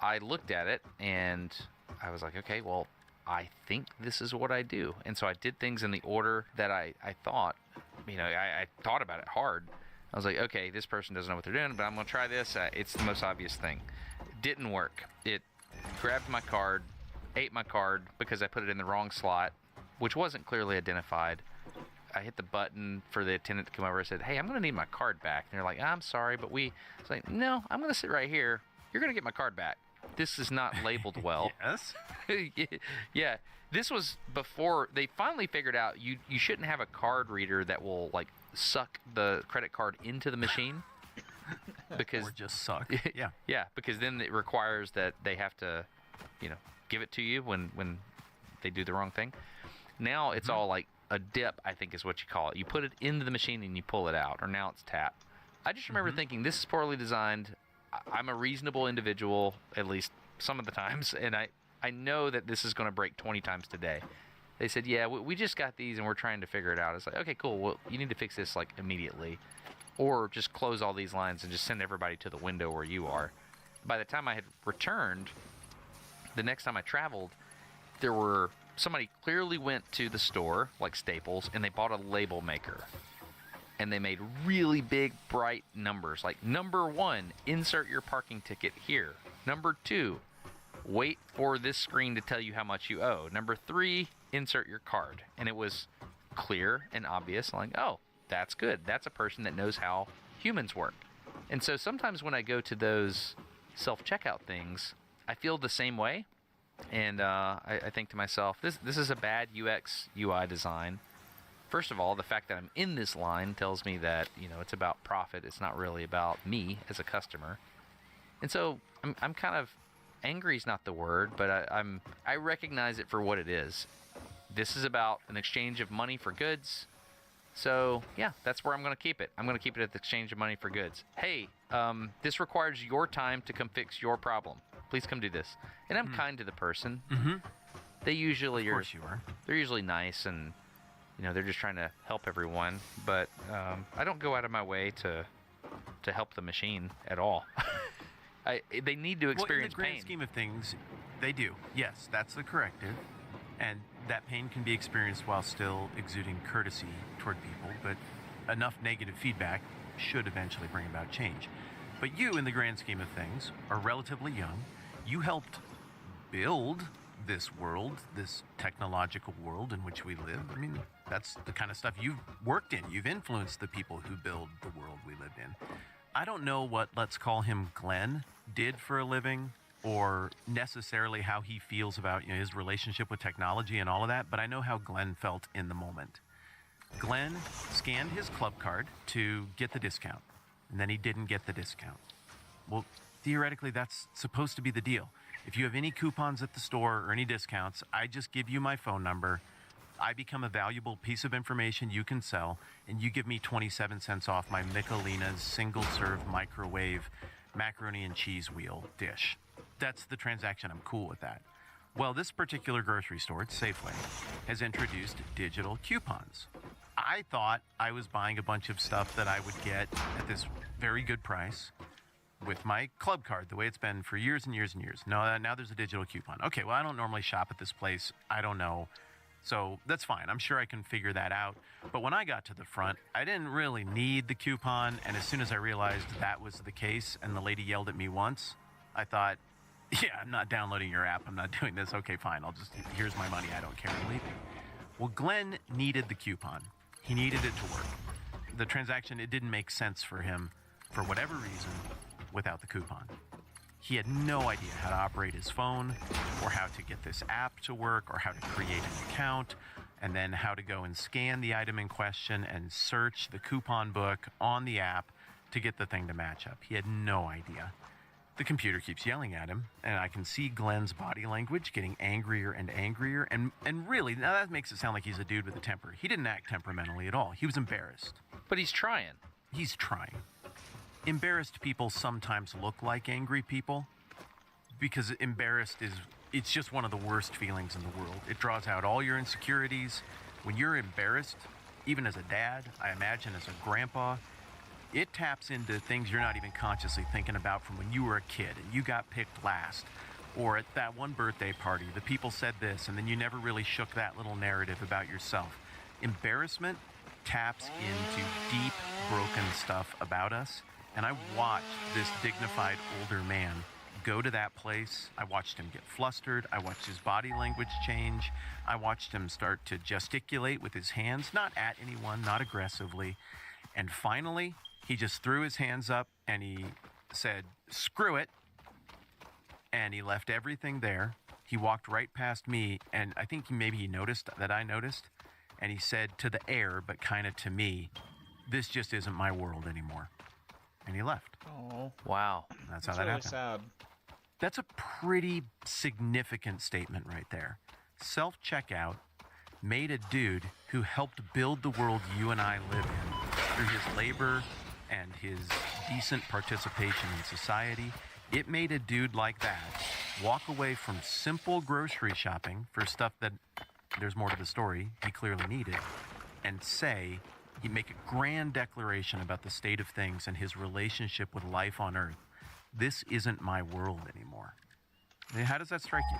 I looked at it and I was like, okay, well, I think this is what I do. And so I did things in the order that I thought, you know, I thought about it hard. I was like, okay, this person doesn't know what they're doing, but I'm going to try this. It's the most obvious thing. It didn't work. It grabbed my card, ate my card because I put it in the wrong slot, which wasn't clearly identified. I hit the button for the attendant to come over and said, hey, I'm going to need my card back. And they're like, I'm sorry, but it's like, no, I'm going to sit right here. You're going to get my card back. This is not labeled well.
Yes.
Yeah. This was before they finally figured out you shouldn't have a card reader that will, like, suck the credit card into the machine. Because
or just suck. Yeah.
Yeah, because then it requires that they have to, you know, give it to you when they do the wrong thing. Now it's all like a dip, I think is what you call it. You put it into the machine and you pull it out, or now it's tap. I just remember thinking, this is poorly designed. I'm a reasonable individual, at least some of the times, and I know that this is going to break 20 times today. They said, yeah, we just got these and we're trying to figure it out. It's like, okay, cool. Well, you need to fix this like immediately, or just close all these lines and just send everybody to the window where you are. By the time I had returned, the next time I traveled, somebody clearly went to the store, like Staples, and they bought a label maker. And they made really big, bright numbers, like number 1, insert your parking ticket here. Number 2, wait for this screen to tell you how much you owe. Number 3, insert your card. And it was clear and obvious. Like, oh, that's good. That's a person that knows how humans work. And so sometimes when I go to those self-checkout things, I feel the same way. And I think to myself, this is a bad UX UI design. First of all, the fact that I'm in this line tells me that, it's about profit. It's not really about me as a customer. And so I'm kind of, angry is not the word, but I recognize it for what it is. This is about an exchange of money for goods. So yeah, that's where I'm going to keep it. I'm going to keep it at the exchange of money for goods. Hey, this requires your time to come fix your problem. Please come do this. And I'm kind to the person.
Mm-hmm.
They usually
Of course you are.
They're usually nice, and they're just trying to help everyone. But I don't go out of my way to help the machine at all. They need to experience
well, in the grand
pain.
scheme of things, they do. Yes, that's the corrective. And that pain can be experienced while still exuding courtesy toward people, but enough negative feedback should eventually bring about change. But you, in the grand scheme of things, are relatively young. You helped build this world, this technological world in which we live. I mean, that's the kind of stuff you've worked in. You've influenced the people who build the world we lived in. I don't know what, let's call him Glenn, did for a living, or necessarily how he feels about his relationship with technology and all of that, but I know how Glenn felt in the moment. Glenn scanned his club card to get the discount, and then he didn't get the discount. Well, theoretically, that's supposed to be the deal. If you have any coupons at the store or any discounts, I just give you my phone number. I become a valuable piece of information you can sell, and you give me 27 cents off my Michelina's single-serve microwave macaroni and cheese wheel dish. That's the transaction. I'm cool with that. Well, this particular grocery store, it's Safeway, has introduced digital coupons. I thought I was buying a bunch of stuff that I would get at this very good price with my club card, the way it's been for years and years and years. No, now there's a digital coupon. Okay, well, I don't normally shop at this place. I don't know. So that's fine. I'm sure I can figure that out. But when I got to the front, I didn't really need the coupon. And as soon as I realized that was the case and the lady yelled at me once, I thought, yeah, I'm not downloading your app. I'm not doing this. Okay, fine. Here's my money. I don't care. I'm leaving. Well, Glenn needed the coupon. He needed it to work. The transaction, it didn't make sense for him for whatever reason without the coupon. He had no idea how to operate his phone or how to get this app to work or how to create an account and then how to go and scan the item in question and search the coupon book on the app to get the thing to match up. He had no idea. The computer keeps yelling at him, and I can see Glenn's body language getting angrier and angrier. And really, now that makes it sound like he's a dude with a temper. He didn't act temperamentally at all. He was embarrassed.
But he's trying.
He's trying. Embarrassed people sometimes look like angry people because it's just one of the worst feelings in the world. It draws out all your insecurities. When you're embarrassed, even as a dad, I imagine as a grandpa, it taps into things you're not even consciously thinking about from when you were a kid and you got picked last. Or at that one birthday party, the people said this, and then you never really shook that little narrative about yourself. Embarrassment taps into deep, broken stuff about us. And I watched this dignified older man go to that place. I watched him get flustered. I watched his body language change. I watched him start to gesticulate with his hands, not at anyone, not aggressively. And finally, he just threw his hands up and he said, "Screw it." And he left everything there. He walked right past me, and I think maybe he noticed that I noticed. And he said to the air, but kind of to me, "This just isn't my world anymore." And he left.
Oh,
Wow.
That's how
That's
that
really
happened.
sad.
That's a pretty significant statement right there. Self-checkout made a dude who helped build the world you and I live in through his labor and his decent participation in society. It made a dude like that walk away from simple grocery shopping for stuff that, there's more to the story, he clearly needed, and say, he'd make a grand declaration about the state of things and his relationship with life on Earth. This isn't my world anymore. How does that strike you?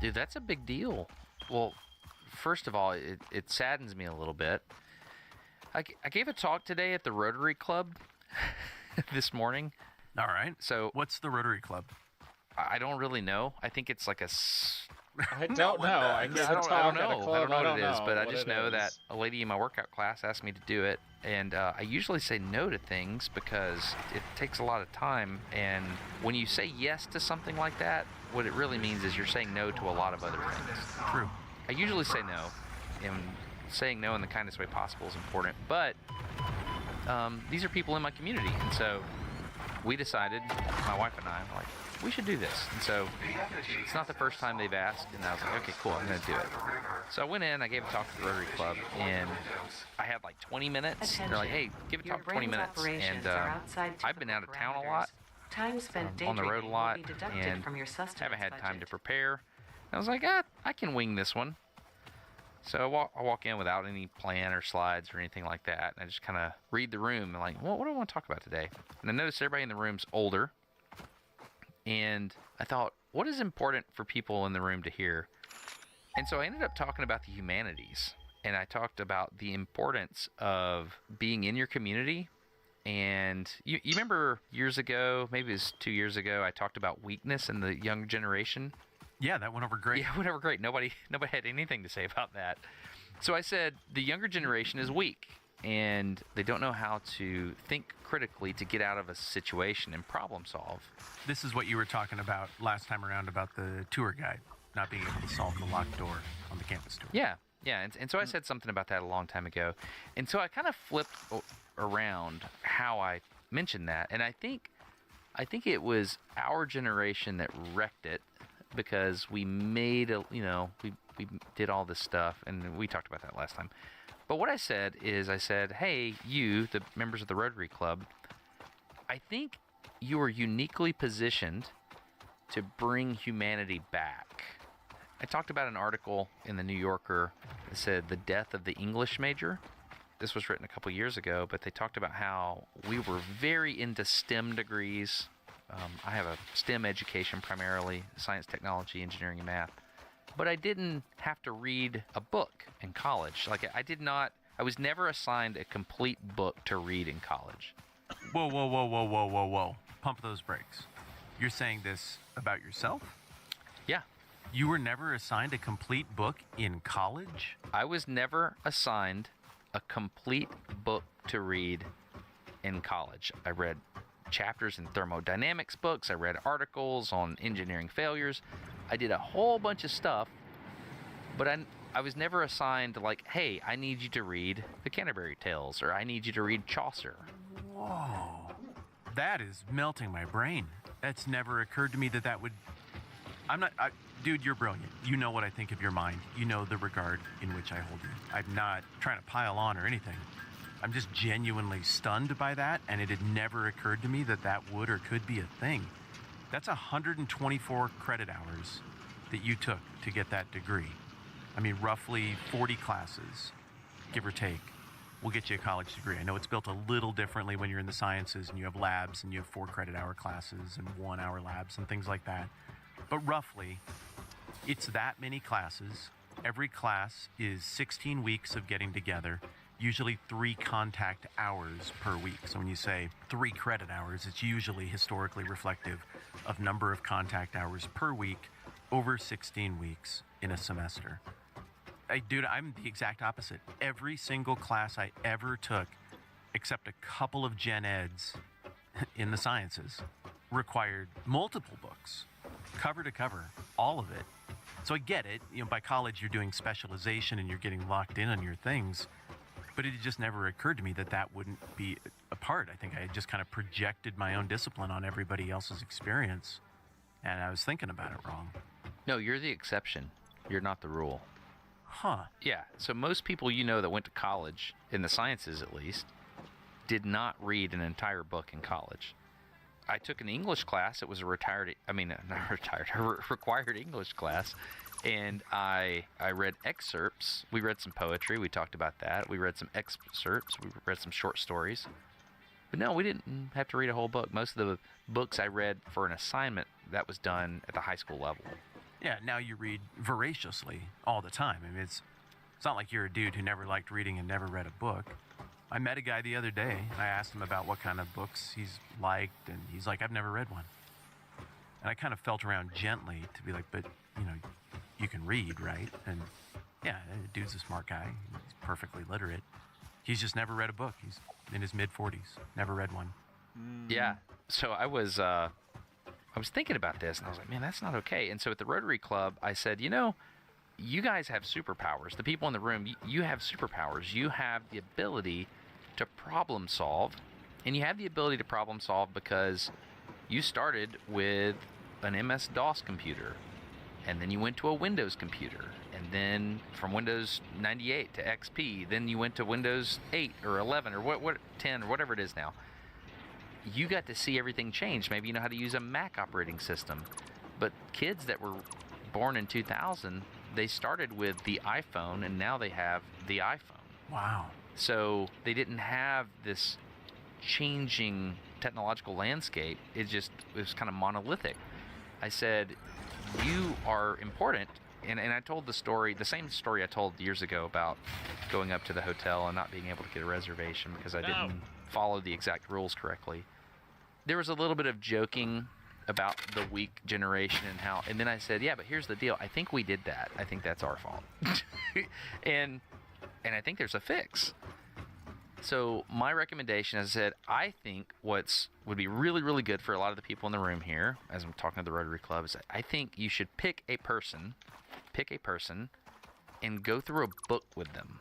Dude, that's a big deal. Well, first of all, it saddens me a little bit. I gave a talk today at the Rotary Club this morning.
All right.
So
What's the Rotary Club?
I don't really know. I think it's like
I don't know. I can't
I don't
talk
know.
at a club.
I don't know what it is, but I
what
just
it
know that
is.
a lady in my workout class asked me to do it, and I usually say no to things because it takes a lot of time. And when you say yes to something like that, what it really means is you're saying no to a lot of other things.
True.
I usually say no, and saying no in the kindest way possible is important. But these are people in my community, and so we decided, my wife and I, like, we should do this. And so it's not the first time they've asked, and I was like, okay, cool, I'm going to do it. So I went in, I gave a talk to the Rotary Club, and I had like 20 minutes. They're like, hey, give a talk for 20 minutes. And I've been out of town a lot,
Time spent
on the road a lot,
will be deducted
and
from your sustenance
haven't had time to
budget.
prepare. I was like, I can wing this one. So I walk in without any plan or slides or anything like that. And I just kind of read the room and like, what do I want to talk about today? And I noticed everybody in the room's older. And I thought, what is important for people in the room to hear? And so I ended up talking about the humanities. And I talked about the importance of being in your community. And you remember years ago, maybe it was 2 years ago, I talked about weakness in the younger generation.
Yeah, that went over great.
Yeah, whatever, great. Nobody had anything to say about that. So I said the younger generation is weak, and they don't know how to think critically to get out of a situation and problem solve.
This is what you were talking about last time around about the tour guide not being able to solve the locked door on the campus tour.
Yeah. And so I said something about that a long time ago. And so I kind of flipped around how I mentioned that. And I think it was our generation that wrecked it because we made we did all this stuff, and we talked about that last time. But what I said is, hey, you, the members of the Rotary Club, I think you are uniquely positioned to bring humanity back. I talked about an article in the New Yorker that said the death of the English major. This was written a couple years ago, but they talked about how we were very into STEM degrees. I have a STEM education primarily, science, technology, engineering, and math. But I didn't have to read a book in college. Like, I was never assigned a complete book to read in college.
Whoa. Pump those brakes. You're saying this about yourself?
Yeah.
You were never assigned a complete book in college?
I was never assigned a complete book to read in college. I read chapters in thermodynamics books. I read articles on engineering failures. I did a whole bunch of stuff, but I was never assigned like, hey, I need you to read the Canterbury Tales, or I need you to read Chaucer.
Whoa. That is melting my brain. That's never occurred to me that would... Dude, you're brilliant. You know what I think of your mind. You know the regard in which I hold you. I'm not trying to pile on or anything. I'm just genuinely stunned by that, and it had never occurred to me that would or could be a thing. That's 124 credit hours that you took to get that degree. I mean, roughly 40 classes, give or take, will get you a college degree. I know it's built a little differently when you're in the sciences and you have labs and you have 4 credit hour classes and 1 hour labs and things like that. But roughly, it's that many classes. Every class is 16 weeks of getting together, usually 3 contact hours per week. So when you say 3 credit hours, it's usually historically reflective of number of contact hours per week over 16 weeks in a semester. Dude, I'm the exact opposite. Every single class I ever took, except a couple of gen eds in the sciences, required multiple books, cover to cover, all of it. So I get it. By college, you're doing specialization and you're getting locked in on your things. But it just never occurred to me that wouldn't be a part. I think I just kind of projected my own discipline on everybody else's experience. And I was thinking about it wrong.
No, you're the exception. You're not the rule.
Huh.
Yeah, so most people that went to college, in the sciences at least, did not read an entire book in college. I took an English class. It was a required English class. And I read excerpts. We read some poetry. We talked about that. We read some excerpts. We read some short stories. But no, we didn't have to read a whole book. Most of the books I read for an assignment, that was done at the high school level.
Yeah, now you read voraciously all the time. I mean, it's not like you're a dude who never liked reading and never read a book. I met a guy the other day, and I asked him about what kind of books he's liked, and he's like, I've never read one. And I kind of felt around gently to be like, but, you can read, right? And yeah, the dude's a smart guy. He's perfectly literate. He's just never read a book. He's in his mid-40s, never read one.
Yeah. So I was thinking about this, and I was like, man, that's not okay. And so at the Rotary Club, I said, you guys have superpowers. The people in the room, you have superpowers. You have the ability to problem solve, and you have the ability to problem solve because you started with an MS-DOS computer, and then you went to a Windows computer, and then from Windows 98 to XP, then you went to Windows 8 or 11 or what 10 or whatever it is now. You got to see everything change. Maybe you know how to use a Mac operating system. But kids that were born in 2000, they started with the iPhone, and now they have the iPhone.
Wow.
So they didn't have this changing technological landscape. It was kind of monolithic. I said, you are important. And I told the same story I told years ago about going up to the hotel and not being able to get a reservation because I didn't follow the exact rules correctly. There was a little bit of joking about the weak generation and then I said, yeah, but here's the deal. I think we did that. I think that's our fault. and I think there's a fix. So my recommendation, as I said, I think would be really, really good for a lot of the people in the room here, as I'm talking to the Rotary Club, is I think you should pick a person, and go through a book with them.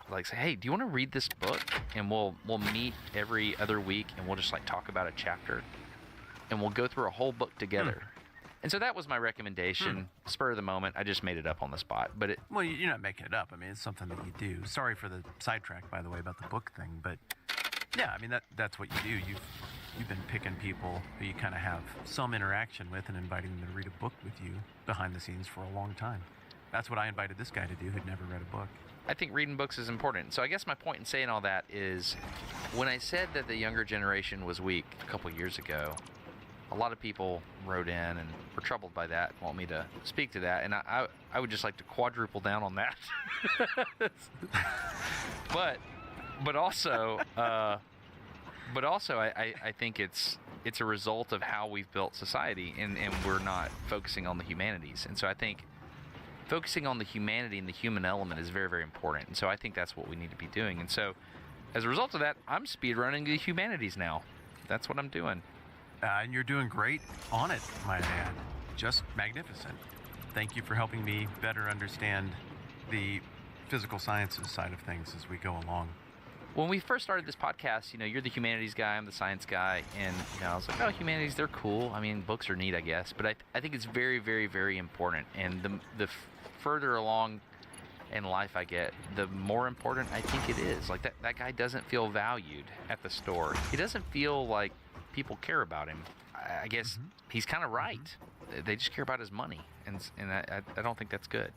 Like say, hey, do you want to read this book? And we'll meet every other week, and we'll just like talk about a chapter, and we'll go through a whole book together. And so that was my recommendation. Spur of the moment. I just made it up on the spot. But
Well, you're not making it up. I mean, it's something that you do. Sorry for the sidetrack, by the way, about the book thing. But yeah, I mean, that's what you do. You've been picking people who you kind of have some interaction with and inviting them to read a book with you behind the scenes for a long time. That's what I invited this guy to do who'd never read a book.
I think reading books is important. So I guess my point in saying all that is when I said that the younger generation was weak a couple years ago, a lot of people wrote in and were troubled by that, want me to speak to that, and I would just like to quadruple down on that. but also I think it's a result of how we've built society, and we're not focusing on the humanities. And so I think focusing on the humanity and the human element is very, very important. And so I think that's what we need to be doing. And so as a result of that, I'm speedrunning the humanities now. That's what I'm doing.
And you're doing great on it, might I add. Just magnificent. Thank you for helping me better understand the physical sciences side of things as we go along.
When we first started this podcast, you're the humanities guy, I'm the science guy, and I was like, oh, humanities, they're cool. I mean, books are neat, I guess, but I think it's very, very, very important. And the further along in life I get, the more important I think it is. Like that guy doesn't feel valued at the store. He doesn't feel like people care about him. I guess he's kind of right. They just care about his money, and I don't think that's good.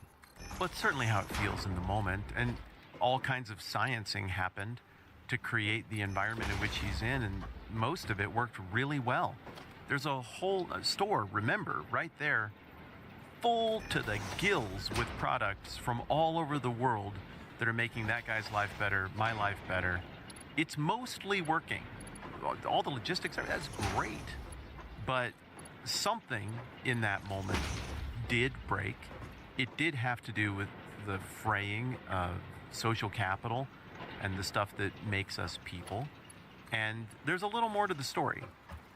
Well, it's certainly how it feels in the moment, and all kinds of sciencing happened to create the environment in which he's in, and most of it worked really well. There's a whole store, remember, right there, full to the gills with products from all over the world that are making that guy's life better, my life better. It's mostly working. All the logistics, that's great. But something in that moment did break. It did have to do with the fraying of social capital and the stuff that makes us people. And there's a little more to the story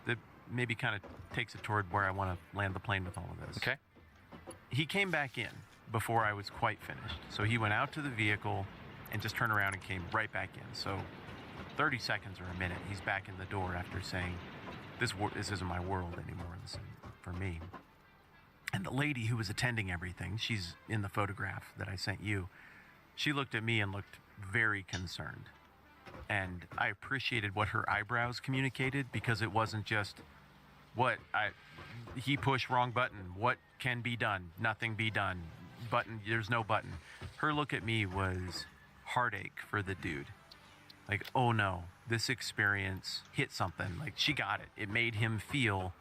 that maybe kind of takes it toward where I want to land the plane with all of this.
Okay.
He came back in before I was quite finished. So he went out to the vehicle and just turned around and came right back in. So 30 seconds or a minute, he's back in the door after saying, this isn't my world anymore, this isn't for me. And the lady who was attending everything, she's in the photograph that I sent you, she looked at me and looked very concerned. And I appreciated what her eyebrows communicated, because it wasn't just, he pushed wrong button, what can be done, nothing be done, button, there's no button. Her look at me was heartache for the dude. Like, oh no, this experience hit something. Like, she got it. It made him feel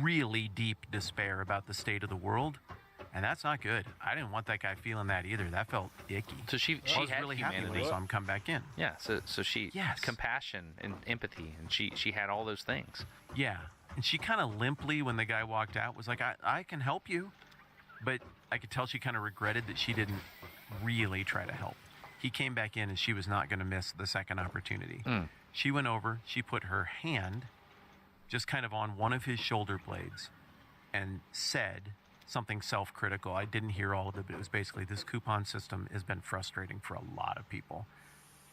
really deep despair about the state of the world. And that's not good. I didn't want that guy feeling that either. That felt icky.
So she
I was
had
really happy when I
humanity.
saw him come back in.
Yeah, so she
Yes.
compassion and empathy, and she had all those things.
Yeah. And she kind of limply, when the guy walked out, was like, I can help you. But I could tell she kind of regretted that she didn't really try to help. He came back in and she was not going to miss the second opportunity. She went over, she put her hand just kind of on one of his shoulder blades and said something self-critical. I didn't hear all of it, but it was basically, this coupon system has been frustrating for a lot of people.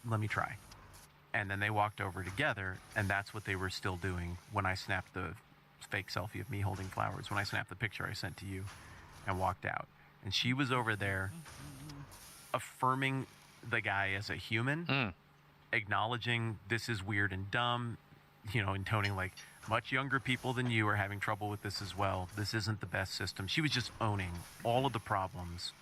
Let me try. And then they walked over together, and that's what they were still doing when I snapped the fake selfie of me holding flowers. When I snapped the picture I sent to you and walked out. And she was over there affirming the guy as a human, acknowledging this is weird and dumb, you know, intoning like, much younger people than you are having trouble with this as well. This isn't the best system. She was just owning all of the problems.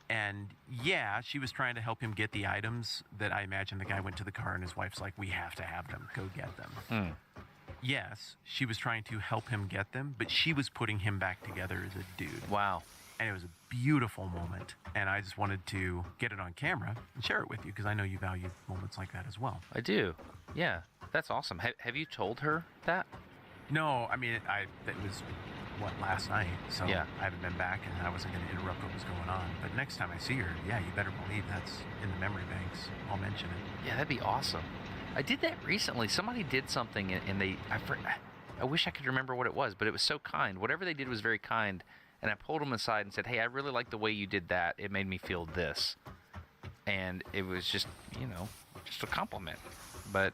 And yeah, she was trying to help him get the items that I imagine the guy went to the car and his wife's like, we have to have them. Go get them. Yes, she was trying to help him get them, but she was putting him back together as a dude.
Wow.
And it was a beautiful moment. And I just wanted to get it on camera and share it with you because I know you value moments like that as well.
I do. Yeah, that's awesome. Have you told her that?
No, I mean, it was, last night. So
Yeah.
I haven't been back and I wasn't going to interrupt what was going on. But next time I see her, yeah, you better believe that's in the memory banks. I'll mention it.
Yeah, that'd be awesome. I did that recently. Somebody did something and I wish I could remember what it was, but it was so kind. Whatever they did was very kind. And I pulled them aside and said, hey, I really like the way you did that. It made me feel this. And it was just, just a compliment. But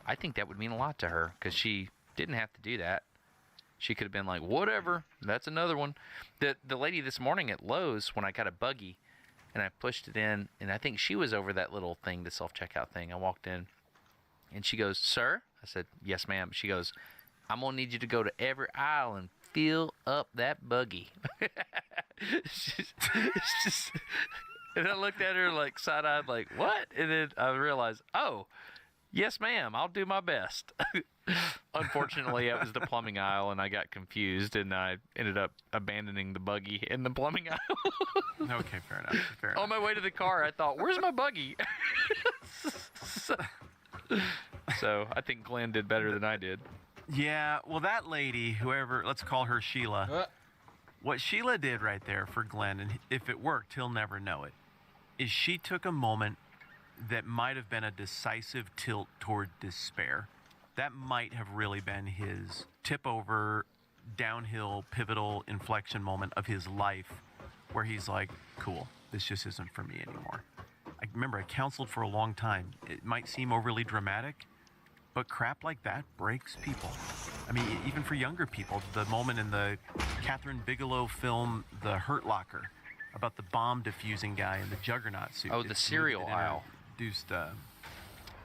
I think that would mean a lot to her because she didn't have to do that. She could have been like, whatever, that's another one. The lady this morning at Lowe's, when I got a buggy and I pushed it in, and I think she was over that little thing, the self-checkout thing. I walked in and she goes, sir? I said, yes, ma'am. She goes, I'm going to need you to go to every aisle and fill up that buggy. And I looked at her like side-eyed, like, what? And then I realized, oh, yes, ma'am, I'll do my best. Unfortunately, it was the plumbing aisle, and I got confused, and I ended up abandoning the buggy in the plumbing aisle.
Okay, fair enough.
On my way to the car, I thought, where's my buggy? So I think Glenn did better than I did.
Yeah, well, that lady, whoever, let's call her Sheila. What Sheila did right there for Glenn, and if it worked, he'll never know it, is she took a moment that might have been a decisive tilt toward despair. That might have really been his tip over, downhill, pivotal inflection moment of his life where he's like, cool, this just isn't for me anymore. I remember I counseled for a long time. It might seem overly dramatic, but crap like that breaks people. I mean, even for younger people, the moment in the Catherine Bigelow film, The Hurt Locker, about the bomb defusing guy in the Juggernaut suit.
Oh, the cereal aisle.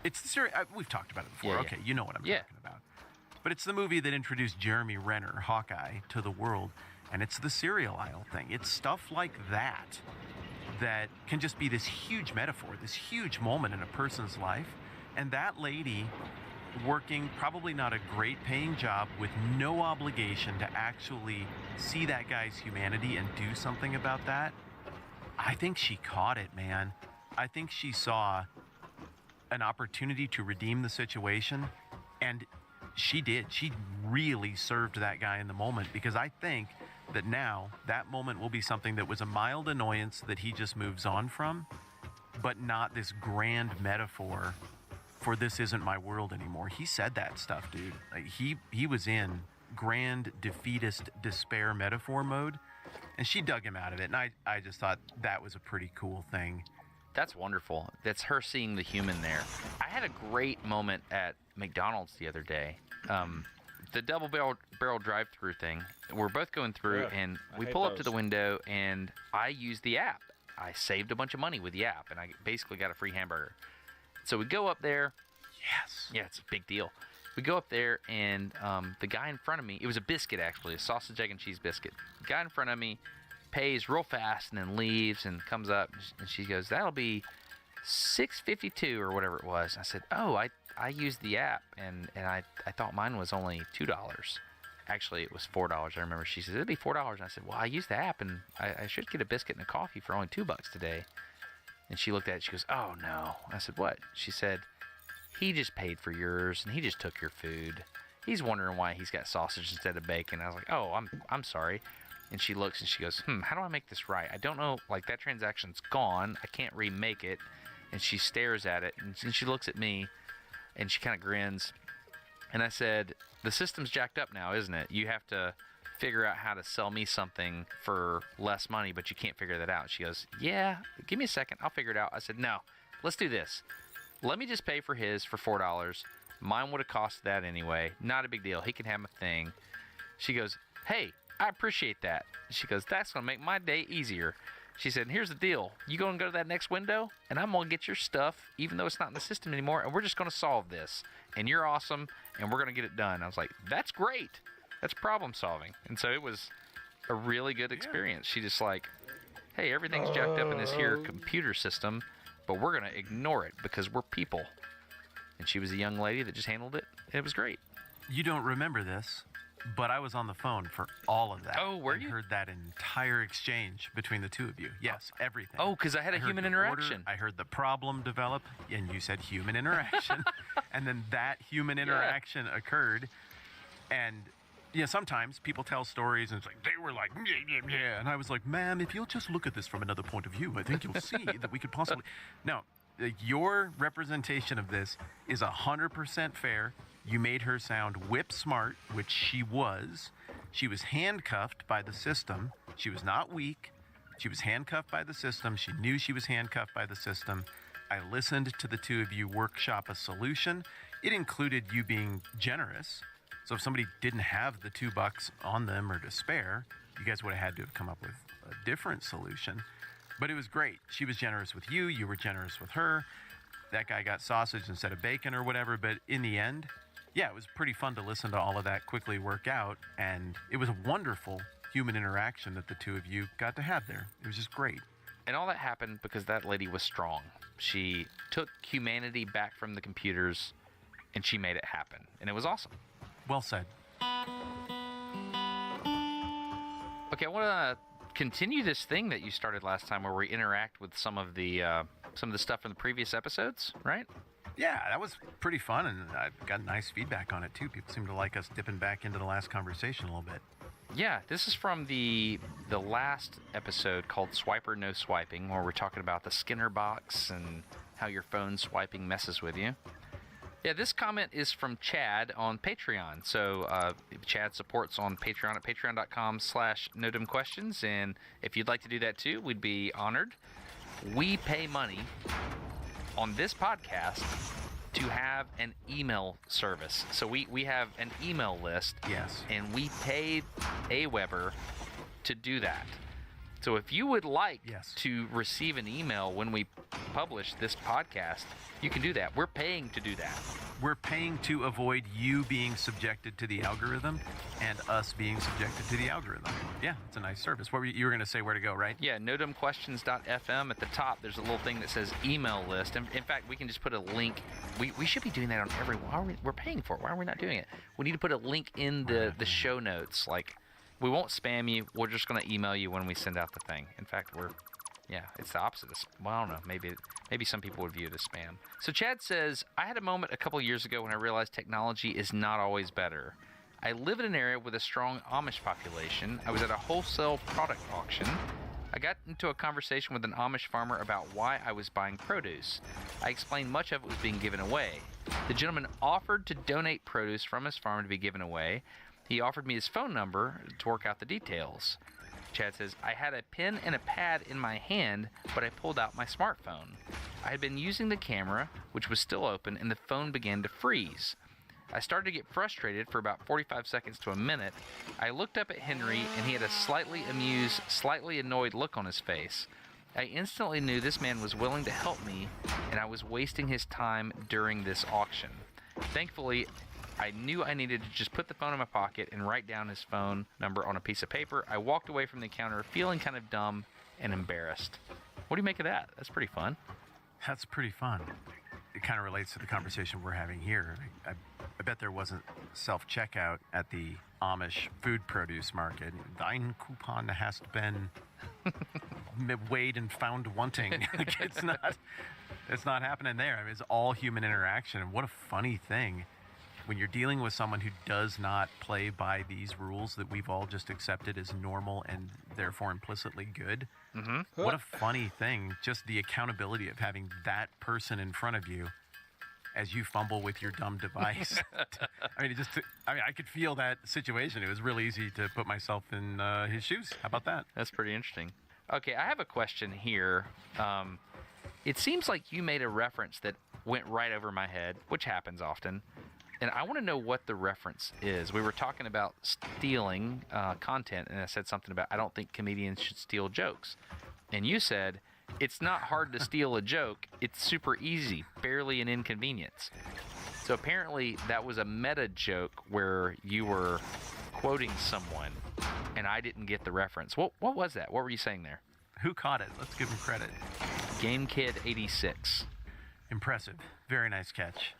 It's the cereal. We've talked about it before.
Yeah,
Okay, you know what I'm talking about. But it's the movie that introduced Jeremy Renner, Hawkeye, to the world, and it's the cereal aisle thing. It's stuff like that that can just be this huge metaphor, this huge moment in a person's life. And that lady, working probably not a great paying job with no obligation to actually see that guy's humanity and do something about that, I think she caught it, man. I think she saw an opportunity to redeem the situation, and she did. She really served that guy in the moment, because I think that now that moment will be something that was a mild annoyance that he just moves on from, but not this grand metaphor for this isn't my world anymore. He said that stuff, dude. Like, he was in grand defeatist despair metaphor mode, and she dug him out of it, and I just thought that was a pretty cool thing.
That's wonderful. That's her seeing the human there. I had a great moment at McDonald's the other day. The double barrel drive-through thing. We're both going through, and we pull up to the window, and I use the app. I saved a bunch of money with the app, and I basically got a free hamburger. So we go up there.
Yes.
Yeah, it's a big deal. We go up there, and the guy in front of me, it was a biscuit actually, a sausage, egg, and cheese biscuit. The guy in front of me pays real fast and then leaves and comes up, and she goes, that'll be $6.52 or whatever it was. I said, oh, I used the app, and I thought mine was only $2. Actually, it was $4. I remember she said, it'll be $4. And I said, well, I used the app, and I should get a biscuit and a coffee for only $2 today. And she looked at it, she goes, oh, no. I said, what? She said, he just paid for yours, and he just took your food. he's wondering why he's got sausage instead of bacon. I was like, oh, I'm sorry. And she looks and she goes, how do I make this right? I don't know, like that transaction's gone. I can't remake it. And she stares at it and she looks at me and she kind of grins. And I said, the system's jacked up now, isn't it? You have to figure out how to sell me something for less money, but you can't figure that out. She goes, yeah, give me a second. I'll figure it out. I said, no, let's do this. Let me just pay for his for $4. Mine would have cost that anyway. Not a big deal. He can have my thing. She goes, hey, I appreciate that. She goes, that's going to make my day easier. She said, here's the deal. You going to go to that next window, and I'm going to get your stuff, even though it's not in the system anymore, and we're just going to solve this. And you're awesome, and we're going to get it done. I was like, that's great. That's problem solving. And so it was a really good experience. She just like, hey, everything's jacked up in this here computer system, but we're going to ignore it because we're people. And she was a young lady that just handled it. It was great.
You don't remember this, but I was on the phone for all of that.
Oh, were you?
I heard that entire exchange between the two of you. Yes, everything.
Oh, because I had a
heard
human
the
interaction.
order, I heard the problem develop, and you said human interaction. And then that human interaction occurred. And yeah, sometimes people tell stories, and it's like, they were like, yeah. And I was like, ma'am, if you'll just look at this from another point of view, I think you'll see that we could possibly... No, your representation of this is 100% fair. You made her sound whip smart, which she was. She was handcuffed by the system. She was not weak. She was handcuffed by the system. She knew she was handcuffed by the system. I listened to the two of you workshop a solution. It included you being generous. So if somebody didn't have the $2 on them or to spare, you guys would have had to have come up with a different solution. But it was great. She was generous with you. You were generous with her. That guy got sausage instead of bacon or whatever. But in the end, yeah, it was pretty fun to listen to all of that quickly work out. And it was a wonderful human interaction that the two of you got to have there. It was just great.
And all that happened because that lady was strong. She took humanity back from the computers, and she made it happen. And it was awesome.
Well said.
Okay, I want to continue this thing that you started last time where we interact with some of the stuff from the previous episodes, right?
Yeah, that was pretty fun, and I got nice feedback on it, too. People seem to like us dipping back into the last conversation a little bit.
Yeah, this is from the last episode called Swiper No Swiping, where we're talking about the Skinner box and how your phone swiping messes with you. Yeah, this comment is from Chad on Patreon. So Chad supports on Patreon at patreon.com/NoDumbQuestions. And if you'd like to do that too, we'd be honored. We pay money on this podcast to have an email service. So we have an email list.
Yes.
And we pay AWeber to do that. So if you would like to receive an email when we publish this podcast, you can do that. We're paying to do that.
We're paying to avoid you being subjected to the algorithm and us being subjected to the algorithm. Yeah, it's a nice service. You were going to say where to go, right?
Yeah, nodumbquestions.fm. At the top, there's a little thing that says email list. And in fact, we can just put a link. We should be doing that on every... We're paying for it. Why are we not doing it? We need to put a link in the show notes. Like, we won't spam you. We're just going to email you when we send out the thing. In fact, it's the opposite of... Well, I don't know. Maybe some people would view it as spam. So Chad says, I had a moment a couple years ago when I realized technology is not always better. I live in an area with a strong Amish population. I was at a wholesale product auction. I got into a conversation with an Amish farmer about why I was buying produce. I explained much of it was being given away. The gentleman offered to donate produce from his farm to be given away. He offered me his phone number to work out the details. Chad says, I had a pen and a pad in my hand, but I pulled out my smartphone. I had been using the camera, which was still open, and the phone began to freeze. I started to get frustrated for about 45 seconds to a minute. I looked up at Henry, and he had a slightly amused, slightly annoyed look on his face. I instantly knew this man was willing to help me, and I was wasting his time during this auction. Thankfully, I knew I needed to just put the phone in my pocket and write down his phone number on a piece of paper. I walked away from the counter feeling kind of dumb and embarrassed. What do you make of that? That's pretty fun.
That's pretty fun. It kind of relates to the conversation we're having here. I bet there wasn't self-checkout at the Amish food produce market. Thine coupon has been weighed and found wanting. It's not happening there. I mean, it's all human interaction. And what a funny thing when you're dealing with someone who does not play by these rules that we've all just accepted as normal and therefore implicitly good, what a funny thing, just the accountability of having that person in front of you as you fumble with your dumb device. I could feel that situation. It was real easy to put myself in his shoes. How about that?
That's pretty interesting. Okay, I have a question here. It seems like you made a reference that went right over my head, which happens often. And I want to know what the reference is. We were talking about stealing content, and I said something about I don't think comedians should steal jokes. And you said, it's not hard to steal a joke. It's super easy, barely an inconvenience. So apparently that was a meta joke where you were quoting someone, and I didn't get the reference. What was that? What were you saying there?
Who caught it? Let's give him credit.
GameKid86.
Impressive. Very nice catch.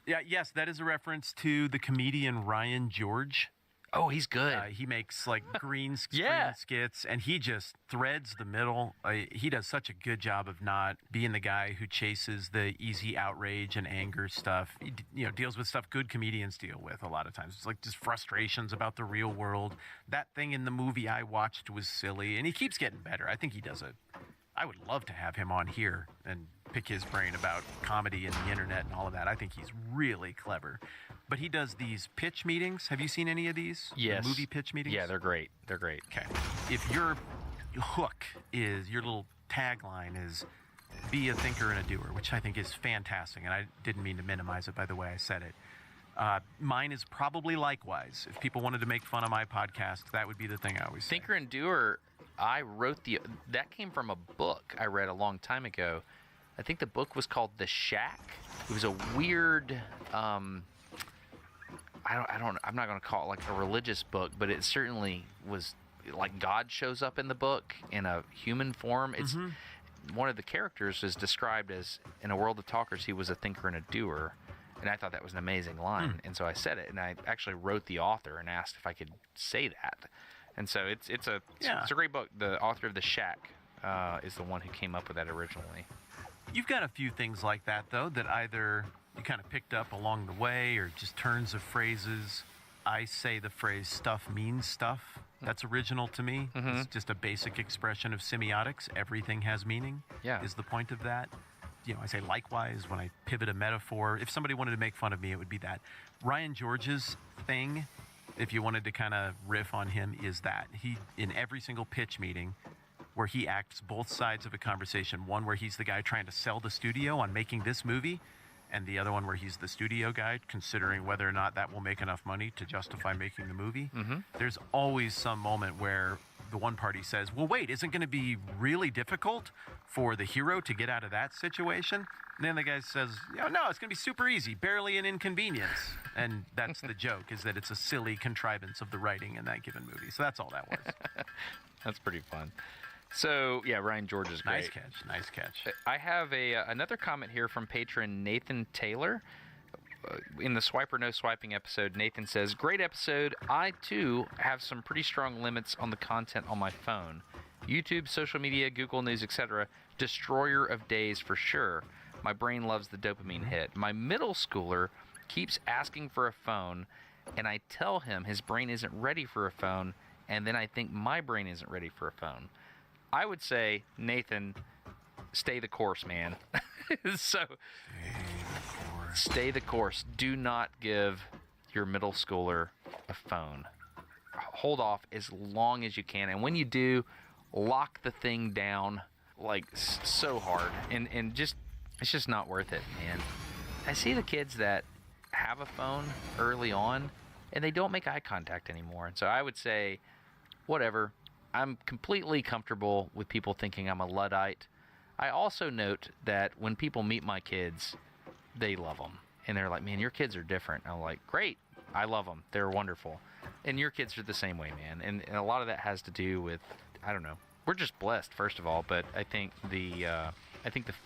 Yeah, yes, that is a reference to the comedian Ryan George.
Oh, he's good.
He makes like green screen
Yeah.
skits, and he just threads the middle. He does such a good job of not being the guy who chases the easy outrage and anger stuff. He deals with stuff good comedians deal with a lot of times. It's like just frustrations about the real world. That thing in the movie I watched was silly, and he keeps getting better. I think he does I would love to have him on here and pick his brain about comedy and the internet and all of that. I think he's really clever. But he does these pitch meetings. Have you seen any of these?
Yes.
The movie pitch meetings?
Yeah, they're great. They're great.
Okay. If your hook is, your little tagline is, be a thinker and a doer, which I think is fantastic, and I didn't mean to minimize it by the way I said it. Mine is probably likewise. If people wanted to make fun of my podcast, that would be the thing I always say.
Thinker and Doer, I wrote that came from a book I read a long time ago. I think the book was called The Shack. It was a weird, I'm not going to call it like a religious book, but it certainly was like God shows up in the book in a human form. It's one of the characters is described as, in a world of talkers, he was a thinker and a doer. And I thought that was an amazing line. And so I said it, and I actually wrote the author and asked if I could say that. And so it's a great book. The author of The Shack is the one who came up with that originally.
You've got a few things like that, though, that either you kind of picked up along the way or just turns of phrases. I say the phrase stuff means stuff. That's original to me. It's just a basic expression of semiotics. Everything has meaning is the point of that. I say likewise when I pivot a metaphor. If somebody wanted to make fun of me, it would be that. Ryan George's thing, if you wanted to kind of riff on him, is that he, in every single pitch meeting, where he acts both sides of a conversation, one where he's the guy trying to sell the studio on making this movie, and the other one where he's the studio guy considering whether or not that will make enough money to justify making the movie. There's always some moment where the one party says, well, wait, isn't going to be really difficult for the hero to get out of that situation? And then the guy says, no, it's going to be super easy, barely an inconvenience. And that's the joke, is that it's a silly contrivance of the writing in that given movie. So that's all that was.
That's pretty fun. So, yeah, Ryan George is great.
Nice catch.
I have another comment here from patron Nathan Taylor. In the Swipe or No Swiping episode, Nathan says, great episode. I, too, have some pretty strong limits on the content on my phone. YouTube, social media, Google News, etc. Destroyer of days for sure. My brain loves the dopamine hit. My middle schooler keeps asking for a phone, and I tell him his brain isn't ready for a phone, and then I think my brain isn't ready for a phone. I would say, Nathan, stay the course, man. Stay the course. Do not give your middle schooler a phone. Hold off as long as you can. And when you do, lock the thing down like so hard. And just, it's just not worth it, man. I see the kids that have a phone early on and they don't make eye contact anymore. And so I would say, whatever. I'm completely comfortable with people thinking I'm a Luddite. I also note that when people meet my kids, they love them. And they're like, man, your kids are different. And I'm like, great. I love them. They're wonderful. And your kids are the same way, man. And a lot of that has to do with, I don't know. We're just blessed, first of all. But I think the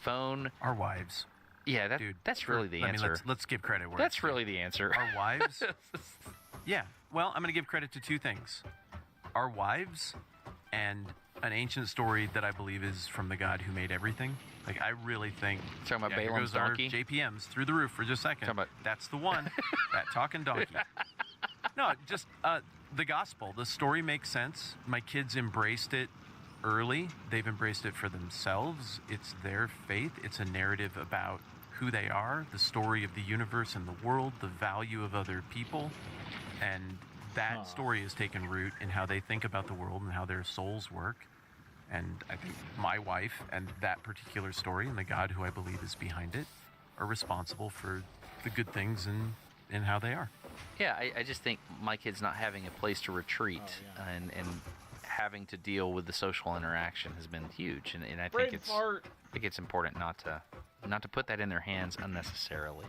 phone.
Our wives.
Yeah, that's really the answer.
Let's give credit where
that's really the answer.
Our wives. Yeah. Well, I'm going to give credit to two things. Our wives and an ancient story that I believe is from the God who made everything. Like, I really think...
Talking about
here
Balaam's
goes our
donkey?
JPMs through the roof for just a second.
Talking about-
That's the one. That talking donkey. No, just the gospel. The story makes sense. My kids embraced it early. They've embraced it for themselves. It's their faith. It's a narrative about who they are, the story of the universe and the world, the value of other people. And that story has taken root in how they think about the world and how their souls work. And I think my wife and that particular story and the God who I believe is behind it are responsible for the good things and how they are.
Yeah, I just think my kids not having a place to retreat and having to deal with the social interaction has been huge. And I think it's important not to put that in their hands unnecessarily.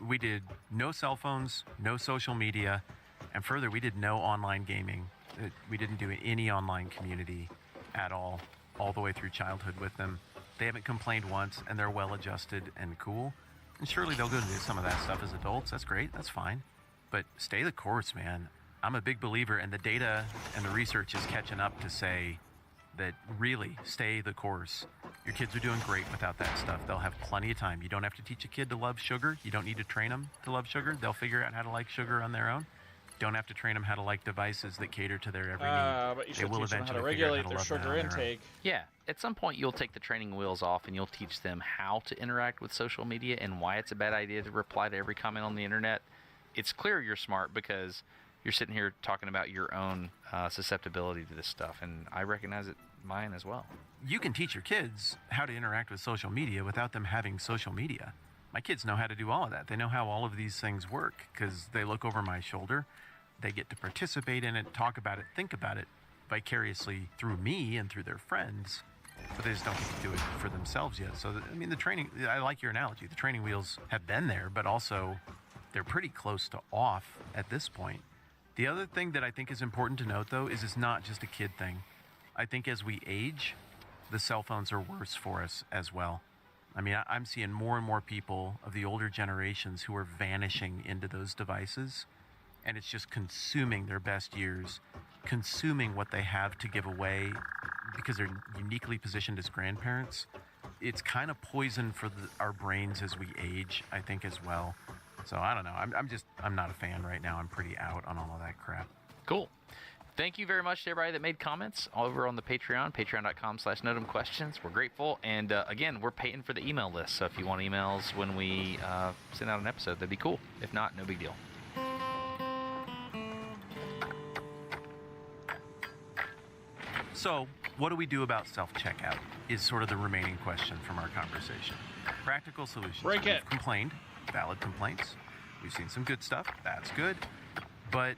We did no cell phones, no social media, and further, we did no online gaming. We didn't do any online community at all the way through childhood with them. They haven't complained once, and they're well adjusted and cool. And surely they'll go do some of that stuff as adults. That's great. That's fine. But stay the course, man. I'm a big believer, and the data and the research is catching up to say that really stay the course. Your kids are doing great without that stuff. They'll have plenty of time. You don't have to teach a kid to love sugar. You don't need to train them to love sugar. They'll figure out how to like sugar on their own. Don't have to train them how to like devices that cater to their every need.
But you
They
should
will
teach them how to
eventually figure out
regulate
how to
their
love that
sugar
on their own.
intake.
Yeah, at some point you'll take the training wheels off and you'll teach them how to interact with social media and why it's a bad idea to reply to every comment on the internet. It's clear you're smart because you're sitting here talking about your own susceptibility to this stuff, and I recognize it mine as well.
You can teach your kids how to interact with social media without them having social media. My kids know how to do all of that. They know how all of these things work because they look over my shoulder. They get to participate in it, talk about it, think about it vicariously through me and through their friends, but they just don't get to do it for themselves yet. So, I mean, the training, I like your analogy. The training wheels have been there, but also they're pretty close to off at this point. The other thing that I think is important to note, though, is it's not just a kid thing. I think as we age, the cell phones are worse for us as well. I mean, I'm seeing more and more people of the older generations who are vanishing into those devices, and it's just consuming their best years, consuming what they have to give away because they're uniquely positioned as grandparents. It's kind of poison for our brains as we age, I think, as well. So I don't know. I'm not a fan right now. I'm pretty out on all of that crap.
Cool. Thank you very much to everybody that made comments over on the Patreon, patreon.com/notumquestions. We're grateful. And again, we're paying for the email list. So if you want emails when we send out an episode, that'd be cool. If not, no big deal.
So what do we do about self-checkout is sort of the remaining question from our conversation. Practical solutions.
Break it.
We've complained, valid complaints. We've seen some good stuff. That's good. But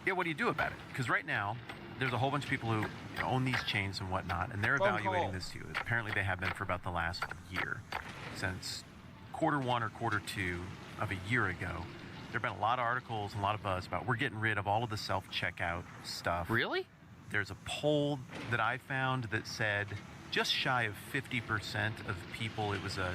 yeah, what do you do about it? Because right now, there's a whole bunch of people who own these chains and whatnot, and they're
Phone
evaluating
call.
this too. Apparently they have been for about the last year. Since quarter one or quarter two of a year ago, there have been a lot of articles and a lot of buzz about we're getting rid of all of the self-checkout stuff.
Really?
There's a poll that I found that said just shy of 50% of people, it was a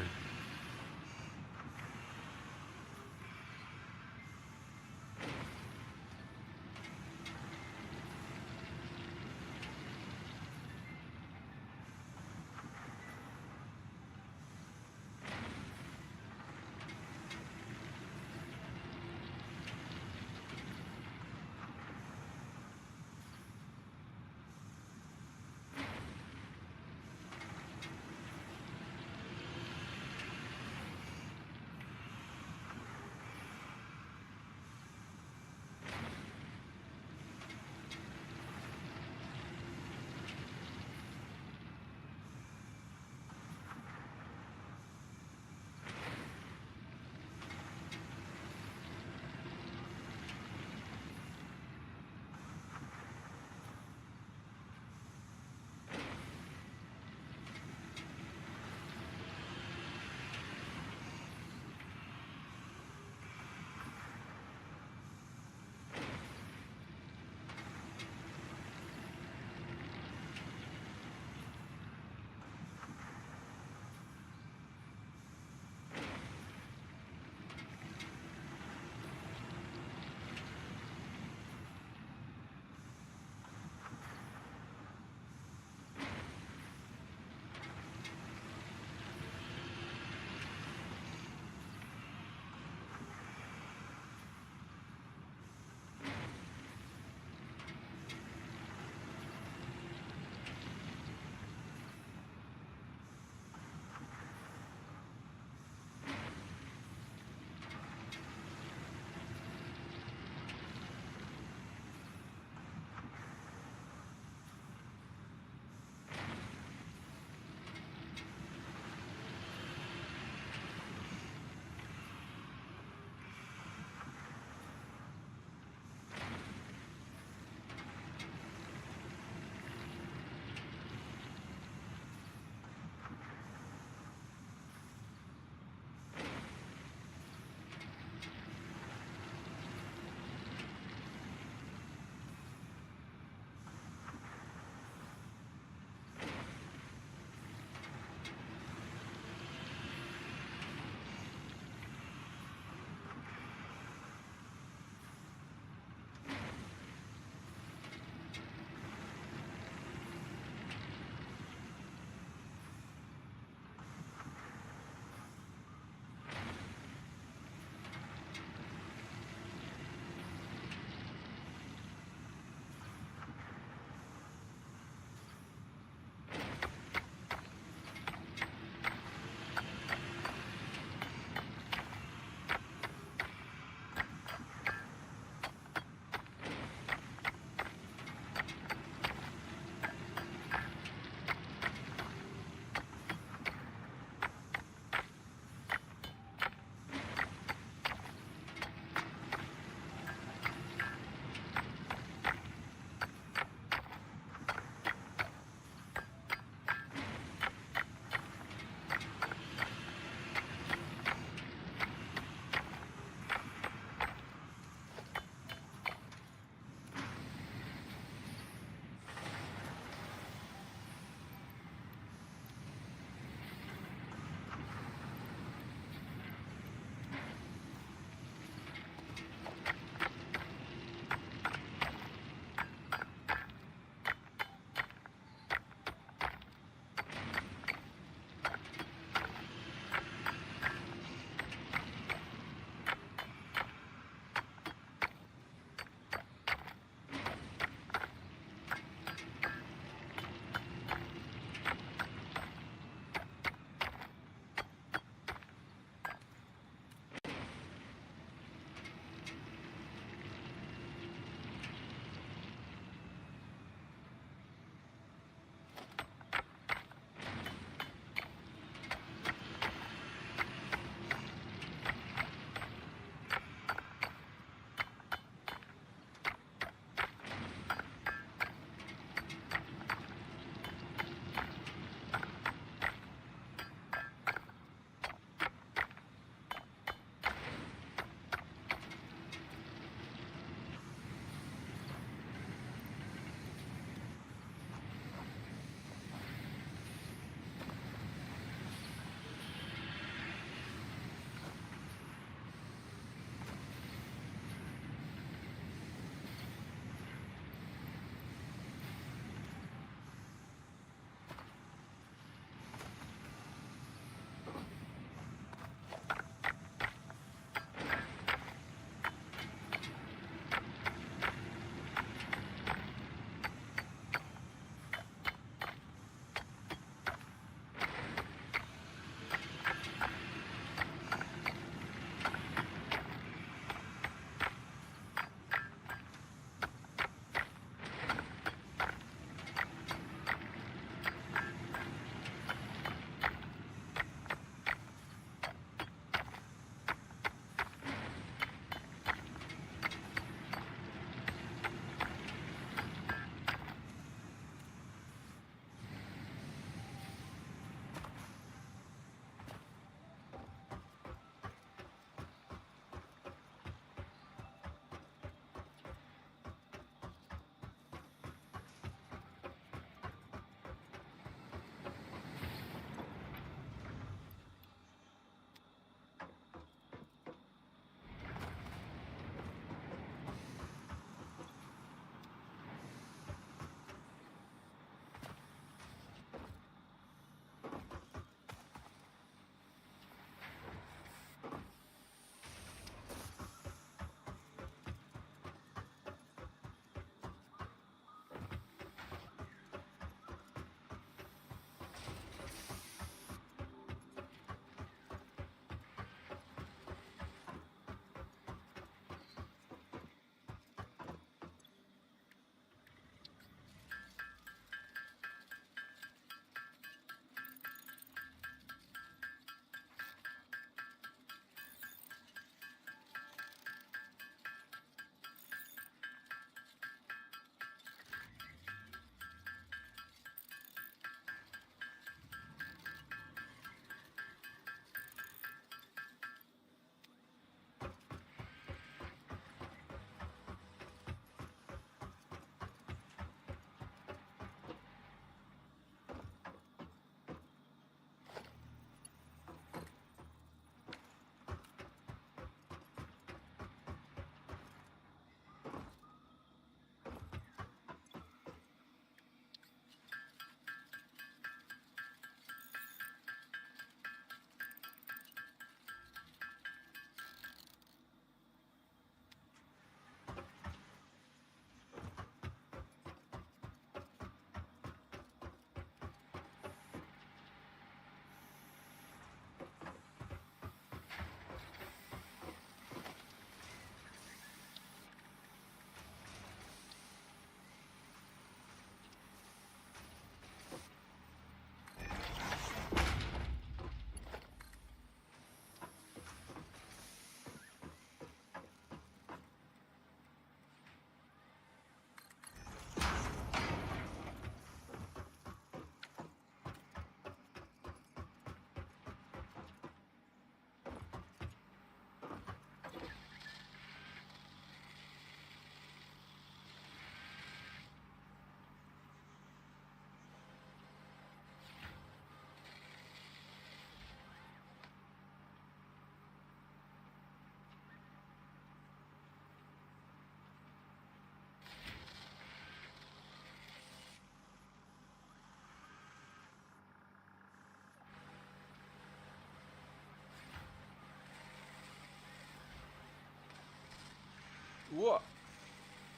What?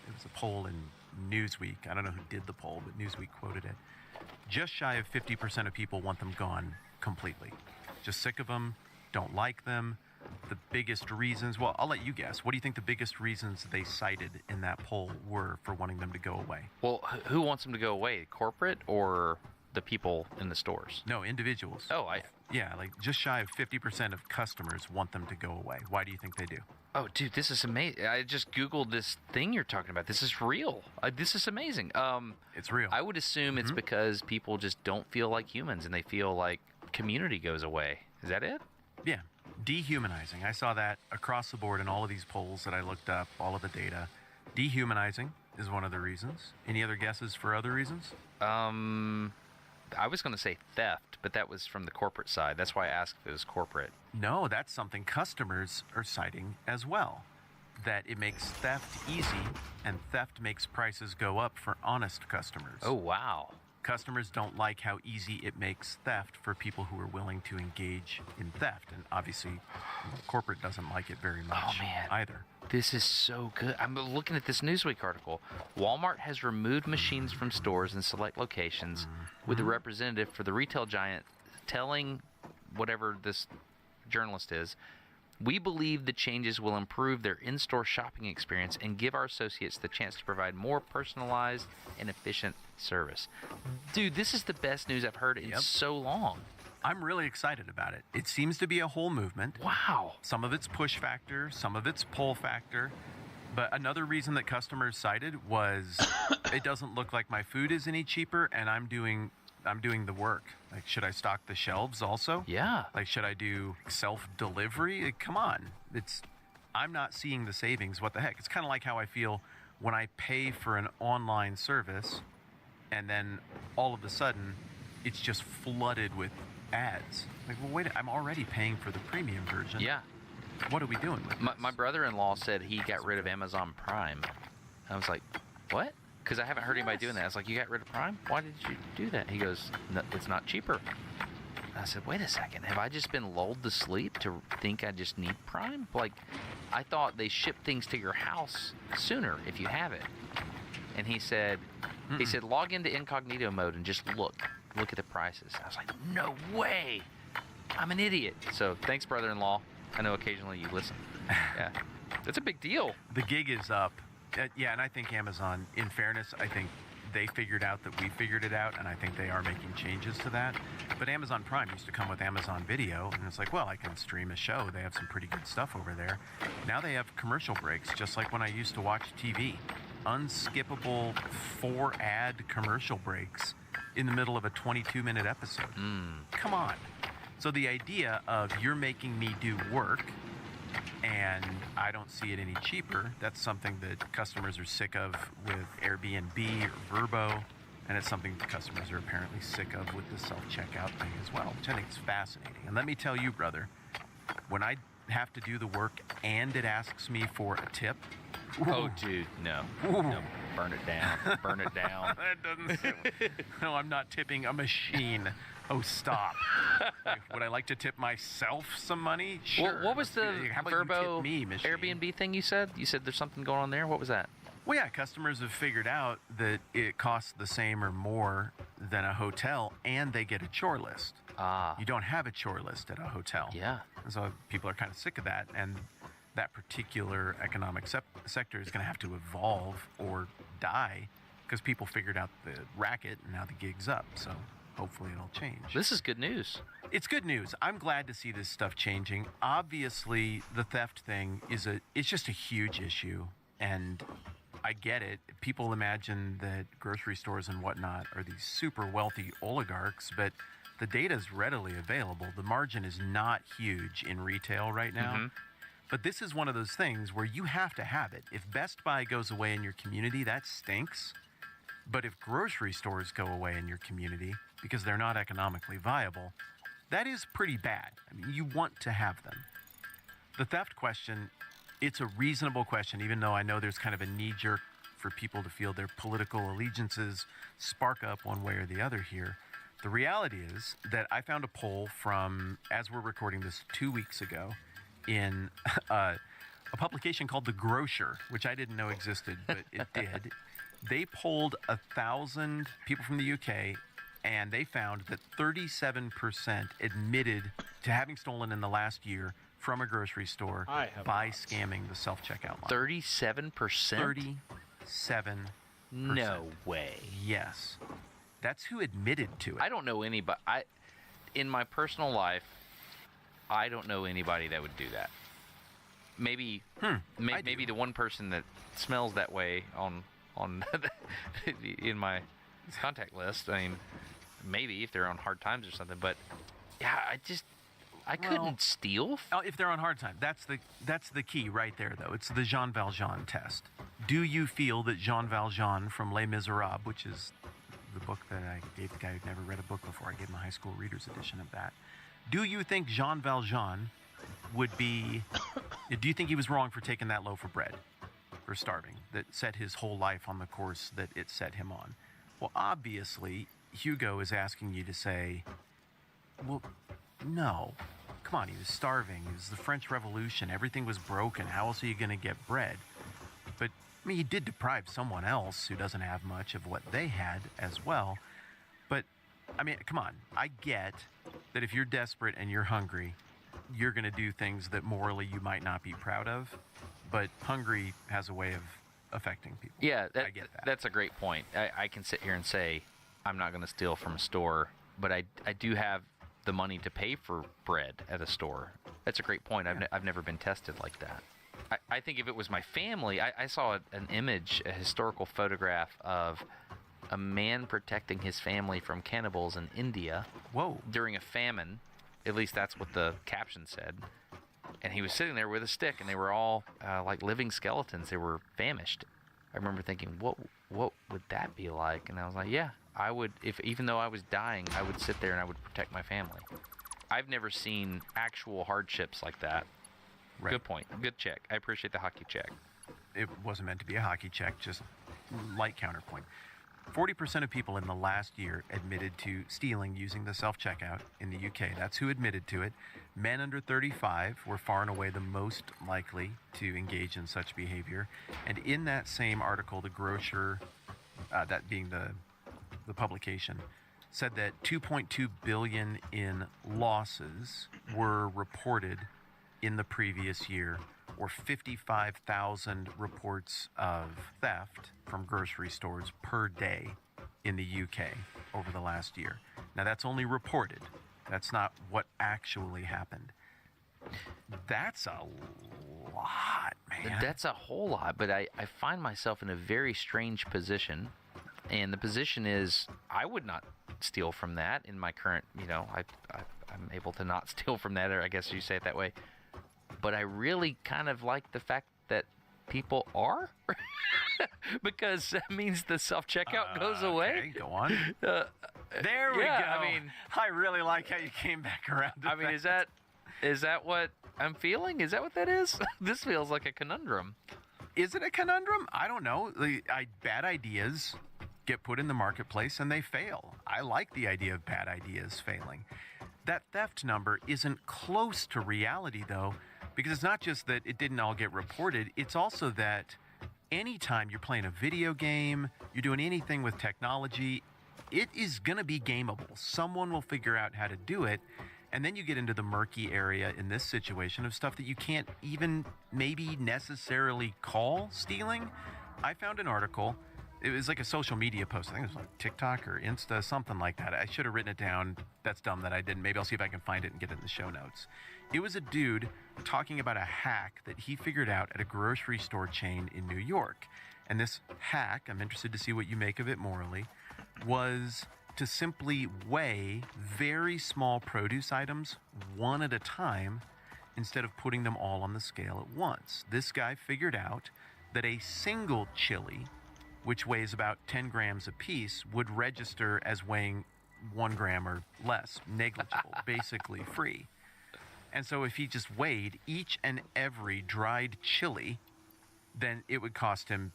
It was a poll in Newsweek. I don't know who did the poll, but Newsweek quoted it. Just shy of 50% of people want them gone completely. Just sick of them, don't like them. The biggest reasons, well, I'll let you guess. What do you think the biggest reasons they cited in that poll were for wanting them to go away?
Well, who wants them to go away? Corporate or the people in the stores?
No, individuals.
Oh,
Yeah, like just shy of 50% of customers want them to go away. Why do you think they do?
Oh, dude, this is amazing. I just Googled this thing you're talking about. This is real. This is amazing.
It's real.
I would assume it's because people just don't feel like humans and they feel like community goes away. Is that it?
Yeah, dehumanizing. I saw that across the board in all of these polls that I looked up, all of the data. Dehumanizing is one of the reasons. Any other guesses for other reasons?
I was going to say theft, but that was from the corporate side. That's why I asked if it was corporate.
No, that's something customers are citing as well. That it makes theft easy, and theft makes prices go up for honest customers.
Oh, wow.
Customers don't like how easy it makes theft for people who are willing to engage in theft. And obviously, corporate doesn't like it very much either.
This is so good. I'm looking at this Newsweek article. Walmart has removed machines from stores in select locations with a representative for the retail giant telling whatever this journalist is, "We believe the changes will improve their in-store shopping experience and give our associates the chance to provide more personalized and efficient service." Dude, this is the best news I've heard in so long.
I'm really excited about it. It seems to be a whole movement.
Wow.
Some of it's push factor, some of it's pull factor. But another reason that customers cited was it doesn't look like my food is any cheaper, and I'm doing the work. Like, should I stock the shelves also?
Yeah.
Like, should I do self-delivery? Like, come on. I'm not seeing the savings. What the heck? It's kind of like how I feel when I pay for an online service and then all of a sudden it's just flooded with ads. Like, well, wait, I'm already paying for the premium version.
Yeah.
What are we doing with this?
My brother-in-law said he got rid of Amazon Prime. I was like, what? Because I haven't heard anybody doing that. I was like, you got rid of Prime? Why did you do that? He goes, no, it's not cheaper. I said, wait a second. Have I just been lulled to sleep to think I just need Prime? Like, I thought they ship things to your house sooner if you have it. And he said, log into incognito mode and just look at the prices. I was like, no way. I'm an idiot. So thanks, brother-in-law. I know occasionally you listen. Yeah, that's a big deal.
The gig is up. Yeah, and I think Amazon, in fairness, I think they figured out that we figured it out, and I think they are making changes to that. But Amazon Prime used to come with Amazon Video, and it's like, well, I can stream a show. They have some pretty good stuff over there. Now they have commercial breaks, just like when I used to watch TV. Unskippable 4-ad commercial breaks in the middle of a 22-minute episode. Come on. So the idea of you're making me do work and I don't see it any cheaper, that's something that customers are sick of with Airbnb or Vrbo, and it's something that customers are apparently sick of with the self-checkout thing as well, which I think is fascinating. And let me tell you, brother, when I have to do the work and it asks me for a tip,
oh, dude, no. No, burn it down. Burn it down.
that doesn't sit. No, I'm not tipping a machine. Oh, stop. Would I like to tip myself some money? Sure.
What was the
How about you
Vrbo
tip me, machine?
Airbnb thing you said? You said there's something going on there? What was that?
Well, yeah, customers have figured out that it costs the same or more than a hotel, and they get a chore list.
Ah.
You don't have a chore list at a hotel.
Yeah.
And so people are kind of sick of that, and that particular economic sector is going to have to evolve or die because people figured out the racket, and now the gig's up. So hopefully it'll change.
This is good news.
It's good news. I'm glad to see this stuff changing. Obviously, the theft thing it's just a huge issue, and I get it. People imagine that grocery stores and whatnot are these super wealthy oligarchs, but the data is readily available. The margin is not huge in retail right now. But this is one of those things where you have to have it. If Best Buy goes away in your community, that stinks. But if grocery stores go away in your community because they're not economically viable, that is pretty bad. I mean, you want to have them. The theft question, it's a reasonable question, even though I know there's kind of a knee-jerk for people to feel their political allegiances spark up one way or the other here. The reality is that I found a poll from, as we're recording this, 2 weeks ago in a a publication called The Grocer, which I didn't know existed, but it did. They polled 1,000 people from the UK, and they found that 37% admitted to having stolen in the last year from a grocery store
I have
by
not.
scamming the self-checkout line.
37%?
37%.
No way.
Yes. That's who admitted to it.
I don't know anybody. In my personal life, I don't know anybody that would do that. Maybe,
I
maybe
do.
the one person that smells that way on in my contact list. I mean, maybe if they're on hard times or something. But yeah, I couldn't steal.
Oh, if they're on hard time, that's the key right there, though. It's the Jean Valjean test. Do you feel that Jean Valjean from Les Miserables, which is the book that I gave the guy who'd never read a book before, I gave him a high school reader's edition of that. Do you think Jean Valjean would be... do you think he was wrong for taking that loaf of bread, for starving, that set his whole life on the course that it set him on? Well, obviously, Hugo is asking you to say, well, no. Come on, he was starving. It was the French Revolution. Everything was broken. How else are you going to get bread? But, I mean, he did deprive someone else who doesn't have much of what they had as well. But, I mean, come on. I get that if you're desperate and you're hungry, you're going to do things that morally you might not be proud of. But hungry has a way of affecting people.
Yeah,
I get that.
That's a great point. I can sit here and say, I'm not going to steal from a store, but I do have the money to pay for bread at a store. That's a great point. I've never been tested like that. I think if it was my family, I saw an image, a historical photograph of a man protecting his family from cannibals in India
Whoa.
during a famine. At least that's what the caption said. And he was sitting there with a stick, and they were all like living skeletons. They were famished. I remember thinking, what would that be like? And I was like, yeah, I would. If even though I was dying, I would sit there and I would protect my family. I've never seen actual hardships like that.
Right.
Good point. Good check. I appreciate the hockey check.
It wasn't meant to be a hockey check, just light counterpoint. 40% of people in the last year admitted to stealing using the self-checkout in the UK. That's who admitted to it. Men under 35 were far and away the most likely to engage in such behavior. And in that same article, the Grocer, that being the publication, said that 2.2 billion in losses were reported in the previous year, or 55,000 reports of theft from grocery stores per day in the UK over the last year. Now, that's only reported. That's not what actually happened. That's a lot, man.
That's a whole lot, but I find myself in a very strange position. And the position is, I would not steal from that in my current, I'm able to not steal from that, or I guess you say it that way. But I really kind of like the fact that people are, because that means the self-checkout goes away.
Okay, go on. There we go.
I mean,
I really like how you came back around to
I mean, is that what I'm feeling? Is that what that is? This feels like a conundrum.
Is it a conundrum? I don't know. Bad ideas get put in the marketplace and they fail. I like the idea of bad ideas failing. That theft number isn't close to reality, though, because it's not just that it didn't all get reported. It's also that anytime you're playing a video game, you're doing anything with technology, it is going to be gameable. Someone will figure out how to do it. And then you get into the murky area in this situation of stuff that you can't even maybe necessarily call stealing. I found an article. It was like a social media post. I think it was like TikTok or Insta, something like that. I should have written it down. That's dumb that I didn't. Maybe I'll see if I can find it and get it in the show notes. It was a dude talking about a hack that he figured out at a grocery store chain in New York. And this hack, I'm interested to see what you make of it morally, was to simply weigh very small produce items one at a time instead of putting them all on the scale at once. This guy figured out that a single chili, which weighs about 10 grams apiece, would register as weighing 1 gram or less, negligible, basically free. And so if he just weighed each and every dried chili, then it would cost him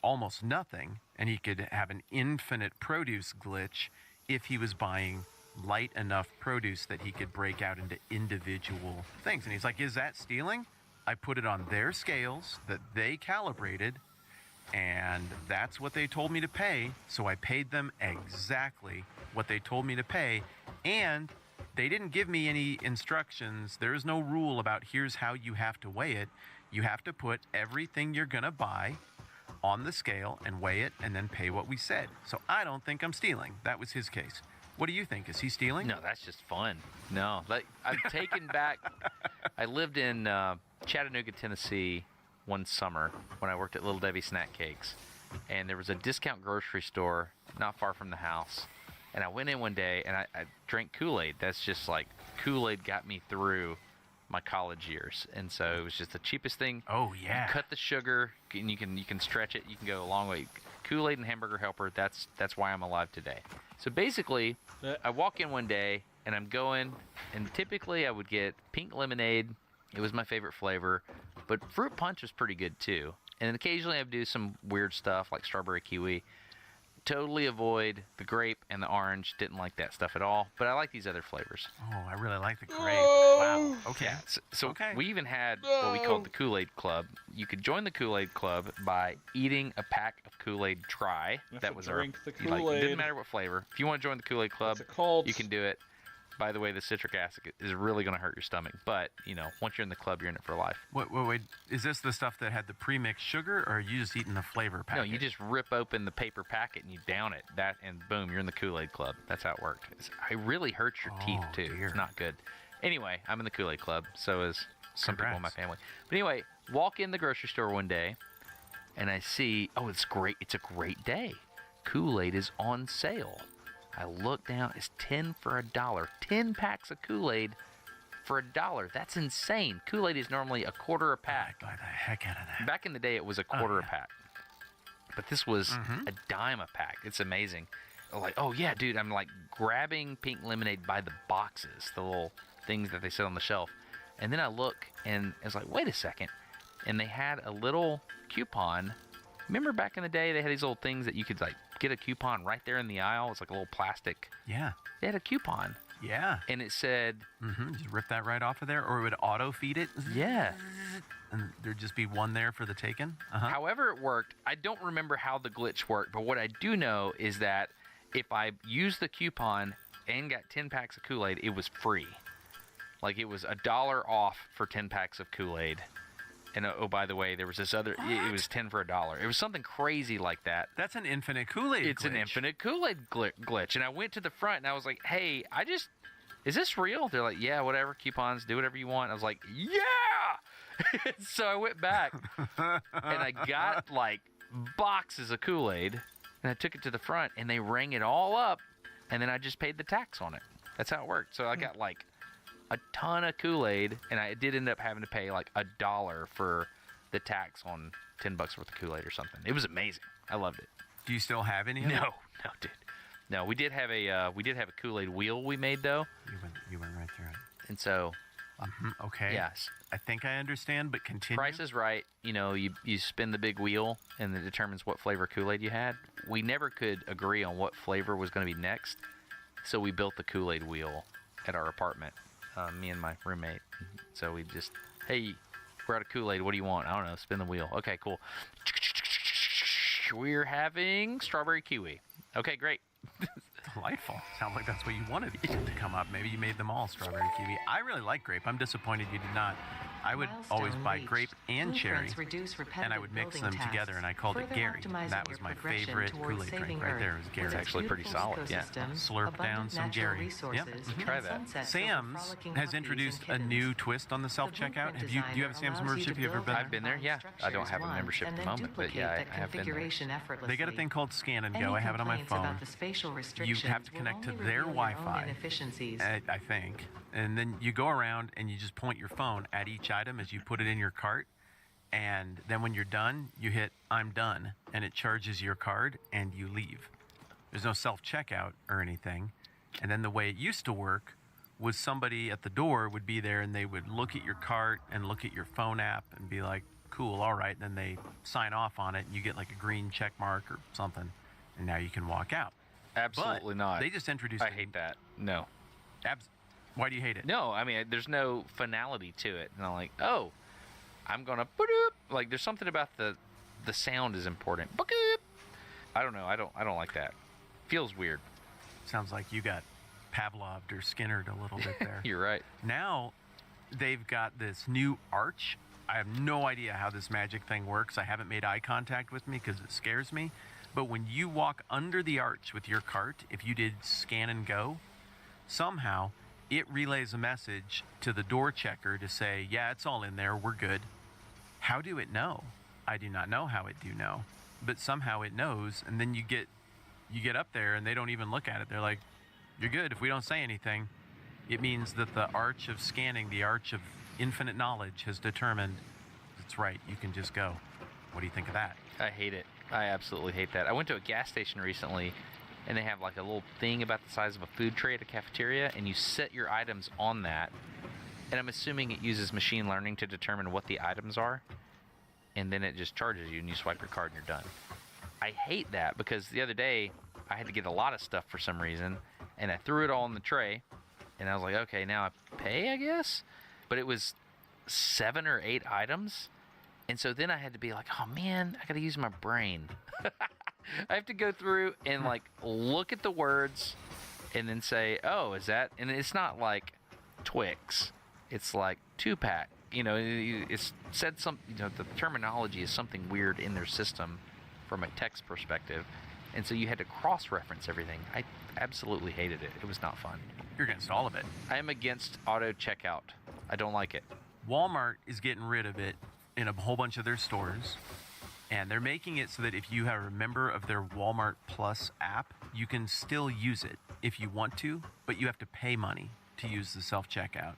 almost nothing, and he could have an infinite produce glitch if he was buying light enough produce that he could break out into individual things. And he's like, is that stealing? I put it on their scales that they calibrated, and that's what they told me to pay. So I paid them exactly what they told me to pay, and they didn't give me any instructions. There's no rule about here's how you have to weigh it. You have to put everything you're going to buy on the scale and weigh it and then pay what we said. So I don't think I'm stealing. That was his case. What do you think? Is he stealing?
No, that's just fun. No, like I've taken back. I lived in Chattanooga, Tennessee, one summer when I worked at Little Debbie Snack Cakes, and there was a discount grocery store not far from the house. And I went in one day and I drank Kool-Aid. That's just like Kool-Aid got me through my college years, and so it was just the cheapest thing.
Oh yeah.
You cut the sugar, and you can stretch it. You can go a long way. Kool-Aid and Hamburger Helper. That's why I'm alive today. So basically, I walk in one day and I'm going, and typically I would get pink lemonade. It was my favorite flavor, but fruit punch was pretty good too. And then occasionally I would do some weird stuff like strawberry kiwi. Totally avoid the grape and the orange. Didn't like that stuff at all. But I like these other flavors.
Oh, I really like the grape. Wow. Okay.
Yeah. So
Okay.
we even had what we called the Kool-Aid Club. You could join the Kool-Aid Club by eating a pack of Kool-Aid dry.
You have
That
to
was
drink the
like, it
Kool-Aid.
didn't matter what flavor. If you want to join the Kool-Aid Club,
What's it called?
you can do it. By the way, the citric acid is really going to hurt your stomach. But, once you're in the club, you're in it for life.
Wait. Is this the stuff that had the pre-mixed sugar, or are you just eating the flavor packet?
No, you just rip open the paper packet and you down it. That, and boom, you're in the Kool-Aid Club. That's how it worked. It really hurts your teeth,
Oh,
too.
dear.
It's not good. Anyway, I'm in the Kool-Aid Club. So is some people in my
Congrats.
family. But anyway, walk in the grocery store one day, and I see, it's great. It's a great day. Kool-Aid is on sale. I look down. It's 10 for $1. 10 packs of Kool-Aid for $1. That's insane. Kool-Aid is normally a quarter a pack.
Buy the heck out of that.
Back in the day, it was a quarter a
yeah.
pack. But this was
Mhm.
a dime a pack. It's amazing. Like, oh yeah, dude, I'm like grabbing pink lemonade by the boxes, the little things that they sit on the shelf. And then I look, and it's like, wait a second. And they had a little coupon. Remember back in the day, they had these little things that you could like get a coupon right there in the aisle. It's like a little plastic.
Yeah.
They had a coupon,
Yeah.
and it said,
Just rip that right off of there, or it would auto feed it.
yeah.
And there'd just be one there for the taking.
However it worked, I don't remember how the glitch worked, but what I do know is that if I used the coupon and got 10 packs of Kool-Aid, it was free. Like, it was $1 off for 10 packs of Kool-Aid. And oh, by the way, there was this other, it was 10 for $1. It was something crazy like that.
That's an infinite Kool-Aid
It's an
glitch.
infinite Kool-Aid glitch. And I went to the front and I was like, hey, is this real? They're like, yeah, whatever, coupons, do whatever you want. I was like, yeah! So I went back and I got like boxes of Kool-Aid and I took it to the front and they rang it all up and then I just paid the tax on it. That's how it worked. So I got like a ton of Kool-Aid, and I did end up having to pay like $1 for the tax on $10 worth of Kool-Aid or something. It was amazing. I loved it.
Do you still have any of it?
No, dude. No, we did have a Kool-Aid wheel we made though,
You went right through it.
and so
Okay.
yes,
I think I understand, but continue.
Price is Right. You spin the big wheel and it determines what flavor Kool-Aid you had. We never could agree on what flavor was going to be next, so we built the Kool-Aid wheel at our apartment. Me and my roommate. So we just, hey, we're out of Kool-Aid. What do you want? I don't know. Spin the wheel. Okay, cool. We're having strawberry kiwi. Okay, great.
Delightful. Sounds like that's what you wanted to come up. Maybe you made them all strawberry kiwi. I really like grape. I'm disappointed you did not. I would always buy grape and cherry, and I would mix them together, and I called it Gary. That was my favorite Kool-Aid drink right there. Was Gary.
It's actually pretty solid, yeah.
Slurp down some Gary. Yep.
Try that.
Sam's has introduced a new twist on the self-checkout. Do you have a Sam's membership? You ever been there?
I've been there, yeah. I don't have a membership at the moment, but yeah, I have been there.
They got a thing called Scan and Go. I have it on my phone. You have to connect to their Wi-Fi, I think. And then you go around and you just point your phone at each item as you put it in your cart. And then when you're done, you hit I'm done, and it charges your card and you leave. There's no self-checkout or anything. And then the way it used to work was somebody at the door would be there and they would look at your cart and look at your phone app and be like, cool, all right. And then they sign off on it and you get like a green check mark or something. And now you can walk out.
Absolutely
But
not.
They just introduced
I hate that. No.
Why do you hate it?
No, I mean, there's no finality to it. And I'm like, oh, I'm gonna boop. Like there's something about the sound is important. Boop. I don't know. I don't like that. Feels weird.
Sounds like you got Pavloved or Skinnered a little bit there.
You're right.
Now they've got this new arch. I have no idea how this magic thing works. I haven't made eye contact with me because it scares me. But when you walk under the arch with your cart, if you did scan and go, somehow it relays a message to the door checker to say, yeah, it's all in there, we're good. How do it know? I do not know how it do know. But somehow it knows, and then you get up there and they don't even look at it. They're like, you're good. If we don't say anything, it means that the arch of scanning, the arch of infinite knowledge has determined it's right. You can just go. What do you think of that?
I hate it. I absolutely hate that. I went to a gas station recently, and they have like a little thing about the size of a food tray at a cafeteria, and you set your items on that. And I'm assuming it uses machine learning to determine what the items are, and then it just charges you, and you swipe your card, and you're done. I hate that because the other day I had to get a lot of stuff for some reason, and I threw it all in the tray, and I was like, okay, now I pay, I guess? But it was 7 or 8 items. And so then I had to be like, oh man, I gotta use my brain. I have to go through and like look at the words and then say, oh, is that? And it's not like Twix. It's like 2-pack. You know, it's said some, you know, the terminology is something weird in their system from a text perspective. And so you had to cross-reference everything. I absolutely hated it. It was not fun.
You're against all of it.
I am against auto checkout. I don't like it.
Walmart is getting rid of it in a whole bunch of their stores, and they're making it so that if you are a member of their Walmart Plus app, you can still use it if you want to, but you have to pay money to use the self-checkout.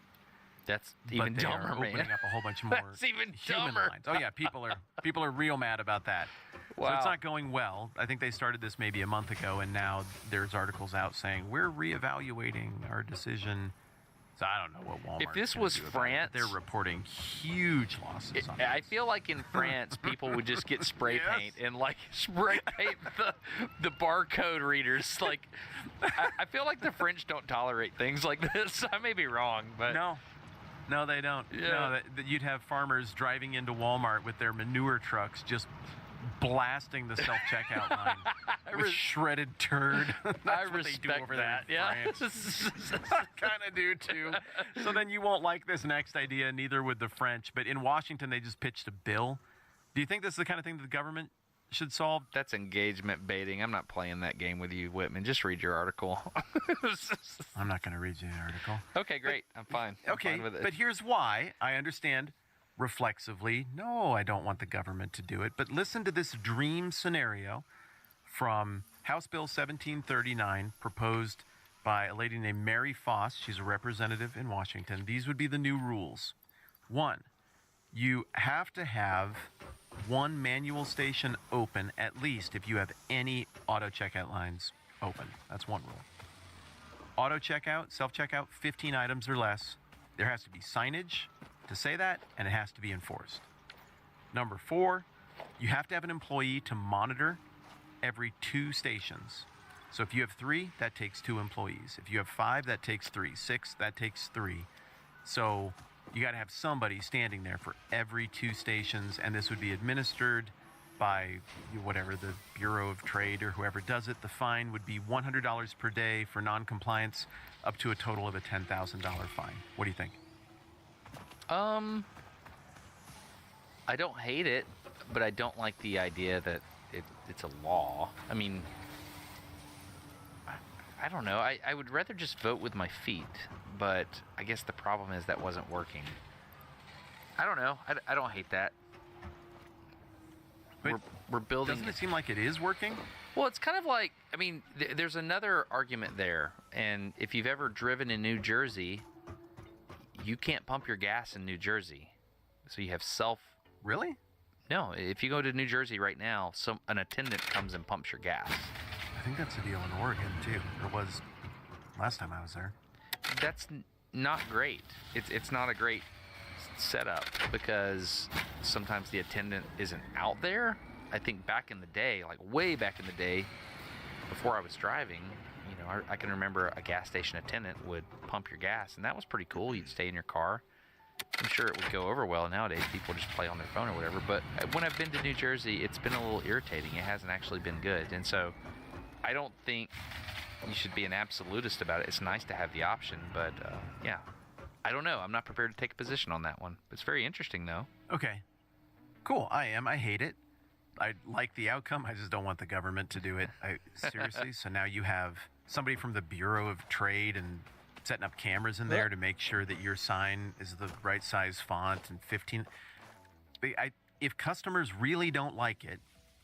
That's even
But they
dumber,
are
man.
opening up a whole bunch more
That's even
human
dumber.
lines. Oh yeah, people are real mad about that. So
Wow.
it's not going well. I think they started this maybe a month ago, and now there's articles out saying we're reevaluating our decision. So I don't know what Walmart.
If this was France,
they're reporting huge losses. On
I
this.
feel like in France, people would just get spray
Yes.
paint and like spray paint the barcode readers. Like, I feel like the French don't tolerate things like this. I may be wrong, but
No, they don't.
Yeah.
No, that you'd have farmers driving into Walmart with their manure trucks just blasting the self-checkout line with shredded turd. That's
I
what they do
respect
over there
that.
in
Yeah.
France. I kind of do too. So then you won't like this next idea, neither would the French. But in Washington, they just pitched a bill. Do you think this is the kind of thing that the government should solve?
That's engagement baiting. I'm not playing that game with you, Whitman. Just read your article.
I'm not going to read you the article.
Okay, great. I'm fine. I'm
Okay,
fine with it.
but here's why. I understand reflexively, no, I don't want the government to do it. But listen to this dream scenario from House Bill 1739, proposed by a lady named Mary Foss. She's a representative in Washington. These would be the new rules. 1, you have to have one manual station open, at least if you have any auto checkout lines open. That's one rule. Auto checkout, self-checkout, 15 items or less. There has to be signage to say that, and it has to be enforced. Number 4, you have to have an employee to monitor every 2 stations. So if you have 3, that takes 2 employees. If you have 5, that takes 3. 6, that takes 3. So you got to have somebody standing there for every 2 stations, and this would be administered by whatever, the Bureau of Trade or whoever does it. The fine would be $100 per day for non-compliance, up to a total of a $10,000 fine. What do you think?
I don't hate it, but I don't like the idea that it's a law. I mean, I don't know. I would rather just vote with my feet, but I guess the problem is that wasn't working. I don't know. I don't hate that.
But
We're building.
Doesn't it seem like it is working?
Well, it's kind of like, I mean, there's another argument there. And if you've ever driven in New Jersey, you can't pump your gas in New Jersey. So you have
Really?
No, if you go to New Jersey right now, an attendant comes and pumps your gas.
I think that's a deal in Oregon, too. It was last time I was there.
That's not great. It's not a great setup because sometimes the attendant isn't out there. I think back in the day, like way back in the day, before I was driving, you know, I can remember a gas station attendant would pump your gas, and that was pretty cool. You'd stay in your car, I'm sure it would go over well nowadays. People just play on their phone or whatever. But when I've been to New Jersey, it's been a little irritating. It hasn't actually been good. And so I don't think you should be an absolutist about it. It's nice to have the option, but yeah. I don't know. I'm not prepared to take a position on that one. It's very interesting, though.
Okay. Cool. I am. I hate it. I like the outcome. I just don't want the government to do it. Seriously. So now you have somebody from the Bureau of Trade and setting up cameras in there to make sure that your sign is the right size font and 15. If customers really don't like it,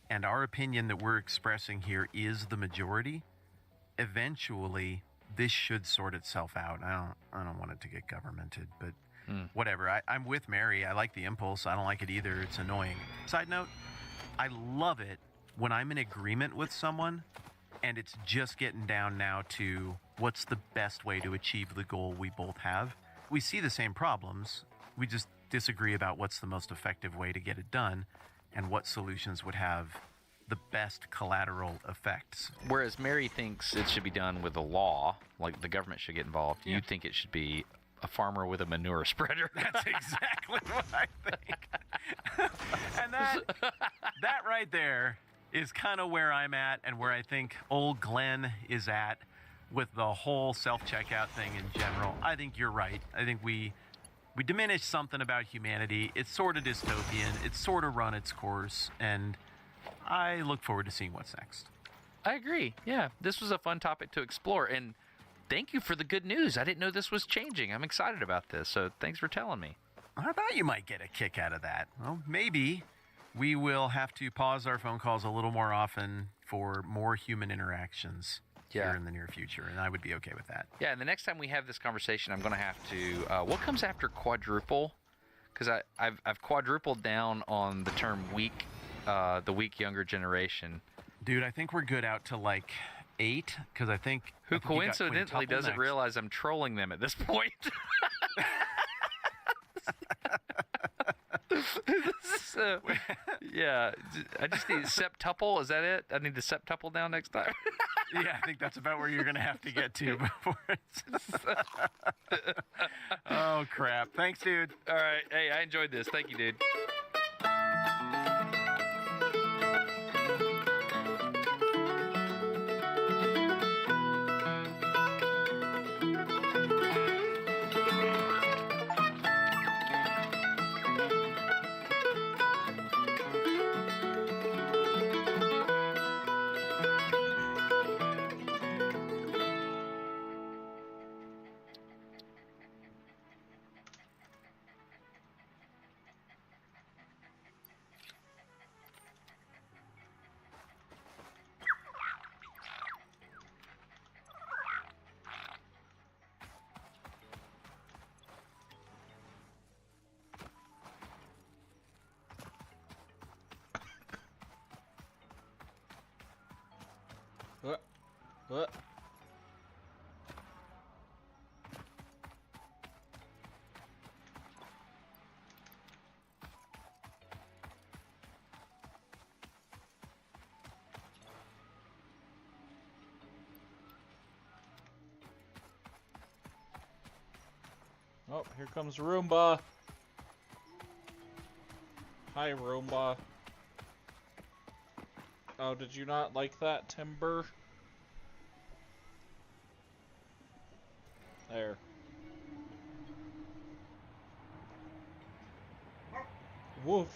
and our opinion that we're expressing here is the majority, eventually this should sort itself out. I don't want it to get governmented, but whatever. I'm with Mary. I like the impulse. I don't like it either. It's annoying. Side note, I love it when I'm in agreement with someone and it's just getting down now to what's the best way to achieve the goal we both have. We see the same problems. We just disagree about what's the most effective way to get it done and what solutions would have the best collateral effects.
Whereas Mary thinks it should be done with a law, like the government should get involved.
Yeah.
You think it should be a farmer with a manure spreader.
That's exactly what I think. And that right there is kind of where I'm at and where I think old Glenn is at with the whole self-checkout thing in general. I think you're right. I think we diminish something about humanity. It's sort of dystopian. It's sort of run its course, and I look forward to seeing what's next.
I agree. Yeah, this was a fun topic to explore, and thank you for the good news. I didn't know this was changing. I'm excited about this, so thanks for telling me.
I thought you might get a kick out of that. Well, maybe we will have to pause our phone calls a little more often for more human interactions here in the near future, and I would be okay with that.
Yeah, and the next time we have this conversation, I'm going to have to... what comes after quadruple? Because I've quadrupled down on the term weak, the weak younger generation.
Dude, I think we're good out to like 8, because I think...
Who coincidentally doesn't realize I'm trolling them at this point. So, yeah, I just need septuple. Is that it? I need the septuple down next time.
Yeah, I think that's about where you're going to have to get to before it's... Oh, crap. Thanks, dude.
All right. Hey, I enjoyed this. Thank you, dude.
What? Oh, here comes Roomba. Hi, Roomba. Oh, did you not like that, Timber? There. Woof.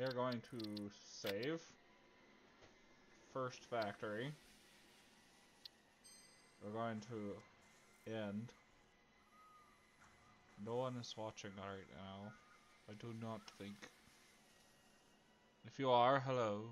We are going to save. First factory. We're going to end. No one is watching right now. I do not think. If you are, hello.